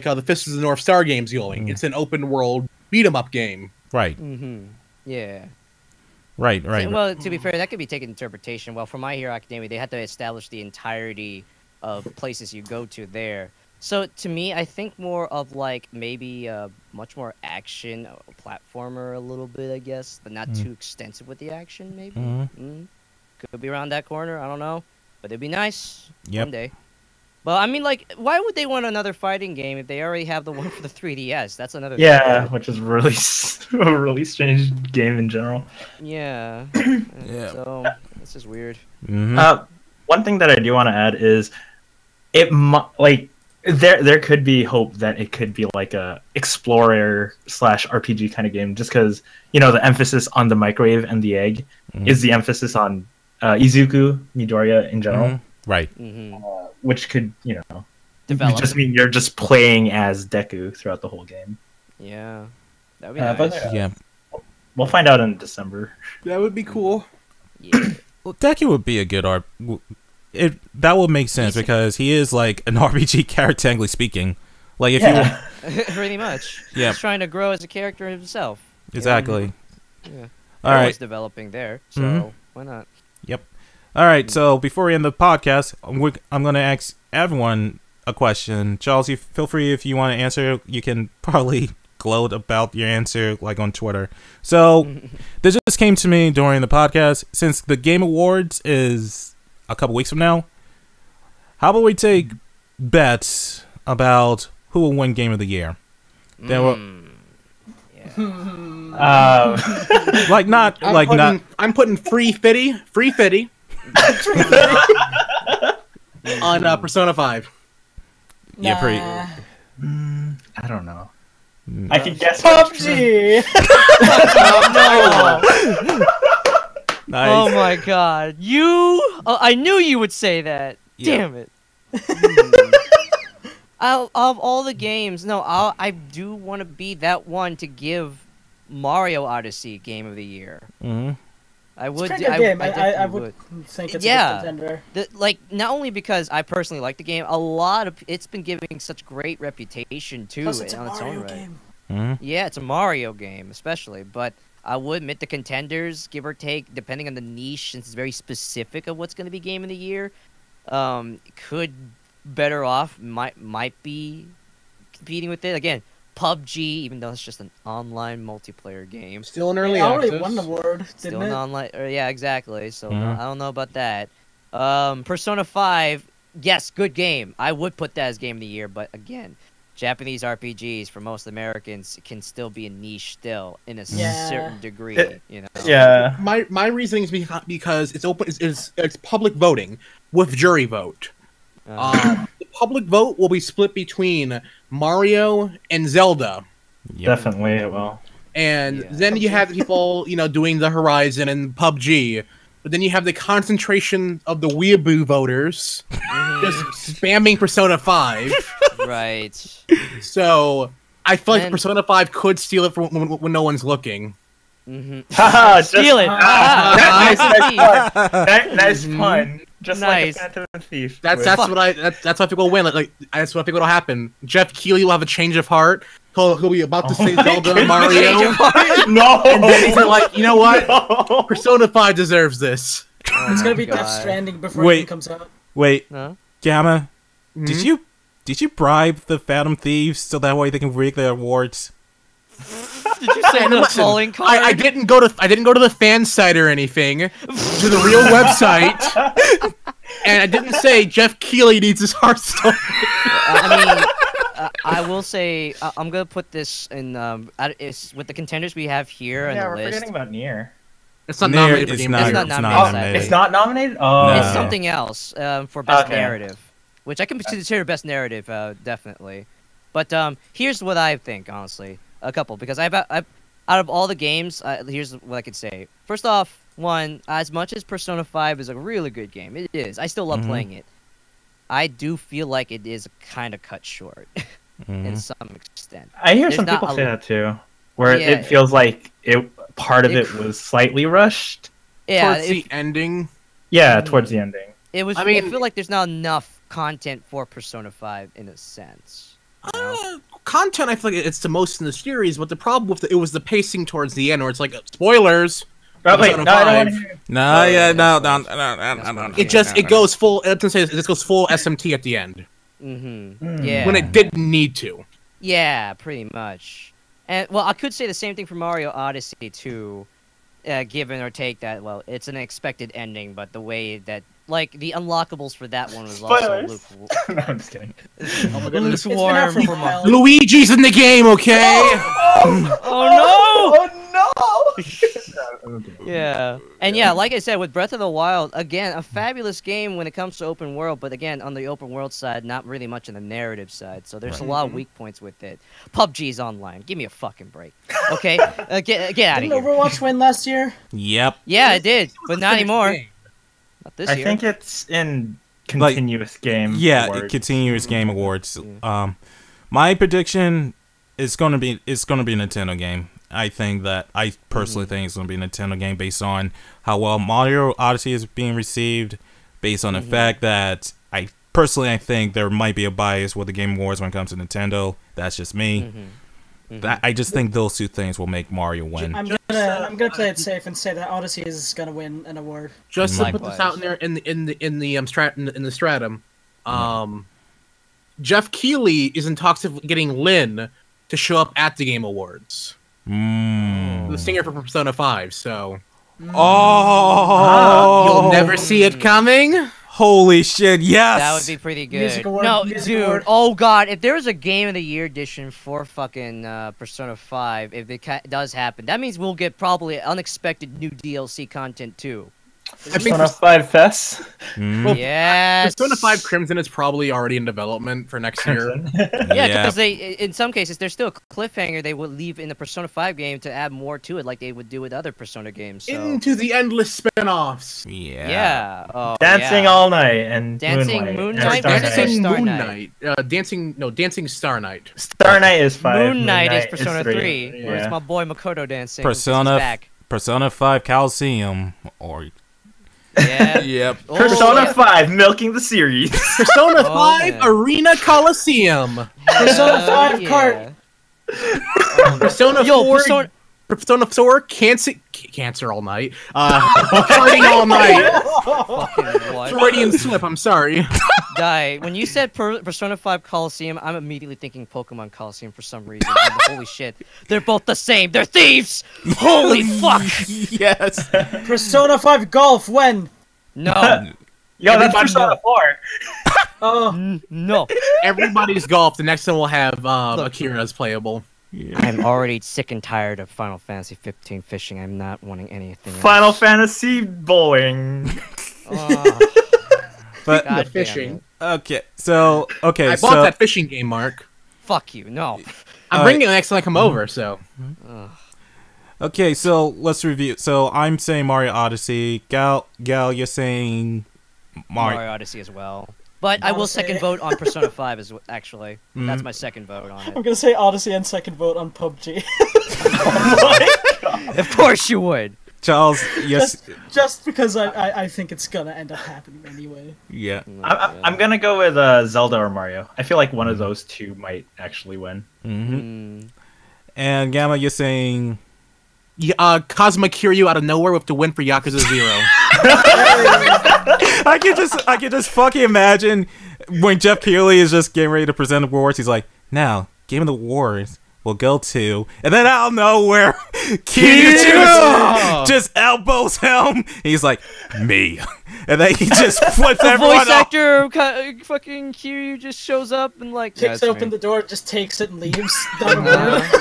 the Fist of the North Star games going. It's an open world beat 'em up game. Right. Yeah. Right. Well, to be fair, that could be taken interpretation. Well, for My Hero Academia, they had to establish the entirety of places you go to there. So to me, I think more of like maybe much more action platformer a little bit, I guess, but not too extensive with the action. Maybe could be around that corner. I don't know, but it'd be nice one day. But I mean, like, why would they want another fighting game if they already have the one for the 3DS? That's another. Yeah, which is really a really strange game in general. Yeah. So this is weird. One thing that I do want to add is, there could be hope that it could be like a explorer / RPG kind of game, just because, you know, the emphasis on the microwave and the egg is the emphasis on Izuku Midoriya in general. Right. Which could, you know, Develop. mean you're just playing as Deku throughout the whole game. Yeah. That'd be nice. We'll find out in December. That would be cool. Yeah. Well, Deku would be a good art. That would make sense because he is like an RPG character, technically speaking. Like if you pretty much. Yeah. He's trying to grow as a character himself. Exactly. Yeah. All right. Always developing there, so why not? Yep. All right. So before we end the podcast, I'm going to ask everyone a question. Charles, you feel free if you want to answer. You can probably gloat about your answer like on Twitter. So this just came to me during the podcast. Since the Game Awards is a couple weeks from now, how about we take bets about who will win Game of the Year? I'm putting free fitty on Persona 5. Yeah, pretty. I don't know. I can guess. PUBG. Nice. Oh my god. You... Oh, I knew you would say that. Yeah. Damn it. Of all the games, no, I do want to be that one to give Mario Odyssey Game of the Year. Mm-hmm. I would. It's a pretty good game. I definitely would think it's Yeah. a good contender. Like, not only because I personally like the game, it's been giving such great reputation to Plus, it it's a on its Mario own right. game. Mm-hmm. Yeah, it's a Mario game, especially. But I would admit the contenders, give or take, depending on the niche, since it's very specific of what's going to be Game of the Year, could better off might be competing with it. Again, PUBG, even though it's just an online multiplayer game, Still in It early already access. won an award, still didn't an it? online. Yeah, exactly. So Mhm. I don't know about that. Persona 5, yes, good game. I would put that as Game of the Year, but again, Japanese RPGs for most Americans can still be a niche still in a Yeah. certain degree. You know. Yeah. My reasoning is because it's open. It's public voting with jury vote. The public vote will be split between Mario and Zelda, Yep. Definitely it will. and Yeah. then you have the people doing the Horizon and PUBG. But then you have the concentration of the weeaboo voters just spamming Persona 5. Right. So I feel like And- Persona 5 could steal it from when no one's looking. Mm-hmm. Haha, Steal it. Nice, Ah, nice pun. Just Nice. like a Phantom Thief. That's with- what I think will win. Like that's what I think will happen. Jeff Keighley will have a change of heart. He'll be about to say my Zelda and goodness. Mario, No. and then he's like, you know what? No. Persona 5 deserves this. It's gonna be God. Death Stranding before Wait. it comes out. Wait, Huh? Gamma, Mhm. did you bribe the Phantom Thieves so that way they can rig their awards? Did you say the Listen, calling card? I didn't go to the fan site or anything, to the real website, and I didn't say Jeff Keighley needs his Hearthstone. I mean, I will say I'm gonna put this in. It's with the contenders we have here on Yeah, the we're list. forgetting about Nier. It's not Nier nominated for is Game not- of the Year. It's not not nominated. nominated. It's not nominated? Oh. No. It's something else for best Okay. narrative, which I can consider best narrative, definitely. But here's what I think, honestly, a couple because I've out of all the games, here's what I could say. First off, one, as much as Persona 5 is a really good game, it is. I still love Mhm. playing it. I do feel like it is kind of cut short in Mhm. some extent. I hear There's some not people a- say that too. Where Yeah. it feels like part of It it was slightly rushed. Yeah, Towards the ending. Yeah, towards the ending. it was. I I mean- feel like there's not enough content for Persona 5 in a sense. You know? Content, I feel like it's the most in the series, but the problem with it was the pacing towards the end, where it's like spoilers. But wait, Persona no, I don't 5. want to hear. No, yeah, no. It goes full. It goes full SMT at the end Mm-hmm. Yeah. when it didn't need to. Yeah, pretty much. And well, I could say the same thing for Mario Odyssey too, given or take that. Well, it's an expected ending, but the way that like the unlockables for that one was also Spoilers. no, I'm just kidding. Oh my goodness. It's been out for a lukewarm. while. Luigi's in the game, okay? Oh Oh no! Yeah, and yeah, like I said, with Breath of the Wild, again, a fabulous game when it comes to open world, but again, on the open world side, not really much on the narrative side. So there's a lot of weak points with it. PUBG's online. Give me a fucking break, okay? Get out of Didn't here. Overwatch win last year? Yep. Yeah, it did, but not anymore. Not this I year. think it's in continuous game. Yeah, awards. continuous game awards. My prediction is gonna be a Nintendo game. I think that I personally think it's gonna be a Nintendo game based on how well Mario Odyssey is being received, based on the fact that I think there might be a bias with the Game Awards when it comes to Nintendo. That's just me. That I just think those two things will make Mario win. I'm gonna play it safe and say that Odyssey is gonna win an award. Just to put Likewise. this out in there in the stratum, Jeff Keighley is in talks of getting Lynn to show up at the Game Awards. The singer for Persona 5, so Oh, you'll never see it coming. Holy shit! Yes, That would be pretty good. Music award, No, music dude. award. Oh god, if there was a Game of the Year edition for fucking Persona 5, if it does happen, that means we'll get probably unexpected new DLC content too. I think Persona 5 Fest. well, Yes. Persona 5 Crimson is probably already in development for next year. Yeah, because they, in some cases, there's still a cliffhanger they would leave in the Persona 5 game to add more to it, like they would do with other Persona games. So. Into the endless spin-offs. Yeah. Oh, Dancing yeah. all night and Dancing Moonlight. Moon and Knight? Star Dancing Knight. Star Moon Knight. Knight. Dancing Star Knight. Star Knight is 5. Moon Knight is Knight Persona 3. Yeah. Where's my boy Makoto dancing? Persona He's back. Persona 5 Coliseum or Yeah. yep. Oh, Persona yeah. 5 milking the series. Persona Oh, 5 man. Arena Coliseum. Persona 5 yeah. cart. Persona Yo, 4 Persona 4 cancer all night. Partying all night. Fucking what? Freudian slip, I'm sorry. Die. When you said Persona 5 Coliseum, I'm immediately thinking Pokemon Coliseum for some reason. And holy shit. They're both the same. They're thieves! Holy fuck! Yes. Persona 5 Golf, when? No. Yo, that's Everybody Persona 4. Oh, No. Everybody's golf. The next one will have Akira's playable. I'm already sick and tired of Final Fantasy 15 fishing. I'm not wanting anything else. Final Fantasy bowling. Oh, But God damn fishing. it. okay, so I bought that fishing game, Mark. Fuck you. No. I'm bringing it next time I come over, so. Ugh. okay, so let's review. So I'm saying Mario Odyssey. Gal, you're saying Mario Odyssey as well. But I will Odyssey. second vote on Persona 5 as actually. That's my second vote on I'm it. gonna say Odyssey and second vote on PUBG. Of course you would. Charles. Yes. Just because I think it's gonna end up happening anyway. Yeah. I'm gonna go with Zelda or Mario. I feel like one of those two might actually win. Mm-hmm. And Gamma, you're saying. Cosma Kiryu out of nowhere with the win for Yakuza 0. I can just fucking imagine when Jeff Keighley is just getting ready to present awards. He's like, now Game of the Awards will go to, and then out of nowhere, Kiryu just elbows him. He's like, me, and then he just flips The everyone voice off. actor fucking Kiryu just shows up and like Kicks "Yeah, open it's the me." door, just takes it and leaves. Doesn't Yeah. matter.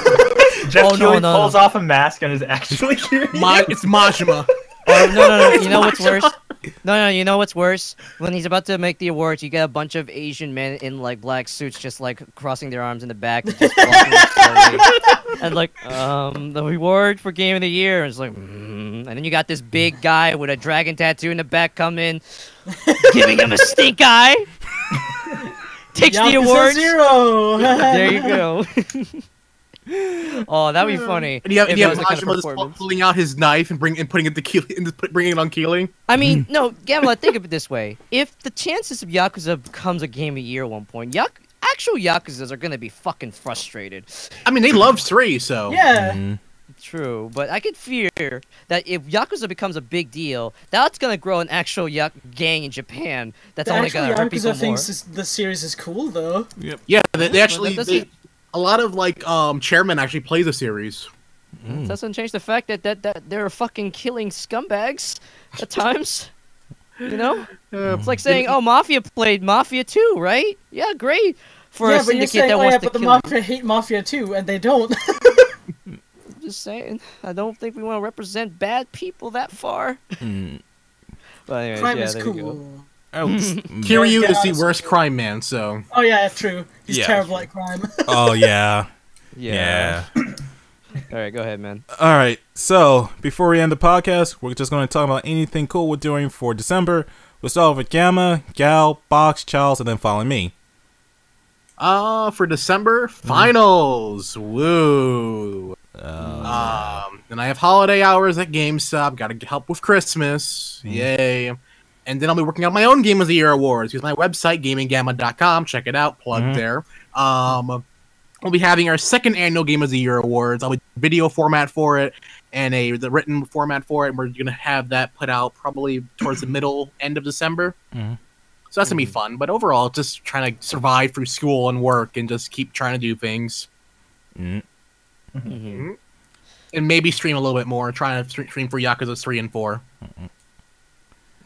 Jeff Oh, no, Keighley no, pulls no. off a mask and is actually It's Majima. Oh, no. You know what's worse? No. You know what's worse? When he's about to make the awards, you get a bunch of Asian men in like black suits, just like crossing their arms in the back, and, just walking slowly. And like, the reward for Game of the Year. And it's like, and then you got this big guy with a dragon tattoo in the back come in, giving him a stink eye. Takes the Yakuza award. 0! There you go. Oh, that'd be funny. And you have if that was the kind of Majima just performance. pulling out his knife and putting it to Keighley, and bringing it on Keighley. I mean, no, Gammalad, think of it this way. If the chances of Yakuza becomes a game a year at one point, actual Yakuzas are gonna be fucking frustrated. I mean, they love 3, so. Yeah. True, but I could fear that if Yakuza becomes a big deal, that's gonna grow an actual gang in Japan. That's The only actual gonna hurt people Yakuza more. thinks the series is cool, though. Yeah, they actually. that doesn't- A lot of like chairman actually play the series. That doesn't change the fact that they're fucking killing scumbags at times. You know? It's like saying, oh, Mafia played Mafia 2, right? Yeah, great. For a Yeah, but you're syndicate saying, that oh wants yeah, to but the kill you. Mafia hate Mafia too, and they don't. Just saying. I don't think we want to represent bad people that far. But anyways, Crime yeah, is there you go. cool. Kiryu Yeah, is the it's- worst crime man, so. Oh yeah, true. He's Yeah. terrible at crime. Oh yeah. Yeah. Alright, go ahead, man. All right. So before we end the podcast, we're just going to talk about anything cool we're doing for December. We'll start with Gamma, Gal, Box, Charles, and then follow me. For December finals, woo. And I have holiday hours at GameStop. Got to help with Christmas, yay! And then I'll be working on my own Game of the Year awards. Use my website gaminggamma.com. Check it out. Plug there. We'll be having our second annual Game of the Year awards. I'll be video format for it and the written format for it. And we're gonna have that put out probably towards the end of December. So that's gonna be fun. But overall, just trying to survive through school and work and just keep trying to do things. And maybe stream a little bit more. Trying to stream for Yakuza 3 and 4.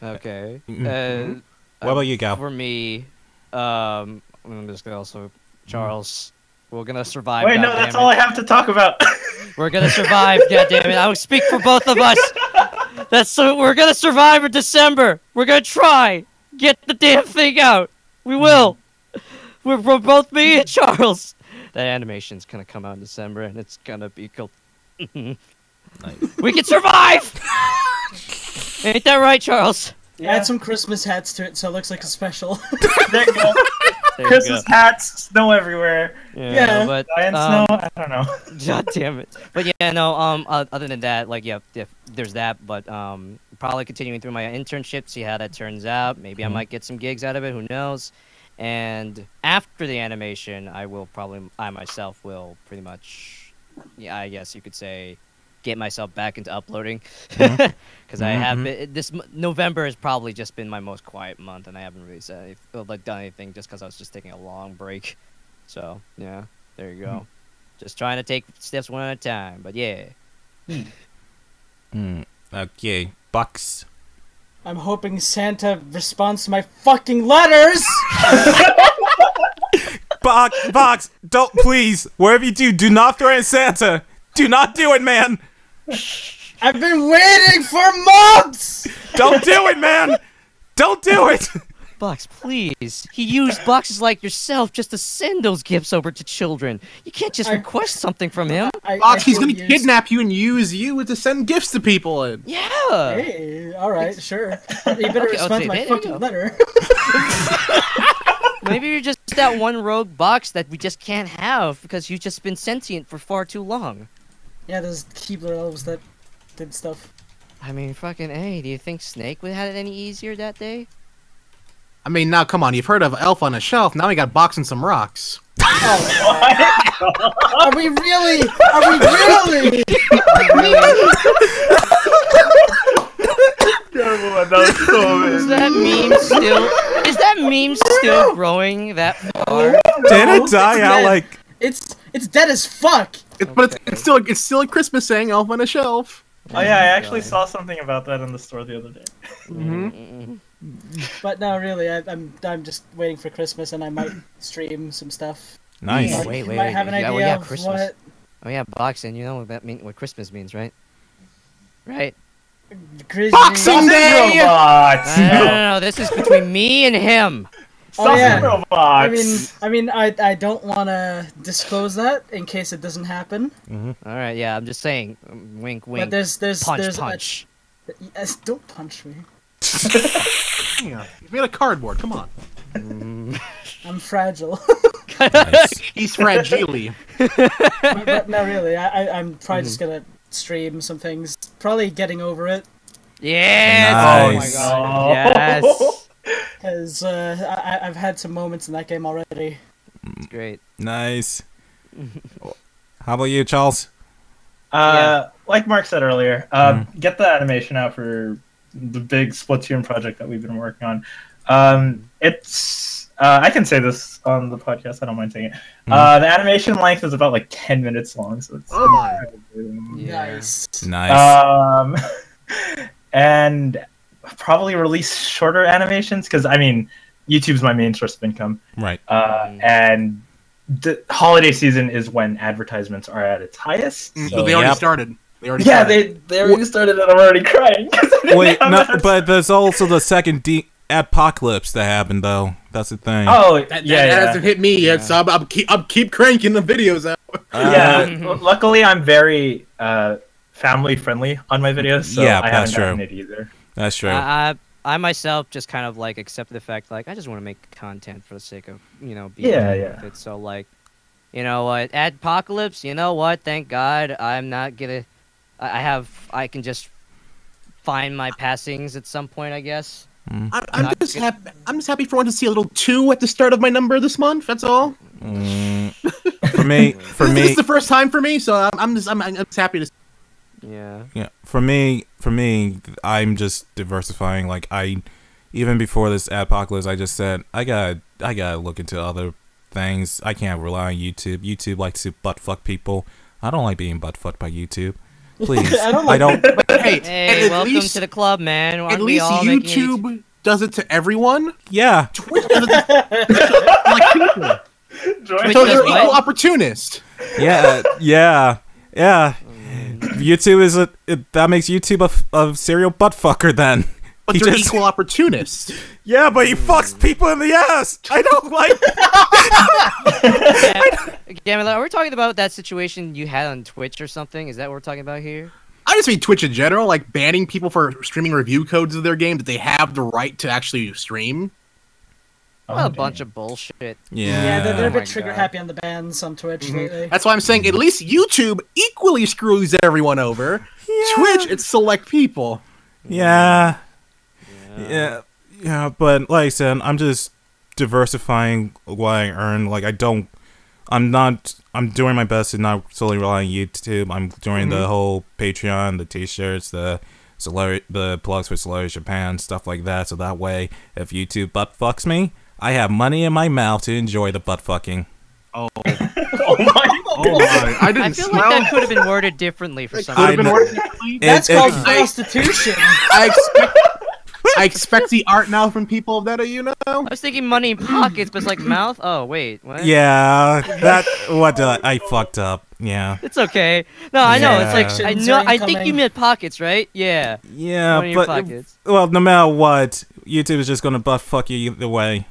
Okay. What about you, Gal? For me, I'm just gonna also Charles. We're gonna survive. Wait, no, goddammit. that's all I have to talk about. We're gonna survive. God damn it! I will speak for both of us. We're gonna survive in December. We're gonna try. Get the damn thing out. We will. We're both me and Charles. That animation's gonna come out in December, and it's gonna be cool. Nice. We can survive. Ain't that right, Charles? Add some Christmas hats to it so it looks like a special. There you go. There you Christmas go. hats, snow everywhere. Yeah. But Giant snow. I don't know. God damn it. But yeah, no. Other than that, like, yeah, there's that. But probably continuing through my internship, see how that turns out. Maybe I might get some gigs out of it. Who knows? And after the animation, I myself will pretty much, yeah, I guess you could say, get myself back into uploading, because I have this November has probably just been my most quiet month, and I haven't really done anything just because I was just taking a long break. So yeah, there you go. Just trying to take steps one at a time. But yeah. Okay, Bucks. I'm hoping Santa responds to my fucking letters! Box, don't, please, wherever you do not threaten Santa. Do not do it, man. I've been waiting for months! Don't do it, man. Don't do it. Box, please. He used boxes like yourself just to send those gifts over to children. You can't just request something from him. Box, he's gonna kidnap you and use you to send gifts to people. And Yeah. Hey, alright, sure. You better respond to my there you fucking go. letter. Maybe you're just that one rogue box that we just can't have because you've just been sentient for far too long. Yeah, there's Keebler elves that did stuff. I mean, fucking A, do you think Snake would have had it any easier that day? I mean, now come on, you've heard of Elf on a Shelf. Now we got Box and some rocks. Are we really? Are we really? Is that meme still growing that far? Did it die out like? It's dead as fuck. But it's still a Christmas saying Elf on a Shelf. Oh yeah, I actually saw something about that in the store the other day. But no, really, I'm just waiting for Christmas, and I might stream some stuff. Nice. Like, Wait. might have an idea of Christmas. what. Oh yeah, boxing. You know what Christmas means, right? Right. Boxing Day! Robots! No. This is between me and him. Oh yeah. Robots! I mean, I don't want to disclose that in case it doesn't happen. All right. Yeah, I'm just saying. Wink, wink. But there's punch. Yes, don't punch me. Hang on. He's made of cardboard. Come on. I'm fragile. Nice. He's fragile. but no, really, I'm probably just gonna stream some things. Probably getting over it, Yes. Nice. Oh my god. Yes. because I've had some moments in that game already. It's great. Nice. How about you, Charles? Like Mark said earlier, get the animation out for the big Splatoon project that we've been working on. It's I can say this on the podcast. I don't mind saying it. The animation length is about like 10 minutes long, so it's Nice. Nice. And probably release shorter animations because I mean YouTube's my main source of income. Right. And the holiday season is when advertisements are at its highest. So they already started. They already Yeah, started. they already started, and I'm already crying. Wait, no, but there's also the second apocalypse that happened, though. That's the thing. Oh, That hasn't hit me yet, so I'm keep cranking the videos out. Luckily I'm very family friendly on my videos, so Yeah, I that's haven't true. gotten it either. That's true. I myself just kind of like accept the fact like I just want to make content for the sake of being with it. So like, you know what, Adpocalypse, you know what? Thank God I'm not gonna. I can just find my passings at some point, I guess. I'm just happy for one to see a little 2 at the start of my number this month. That's all. For me, This is the first time for me, so I'm just happy to. Yeah. For me, I'm just diversifying. Like even before this apocalypse, I just said I gotta look into other things. I can't rely on YouTube. YouTube likes to butt fuck people. I don't like being butt fucked by YouTube. Please, I don't. But hey, welcome to the club, man. At least YouTube does it to everyone. Yeah. Twitch does it like people. Twitch So they're equal opportunist. Yeah. YouTube is that makes YouTube a serial butt fucker then. But they're equal opportunists. Yeah, but he fucks people in the ass. I don't like. Gammalad, are we talking about that situation you had on Twitch or something? Is that what we're talking about here? I just mean Twitch in general, like banning people for streaming review codes of their game that they have the right to actually stream. A bunch of bullshit. Yeah, they're a Oh my bit trigger God. happy on the bans on Twitch lately. That's why I'm saying at least YouTube equally screws everyone over. Twitch, it's select people. Yeah. But like I said, I'm just diversifying what I earn. Like I'm doing my best to not solely rely on YouTube. I'm doing the whole Patreon, the t-shirts, the plugs for Solari Japan, stuff like that. So that way, if YouTube butt fucks me, I have money in my mouth to enjoy the butt fucking. Oh. Oh my. Oh my. I didn't I feel smell. like that could have been worded differently for some Could have been reason. worded differently. That's called it- prostitution. I expect the art now from people that you know. I was thinking money in pockets, but it's like mouth. Oh wait, what? Yeah, I fucked up. Yeah. It's okay. No, I know. Yeah. It's like I know. I think you meant pockets, right? Yeah. Yeah, Money in your but pockets. well, no matter what, YouTube is just gonna butt fuck you either way.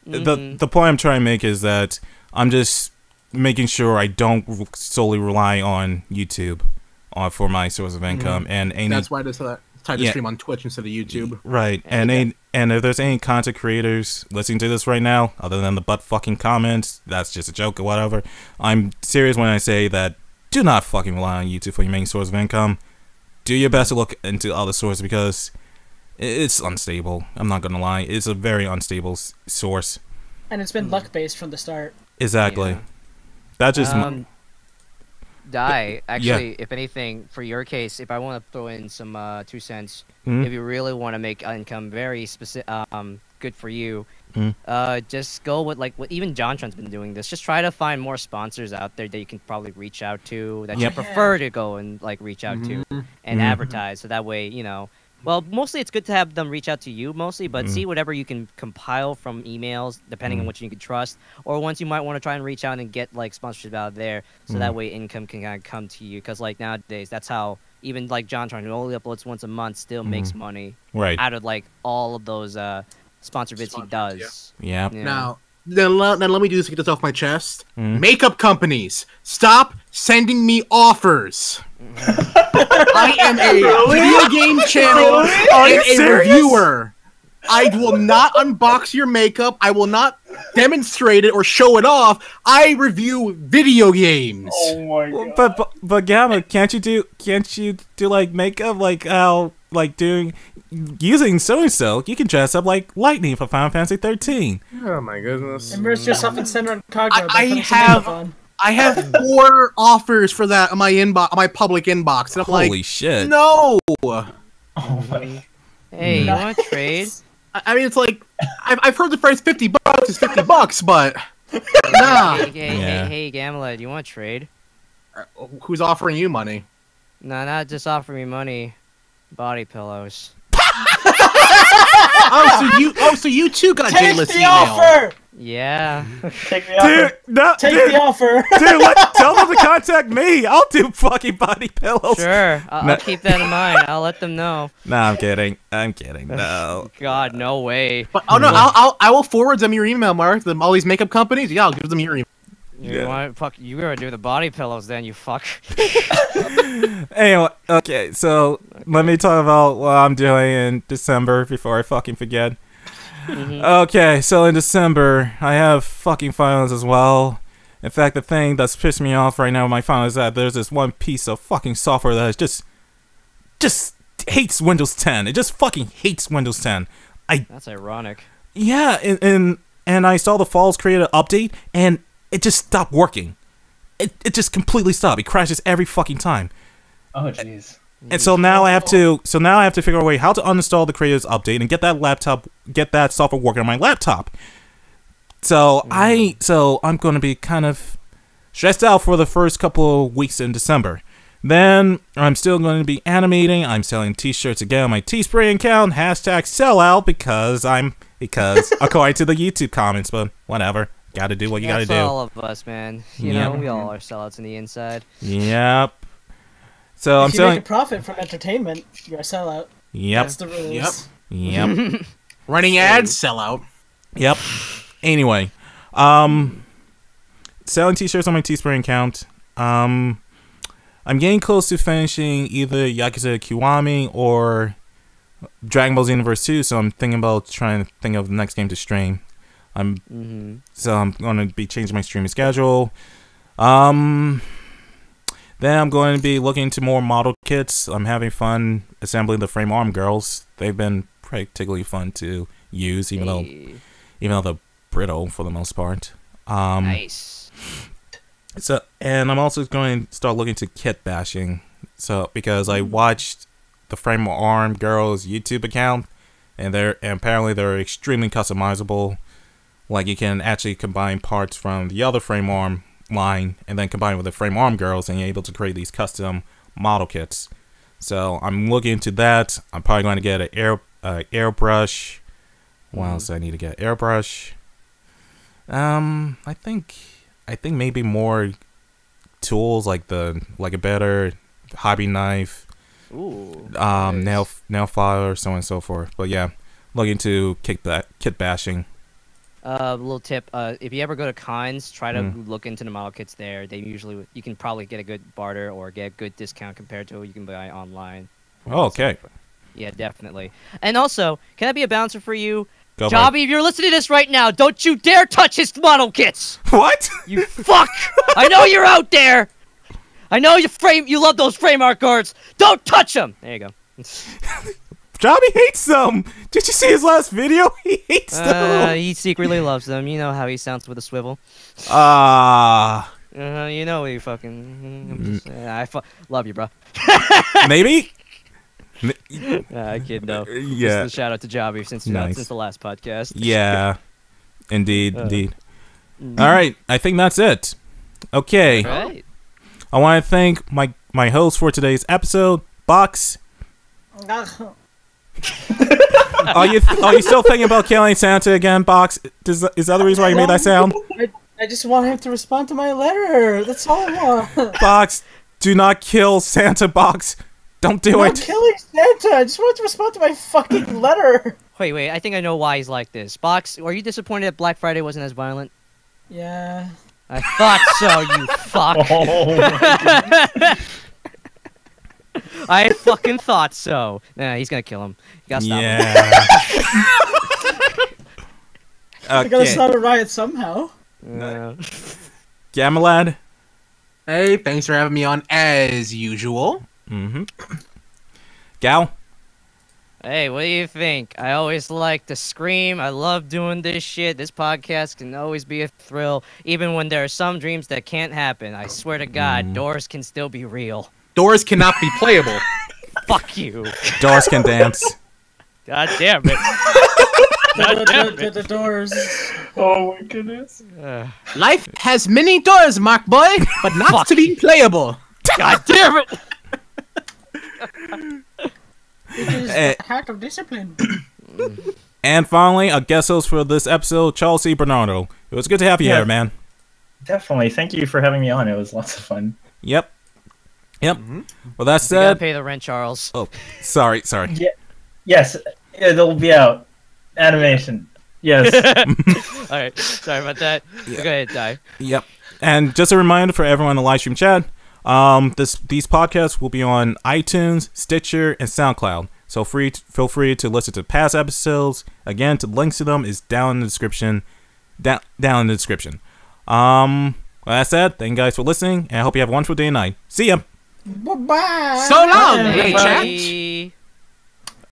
The point I'm trying to make is that I'm just making sure I don't solely rely on YouTube for my source of income, and any That's why I decided to stream on Twitch instead of YouTube. right, and if there's any content creators listening to this right now, other than the butt fucking comments, that's just a joke or whatever. I'm serious when I say that do not fucking rely on YouTube for your main source of income. Do your best to look into other sources because it's unstable. I'm not gonna lie, it's a very unstable source. And it's been luck based from the start. Exactly. Yeah. That just Actually, if anything, for your case, if I want to throw in some 2 cents, Mhm. if you really want to make income very specific, good for you, Mhm. just go with like what even JonTron's been doing this. Just try to find more sponsors out there that you can probably reach out to that Yep. you prefer to go and like reach out to and advertise. So that way, you know. Well, mostly it's good to have them reach out to you mostly, but see whatever you can compile from emails, depending on which you can trust, or once you might want to try and reach out and get like sponsorship out there, so that way income can kind of come to you. Because like nowadays, that's how even like JonTron, who only uploads once a month, still makes money right. out of like all of those sponsor vids he does. Yeah. Yeah. Now let me do this to get this off my chest. Mhm. Makeup companies, stop sending me offers. I am a video game channel Are and you a serious? reviewer. I will not unbox your makeup. I will not demonstrate it or show it off. I review video games. Oh my god. But Gamma, can't you do like makeup like how like doing using so you can dress up like Lightning for Final Fantasy 13. Oh my goodness. Immerse yourself in Senran Kagura by I putting some have- makeup on. I have 4 offers for that on my inbox, on my public inbox, and I'm Holy like, shit. no. Oh my. Hey, you want to trade? I mean, it's like I've heard the price $50 is $50, but nah. Yeah. Hey, Gammalad, you want to trade? Who's offering you money? No, not just offer me money. Body pillows. So you too got a Take J-list the email. offer! Yeah. Take me out. Dude, no, Take dude, the offer! dude, tell them to contact me. I'll do fucking body pillows. Sure, I'll keep that in mind. I'll let them know. Nah, I'm kidding. No. God, no way. But no, I will forward them your email, Mark. All these makeup companies. Yeah, I'll give them your email. You want fuck? You gotta do the body pillows then. You fuck. Anyway, okay, so let me talk about what I'm doing in December before I fucking forget. Okay, so in December, I have fucking finals as well. In fact, the thing that's pissed me off right now with my finals is that there's this one piece of fucking software that is just hates Windows 10. It just fucking hates Windows 10. That's ironic. Yeah, and I installed the Falls Creator update, and it just stopped working. It just completely stopped. It crashes every fucking time. Oh jeez. And so now I have to figure out a way how to uninstall the Creators update and get that software working on my laptop. So I'm going to be kind of stressed out for the first couple of weeks in December. Then I'm still going to be animating. I'm selling t-shirts again on my Teespring account. #sellout because according to the YouTube comments, but whatever. Gotta do what you gotta That's do. all of us, man. You know, we all are sellouts on the inside. Yep. So I'm if you selling. make a profit from entertainment, you're a sellout. Yep. That's the rules. Yep. Running ads, sell out. Yep. Anyway, selling t-shirts on my Teespring account. I'm getting close to finishing either Yakuza Kiwami or Dragon Ball Z Universe 2, so I'm thinking about trying to think of the next game to stream. So I'm going to be changing my streaming schedule. Then I'm going to be looking into more model kits. I'm having fun assembling the frame arm girls. They've been particularly fun to use, even though they're brittle for the most part. Nice. So, and I'm also going to start looking to kit bashing. So, because I watched the frame arm girls YouTube account, and apparently they're extremely customizable. Like, you can actually combine parts from the other frame arm line and then combine with the frame arm girls, and you're able to create these custom model kits. So I'm looking into that. I'm probably going to get an airbrush. What else do I need to get? Airbrush. I think maybe more tools like a better hobby knife. Ooh. Nice. Nail file, so on and so forth. But yeah, looking to kit bashing. Little tip: if you ever go to cons, try to look into the model kits there. They usually you can probably get a good barter or get a good discount compared to what you can buy online. Oh, okay. Yeah, definitely. And also, can I be a bouncer for you? Go Jobby, if you're listening to this right now, don't you dare touch his model kits! What? You fuck! I know you're out there! I know you love those frame art cards! Don't touch them! There you go. Jobby hates them! Did you see his last video? He hates them! He secretly loves them. You know how he sounds with a swivel. You know he fucking... love you, bro. Maybe? I kid, no. Yeah. Just a shout out to Jobby since the last podcast. Yeah. Indeed. Alright, I think that's it. Okay. Right. I want to thank my host for today's episode, Box. Are you still thinking about killing Santa again, Box? Is that the reason why you made that sound? I just want him to respond to my letter. That's all I want. Box, do not kill Santa, Box. Don't do it. I'm killing Santa. I just want to respond to my fucking letter. Wait. I think I know why he's like this. Box, are you disappointed that Black Friday wasn't as violent? Yeah. I thought so, you fuck. I fucking thought so. Nah, he's gonna kill him. You gotta stop him. I gotta start a riot somehow. Gammalad. Hey, thanks for having me on as usual. Gao. Hey, what do you think? I always like to scream. I love doing this shit. This podcast can always be a thrill, even when there are some dreams that can't happen. I swear to God, doors can still be real. Doors cannot be playable. Fuck you. Doors can dance. God damn it. The doors. Oh my goodness. Life has many doors, Mark boy, but not to be playable. God damn it. It is the hack of discipline. And finally, a guest host for this episode, CharlesCBernado. It was good to have you here, man. Definitely. Thank you for having me on. It was lots of fun. Yep. Well, that You gotta said... pay the rent, Charles. Oh, sorry. Yeah. Yes, it'll be out. Animation. Yes. Alright, sorry about that. Go ahead, Die. Yep. And just a reminder for everyone in the live stream chat, these podcasts will be on iTunes, Stitcher, and SoundCloud. So feel free to listen to past episodes. Again, the links to them is down in the description. Down in the description. With that said, thank you guys for listening, and I hope you have a wonderful day and night. See ya! Bye-bye! So long, Hey. hey, chat.